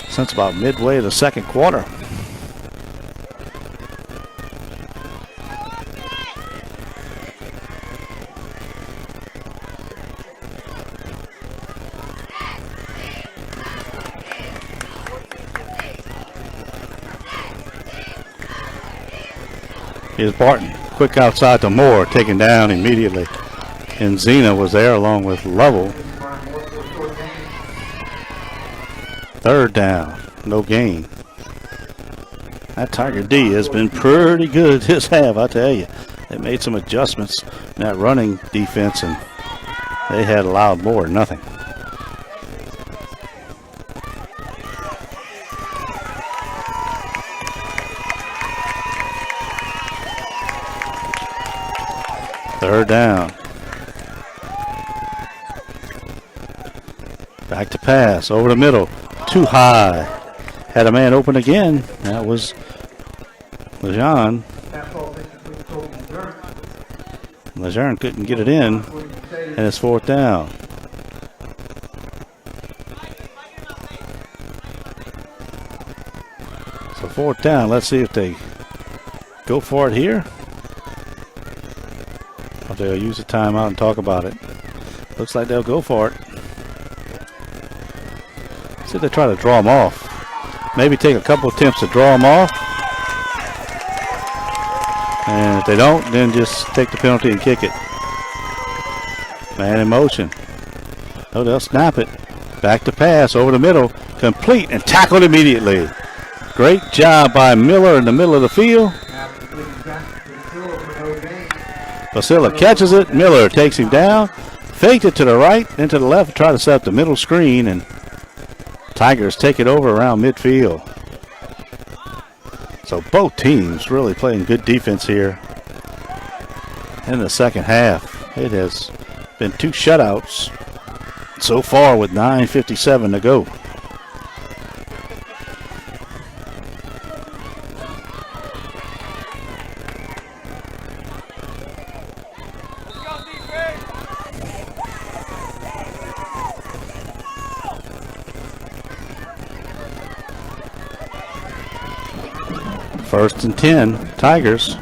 since about midway of the second quarter. Here's Barton, quick outside to Moore, taken down immediately. And Zena was there along with Lovell. Third down, no gain. That Tiger D has been pretty good this half, I tell you. They made some adjustments in that running defense, and they had allowed more than nothing. Third down. Back to pass, over the middle, too high. Had a man open again. That was Lejeune. Lejeune couldn't get it in, and it's fourth down. So fourth down, let's see if they go for it here. Or they'll use the timeout and talk about it. Looks like they'll go for it. See if they try to draw them off. Maybe take a couple attempts to draw them off. And if they don't, then just take the penalty and kick it. Man in motion. Oh, they'll snap it. Back to pass over the middle. Complete and tackled immediately. Great job by Miller in the middle of the field. Basila catches it. Miller takes him down. Faked it to the right, then to the left. Try to set up the middle screen, and Tigers take it over around midfield. So both teams really playing good defense here in the second half. It has been two shutouts so far with 9:57 to go. First and 10, Tigers.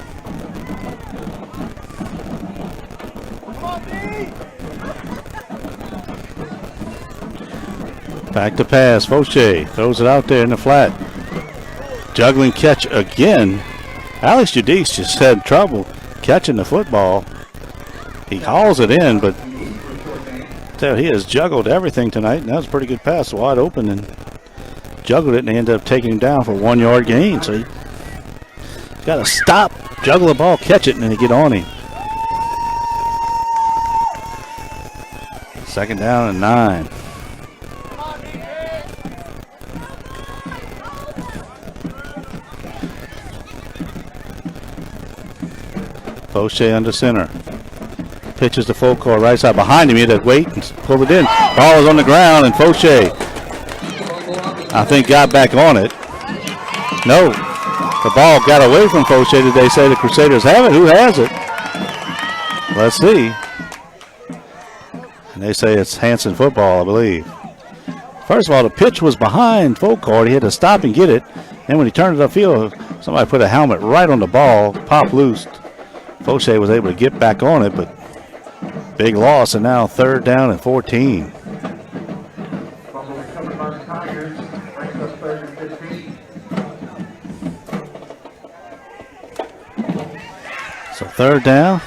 Back to pass, Fauché throws it out there in the flat. Juggling catch again. Alex Judice just had trouble catching the football. He hauls it in, but he has juggled everything tonight, and that was a pretty good pass, wide open, and juggled it, and they ended up taking him down for a 1 yard gain. So he got to stop, juggle the ball, catch it, and then they get on him. Second down and 9. Fauché under center. Pitches the full court right side behind him. He had to wait and pull it in. Ball is on the ground, and Fauché, I think, got back on it. No, the ball got away from Fauché. Did they say the Crusaders have it? Who has it? Let's see. And they say it's Hanson football, I believe. First of all, the pitch was behind full court. He had to stop and get it. And when he turned it upfield, somebody put a helmet right on the ball, popped loose. Fauché was able to get back on it, but big loss, and now 3rd down and 14.
Fumble recovered by the Tigers. Brings up 3rd and 15.
So 3rd down.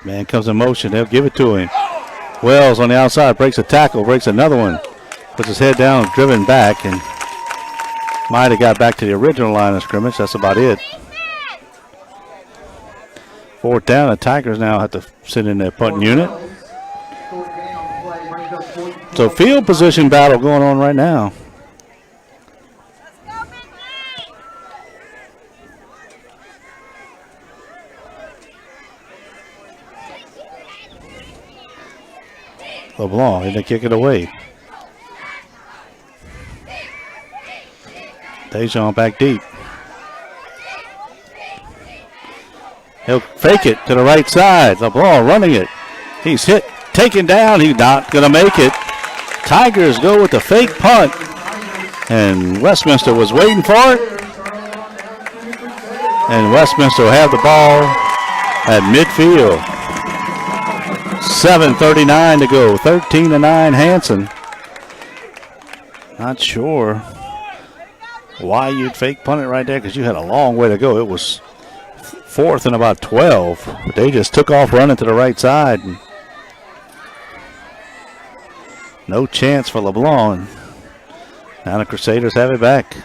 Man comes in motion. They'll give it to him. Wells on the outside breaks a tackle, breaks another one. Puts his head down, driven back, and might have got back to the original line of scrimmage. That's about it. 4th down. The Tigers now have to sit in their punting unit. So field position battle going on right now. LeBlanc, and they kick it away. Dejon back deep. He'll fake it to the right side. LeBlanc running it. He's hit, taken down. He's not going to make it. Tigers go with the fake punt. And Westminister was waiting for it. And Westminister will have the ball at midfield. 7:39 to go. 13-9 Hanson. Not sure why you'd fake punt it right there, because you had a long way to go. It was 4th and about 12. But they just took off running to the right side. And no chance for LeBlanc. Now the Crusaders have it back.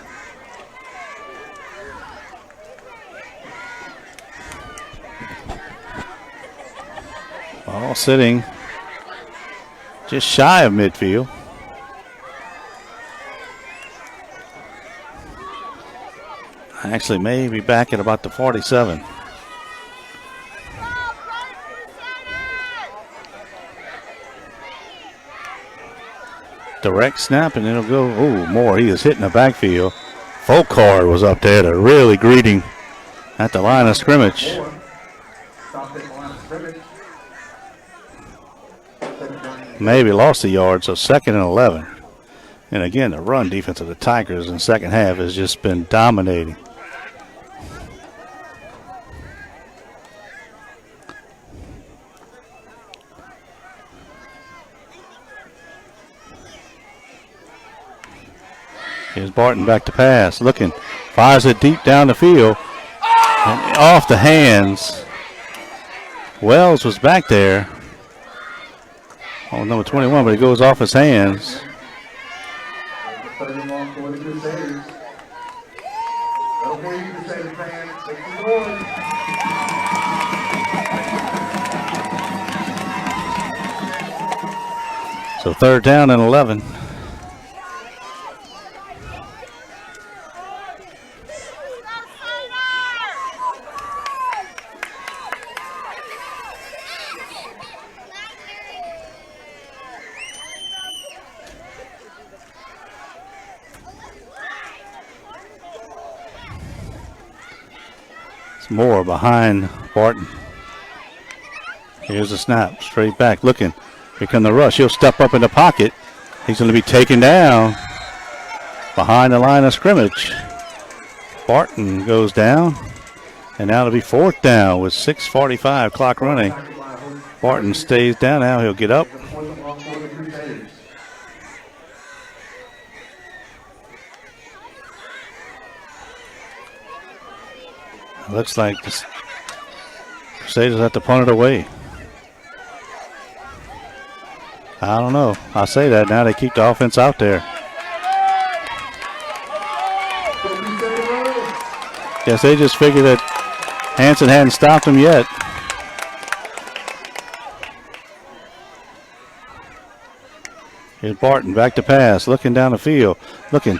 All sitting just shy of midfield. Actually, maybe back at about the 47. Direct snap, and it'll go. Oh, Moore, he is hitting the backfield. Folkard was up there to really greeting at the line of scrimmage. Maybe lost a yard, so 2nd and 11. And again, the run defense of the Tigers in the second half has just been dominating. Here's Barton back to pass, looking, fires it deep down the field, and off the hands. Wells was back there. Oh, number 21, but it goes off his hands. So 3rd down and 11. Moore behind Barton. Here's the snap, straight back, looking. Here come the rush. He'll step up in the pocket. He's going to be taken down behind the line of scrimmage. Barton goes down, and now it'll be 4th down with 6:45 clock running. Barton stays down. Now he'll get up. Looks like the Crusaders have to punt it away. I don't know. I say that now. They keep the offense out there. Guess they just figured that Hanson hadn't stopped them yet. Here's Barton back to pass, looking down the field,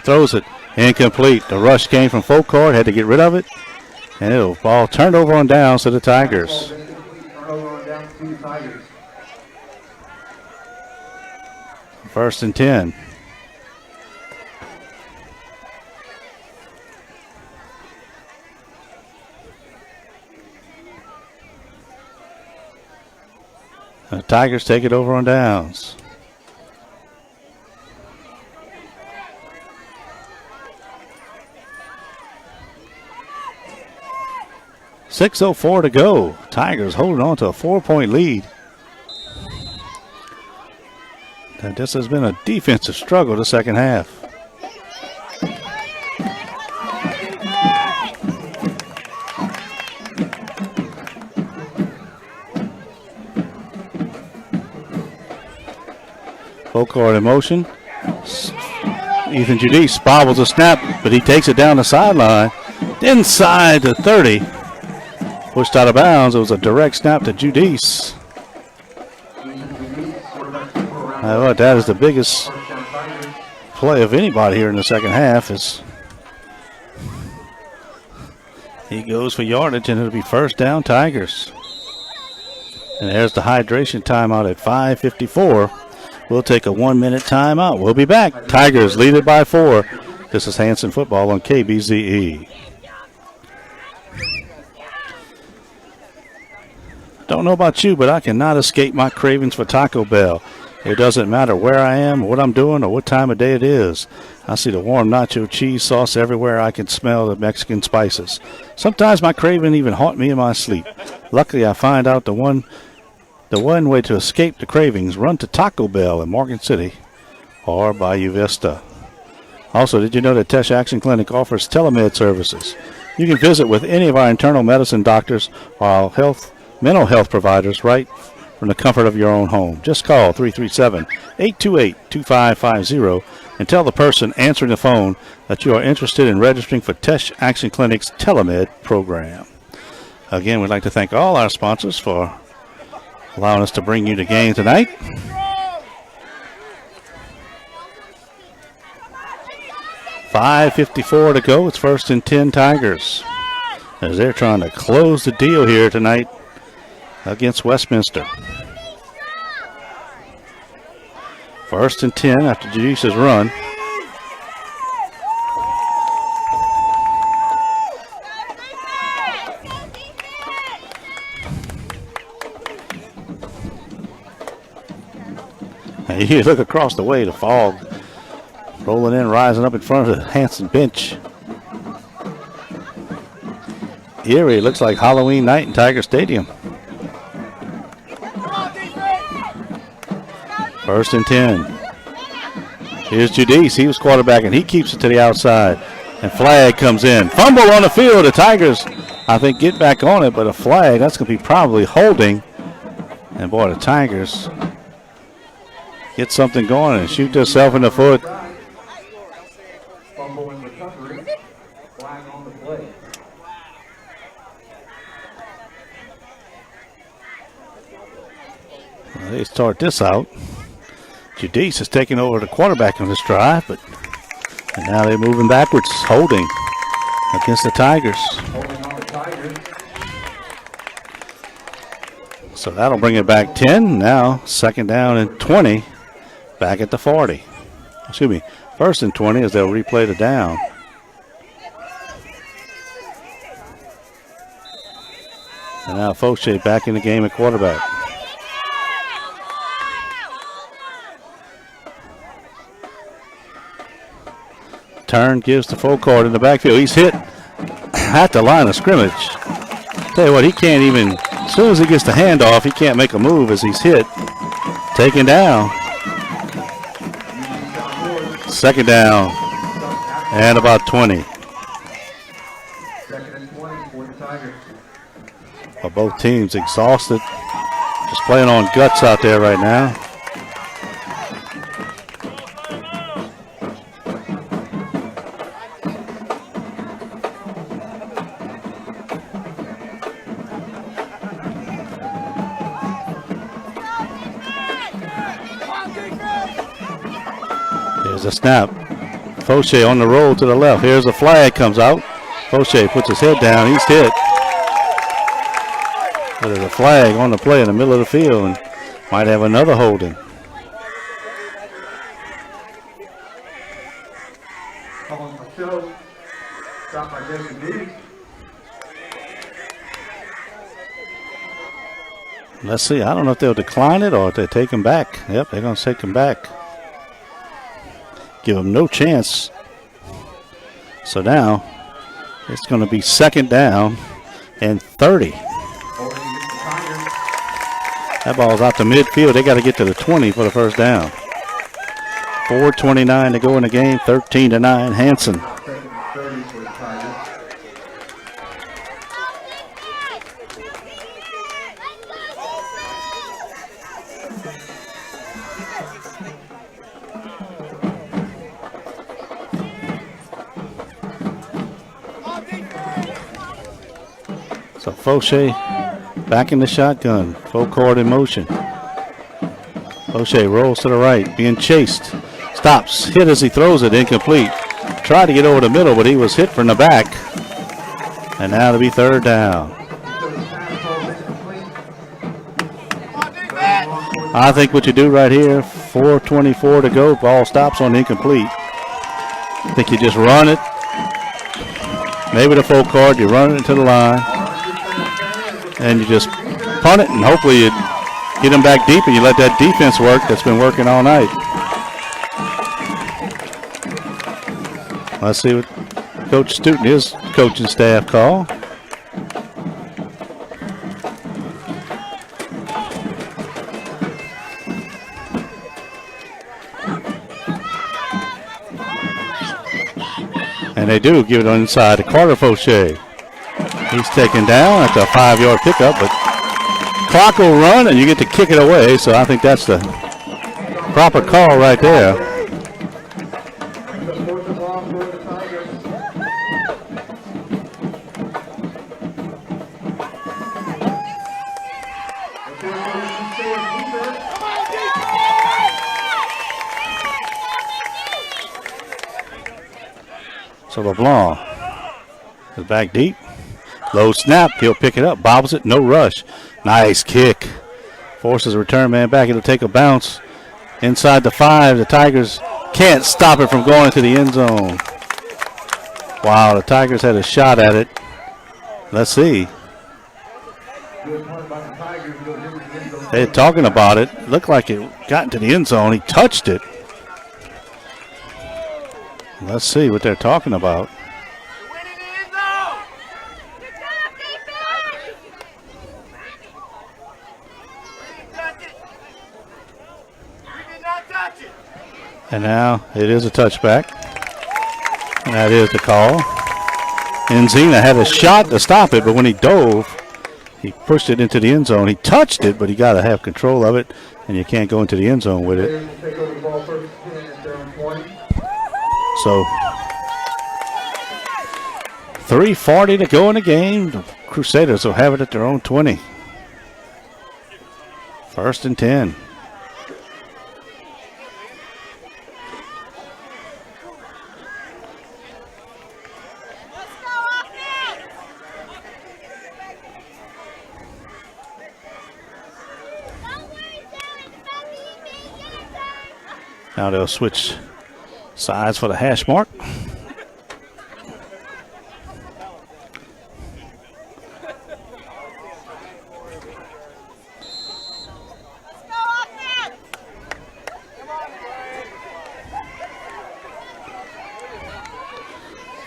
throws it, incomplete. The rush came from full court, had to get rid of it, and it'll ball turned over on downs to the Tigers. First and 10. The Tigers take it over on downs. .6:04 to go. Tigers holding on to a 4-point lead. This has been a defensive struggle the second half. Full court in motion. Ethan Judice bobbles a snap, but he takes it down the sideline. Inside the 30. Pushed out of bounds. It was a direct snap to Judice. That is the biggest play of anybody here in the second half. He goes for yardage, and it'll be first down Tigers. And there's the hydration timeout at 5:54. We'll take a 1-minute timeout. We'll be back. Tigers lead it by 4. This is Hanson football on KBZE. Don't know about you, but I cannot escape my cravings for Taco Bell. It doesn't matter where I am, or what I'm doing, or what time of day it is. I see the warm nacho cheese sauce everywhere. I can smell the Mexican spices. Sometimes my craving even haunt me in my sleep. Luckily, I find out the one way to escape the cravings, run to Taco Bell in Morgan City or Bayou Vista. Also, did you know that Tesh Action Clinic offers telemed services? You can visit with any of our internal medicine doctors or our mental health providers right from the comfort of your own home. Just call 337-828-2550 and tell the person answering the phone that you are interested in registering for Tesh Action Clinic's telemed program. Again, we'd like to thank all our sponsors for allowing us to bring you the game tonight. .5:54 to go. It's first and 10 Tigers as they're trying to close the deal here tonight against Westminster. First and 10 after Judice's run. You look across the way, the fog rolling in, rising up in front of the Hanson bench. Eerie, looks like Halloween night in Tiger Stadium. First and 10. Here's Judice. He was quarterback, and he keeps it to the outside. And flag comes in. Fumble on the field. The Tigers, I think, get back on it, but a flag, that's going to be probably holding. And, boy, the Tigers get something going and shoot themselves in the foot.
Fumble and recovery. Flag on the play.
Well, they start this out. Judice is taking over the quarterback on this drive, and now they're moving backwards, holding against the Tigers.
Holding on the Tigers.
So that'll bring it back 10. Now second down and 20. Back at the 40. Excuse me, first and 20 as they'll replay the down. And now Fauché back in the game at quarterback. Turn gives the full court in the backfield. He's hit at the line of scrimmage. Tell you what, he can't even, as soon as he gets the handoff, he can't make a move as he's hit. Taken down. Second down and about 20.
Second and 20 for the Tigers.
Well, both teams exhausted. Just playing on guts out there right now. There's a snap. Fauché on the roll to the left. Here's a flag comes out. Fauché puts his head down. He's hit. There's a flag on the play in the middle of the field and might have another holding.
On the show. Stop by Jason.
Let's see. I don't know if they'll decline it or if they take him back. Yep, they're going to take him back. Give him no chance. So now it's going to be 2nd down and 30. That ball's out to midfield. They got to get to the 20 for the first down. 4:29 to go in the game. 13-9 Hanson. So Fauché back in the shotgun. Full court in motion. Fauché rolls to the right, being chased. Stops, hit as he throws it, incomplete. Tried to get over the middle, but he was hit from the back. And now to be 3rd down. I think what you do right here, 4:24 to go, ball stops on incomplete. I think you just run it. Maybe the full court, you run it into the line. And you just punt it, and hopefully you get them back deep and you let that defense work that's been working all night. Let's see what Coach Stooten, his coaching staff call. And they do give it on inside to Carter Fauché. He's taken down after a 5-yard pickup, but clock will run and you get to kick it away, so I think that's the proper call right there. So LeBlanc is back deep. Low snap, he'll pick it up, bobbles it, no rush. Nice kick. Forces a return man back. It'll take a bounce inside the 5. The Tigers can't stop it from going into the end zone. Wow, the Tigers had a shot at it. Let's see. They're talking about it. Looked like it got into the end zone. He touched it. Let's see what they're talking about. And now it is a touchback. And that is the call. Enzina had a shot to stop it, but when he dove, he pushed it into the end zone. He touched it, but he got to have control of it, and you can't go into the end zone with it. So 3:40 to go in the game. The Crusaders will have it at their own 20. 1st and 10. Now they'll switch sides for the hash mark.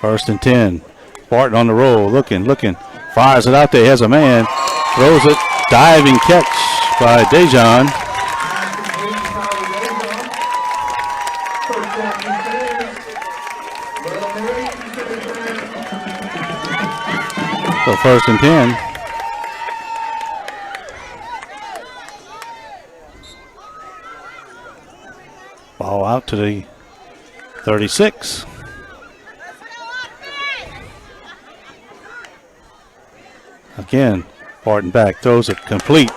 First and 10. Barton on the roll, looking, fires it out there. He has a man, throws it, diving catch by Dejan. So 1st and 10. Ball out to the 36. Again, Barton back, throws it complete.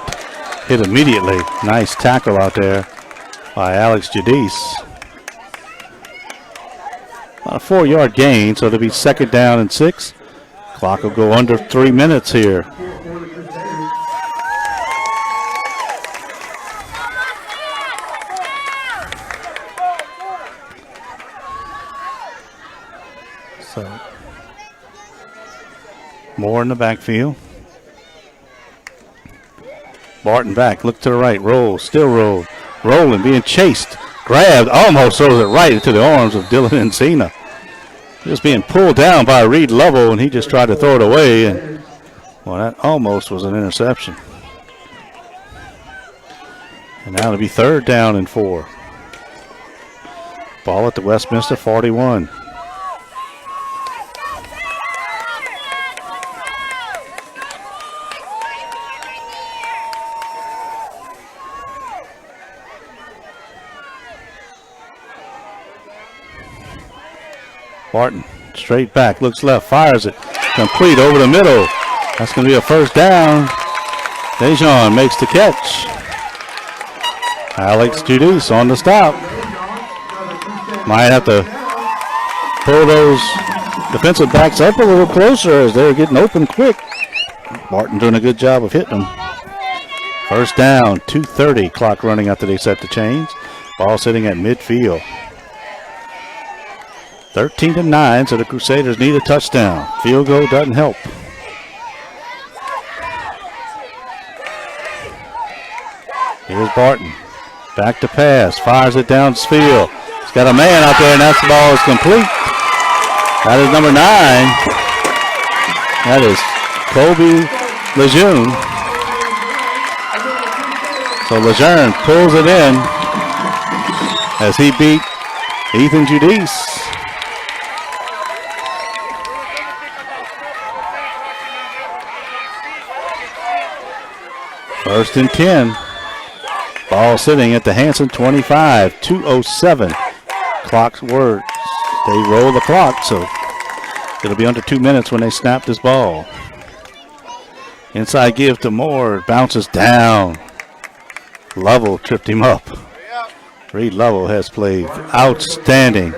Hit immediately. Nice tackle out there by Alex Jadis. About a 4-yard gain, so it'll be 2nd down and 6. Clock will go under 3 minutes here. So, Moore in the backfield. Barton back, look to the right, roll, still roll, rolling, being chased, grabbed, almost throws it right into the arms of Dylan Encina. Just being pulled down by Reed Lovell, and he just tried to throw it away, and well, that almost was an interception. And now it'll be 3rd down and 4. Ball at the Westminster 41. Barton straight back, looks left, fires it, complete over the middle. That's going to be a 1st down. Dejon makes the catch. Alex Judice on the stop. Might have to pull those defensive backs up a little closer as they're getting open quick. Barton doing a good job of hitting them. 1st down, 2:30, clock running after they set the chains. Ball sitting at midfield. 13-9, so the Crusaders need a touchdown. Field goal doesn't help. Here's Barton. Back to pass. Fires it downfield. He's got a man out there, and that ball is complete. That is number 9. That is Kobe Lejeune. So Lejeune pulls it in as he beat Ethan Judice. First and 10. Ball sitting at the Hanson 25. 2:07. Clock's words. They roll the clock, so it'll be under 2 minutes when they snap this ball. Inside give to Moore. Bounces down. Lovell tripped him up. Reed Lovell has played outstanding.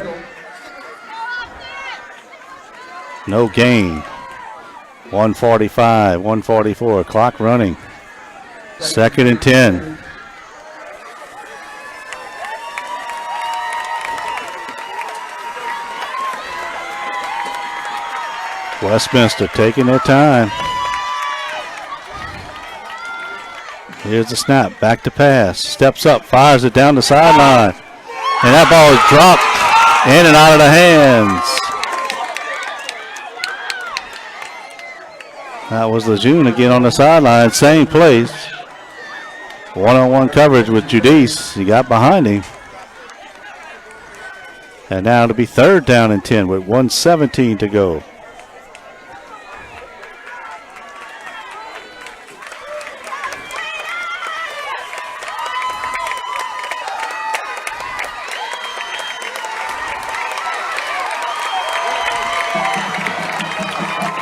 No gain. 1:45, 1:44. Clock running. 2nd and 10. Westminster taking their time. Here's the snap. Back to pass. Steps up. Fires it down the sideline. And that ball is dropped in and out of the hands. That was Lejeune again on the sideline. Same place. One-on-one coverage with Judice. He got behind him. And now it'll be 3rd down and 10 with 1:17 to go.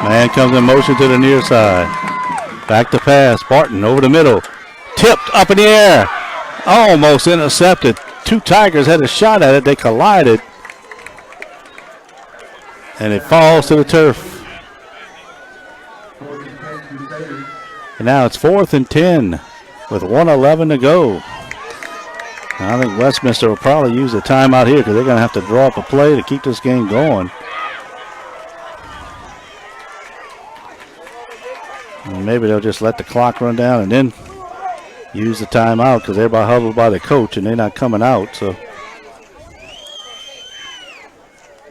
Man comes in motion to the near side. Back to pass. Barton over the middle. Tipped up in the air. Almost intercepted. 2 Tigers had a shot at it. They collided. And it falls to the turf. And now it's 4th and 10 with 1:11 to go. I think Westminster will probably use a timeout here because they're going to have to draw up a play to keep this game going. And maybe they'll just let the clock run down and then use the timeout because everybody huddled by the coach and they're not coming out. So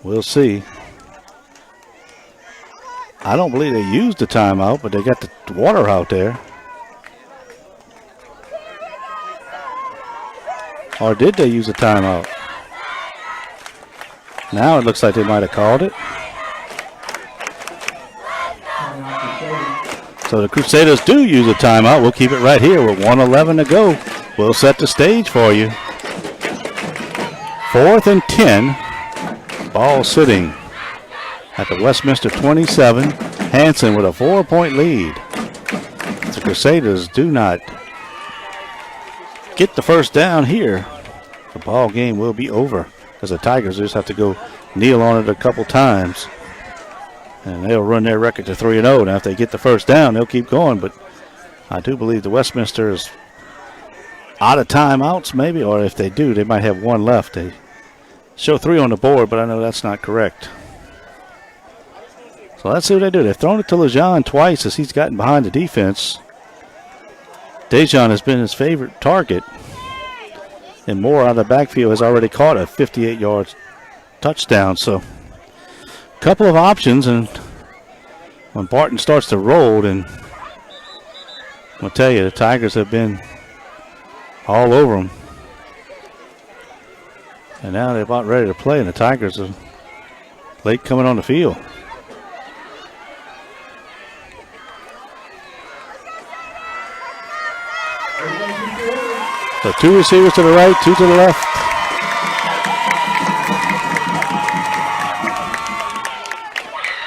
we'll see. I don't believe they used the timeout, but they got the water out there. Or did they use a timeout? Now it looks like they might have called it. So the Crusaders do use a timeout. We'll keep it right here with 1:11 to go. We'll set the stage for you. 4th and 10. Ball sitting at the Westminster 27. Hanson with a 4-point lead. If the Crusaders do not get the 1st down here, the ball game will be over because the Tigers just have to go kneel on it a couple times. And they'll run their record to 3-0. Now, if they get the first down, they'll keep going. But I do believe the Westminster is out of timeouts, maybe. Or if they do, they might have one left. They show 3 on the board, but I know that's not correct. So let's see what they do. They've thrown it to Lejean twice as he's gotten behind the defense. Dejan has been his favorite target. And Moore out of the backfield has already caught a 58-yard touchdown. So a couple of options, and when Barton starts to roll, then I'll tell you, the Tigers have been all over them. And now they're about ready to play, and the Tigers are late coming on the field. So 2 receivers to the right, 2 to the left.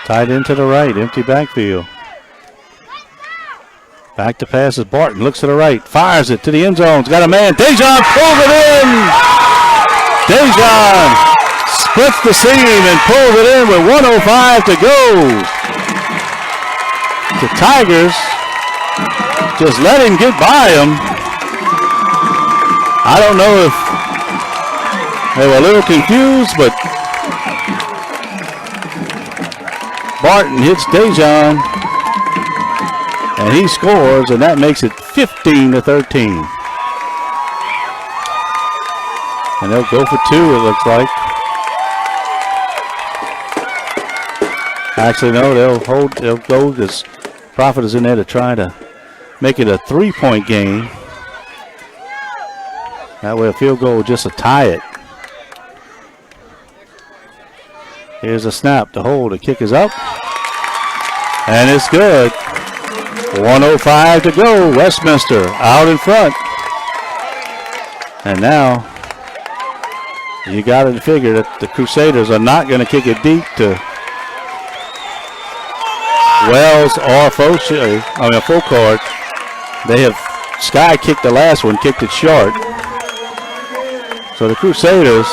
Tight end to the right, empty backfield. Back to pass is Barton, looks to the right, fires it to the end zone. Got a man, Dejan pulls it in. Dejan splits the seam and pulls it in with 1:05 to go. The Tigers just let him get by him. I don't know if they were a little confused, but Barton hits Dejan, and he scores, and that makes it 15-13. And they'll go for 2, it looks like. Actually, no, they'll go. This Prophet is in there to try to make it a 3-point game. That way a field goal just to tie it. Here's a snap, the hold, the kick is up. And it's good. 1:05 to go, Westminster out in front. And now you got to figure that the Crusaders are not going to kick it deep to Wells or Foucault. They have Sky kicked the last one, kicked it short. So the Crusaders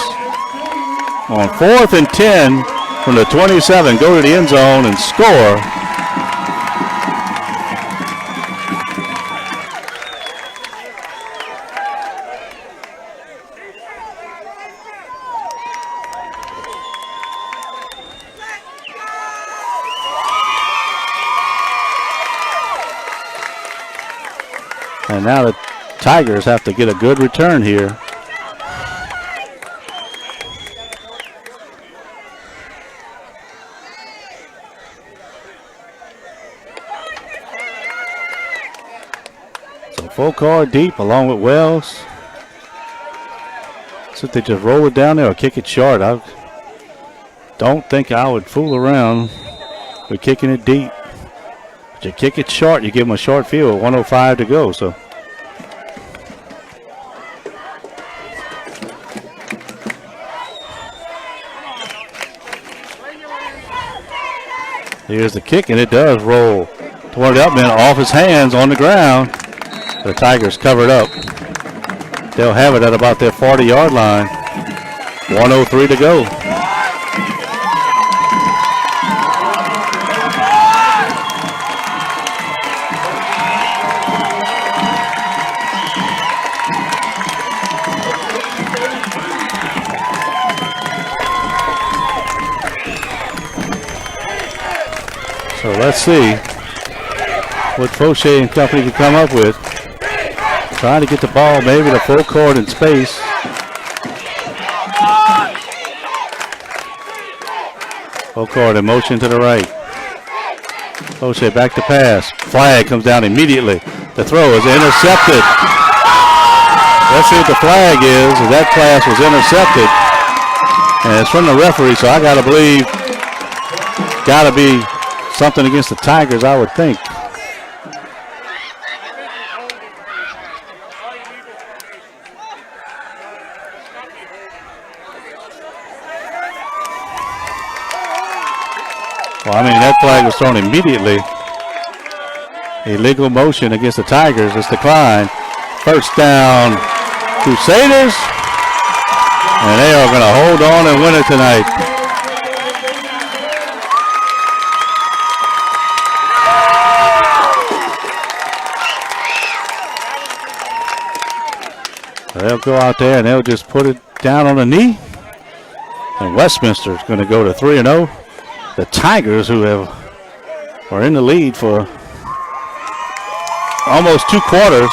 on 4th and 10 from the 27 go to the end zone and score. And now the Tigers have to get a good return here. Full card deep along with Wells. So if they just roll it down there or kick it short, I don't think I would fool around with kicking it deep. But you kick it short, you give them a short field, 1:05 to go. So here's the kick, and it does roll toward the up man off his hands on the ground. The Tigers covered up. They'll have it at about their 40-yard line. 1:03 to go. So let's see what Fauché and company can come up with. Trying to get the ball maybe to full court in space. Full court in motion to the right. Fauché back to pass. Flag comes down immediately. The throw is intercepted. Let's see what the flag is. That pass was intercepted. And it's from the referee, so I got to believe got to be something against the Tigers, I would think. Well, I mean, that flag was thrown immediately. Illegal motion against the Tigers. It's declined. First down, Crusaders. And they are going to hold on and win it tonight. They'll go out there and they'll just put it down on the knee. And Westminster is going to go to 3-0. The Tigers, who are in the lead for almost 2 quarters.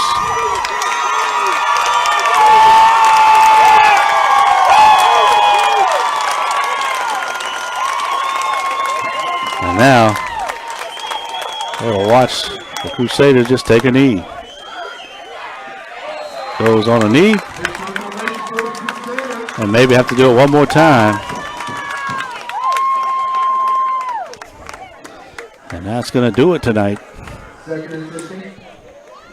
And now we'll watch the Crusaders just take a knee. Goes on a knee. And maybe have to do it one more time. And that's going to do it tonight. An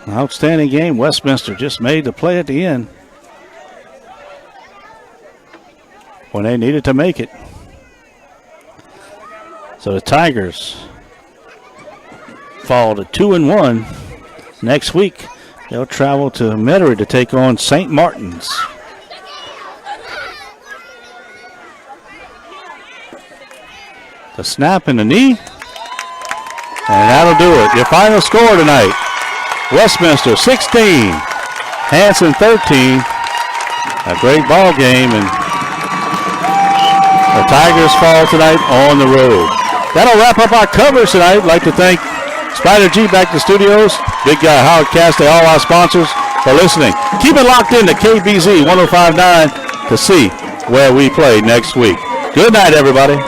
outstanding game. Westminster just made the play at the end when they needed to make it. So the Tigers fall to 2-1. Next week, they'll travel to Metairie to take on St. Martin's. The snap and the knee. And that'll do it. Your final score tonight. Westminster 16, Hanson 13. A great ball game, and the Tigers fall tonight on the road. That'll wrap up our coverage tonight. I'd like to thank Spider G back to studios, Big Guy Howard Caste, all our sponsors for listening. Keep it locked in to KBZ 105.9 to see where we play next week. Good night, everybody.